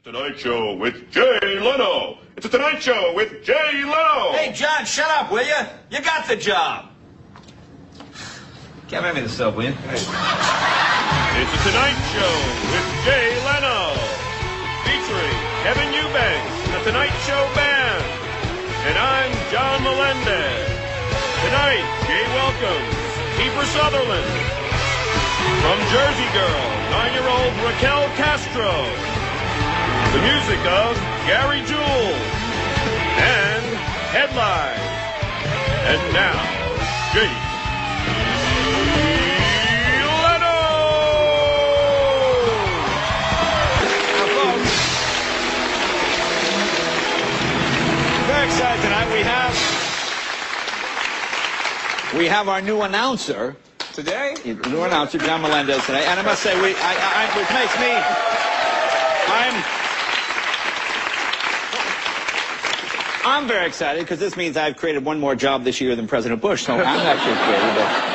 Tonight Show with Jay Leno. It's a Tonight Show with Jay Leno. Hey, John, shut up, will you? You got the job. Can't hand me the sub, will you? It's a Tonight Show with Jay Leno. Featuring Kevin Eubanks, Tonight Show Band. And I'm John Melendez. Tonight, Jay welcomes Kiefer Sutherland. From Jersey Girl, 9-year-old Raquel Castro. The music of Gary Jules. And headlines. And now, Jay Leno! Now, folks, very excited tonight. We have our new announcer today. New announcer, John Melendez today. And I must say, which makes me, I'm very excited because this means I've created one more job this year than President Bush. So I'm actually creative.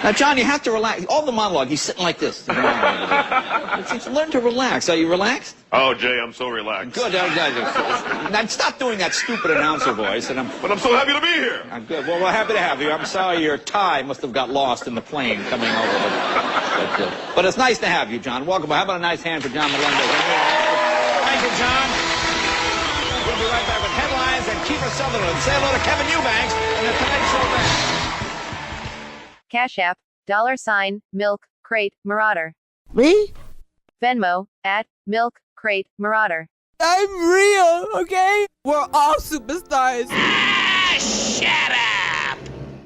Now, John, you have to relax. All the monologue, he's sitting like this. Learn to relax. Are you relaxed? Oh, Jay, I'm so relaxed. Good. Now, stop doing that stupid announcer voice. But I'm so happy to be here. Good. Well, we're happy to have you. I'm sorry your tie must have got lost in the plane coming over. But it's nice to have you, John. Welcome. How about a nice hand for John Melendez? Thank you, John. We'll be right back with headlines and Kiefer Sutherland. Say hello to Kevin Eubanks and the Tonight Show Band. Cash.App, $milkcratemarauder. Me? Venmo, @milkcratemarauder. I'm real, okay? We're all superstars. Shut up!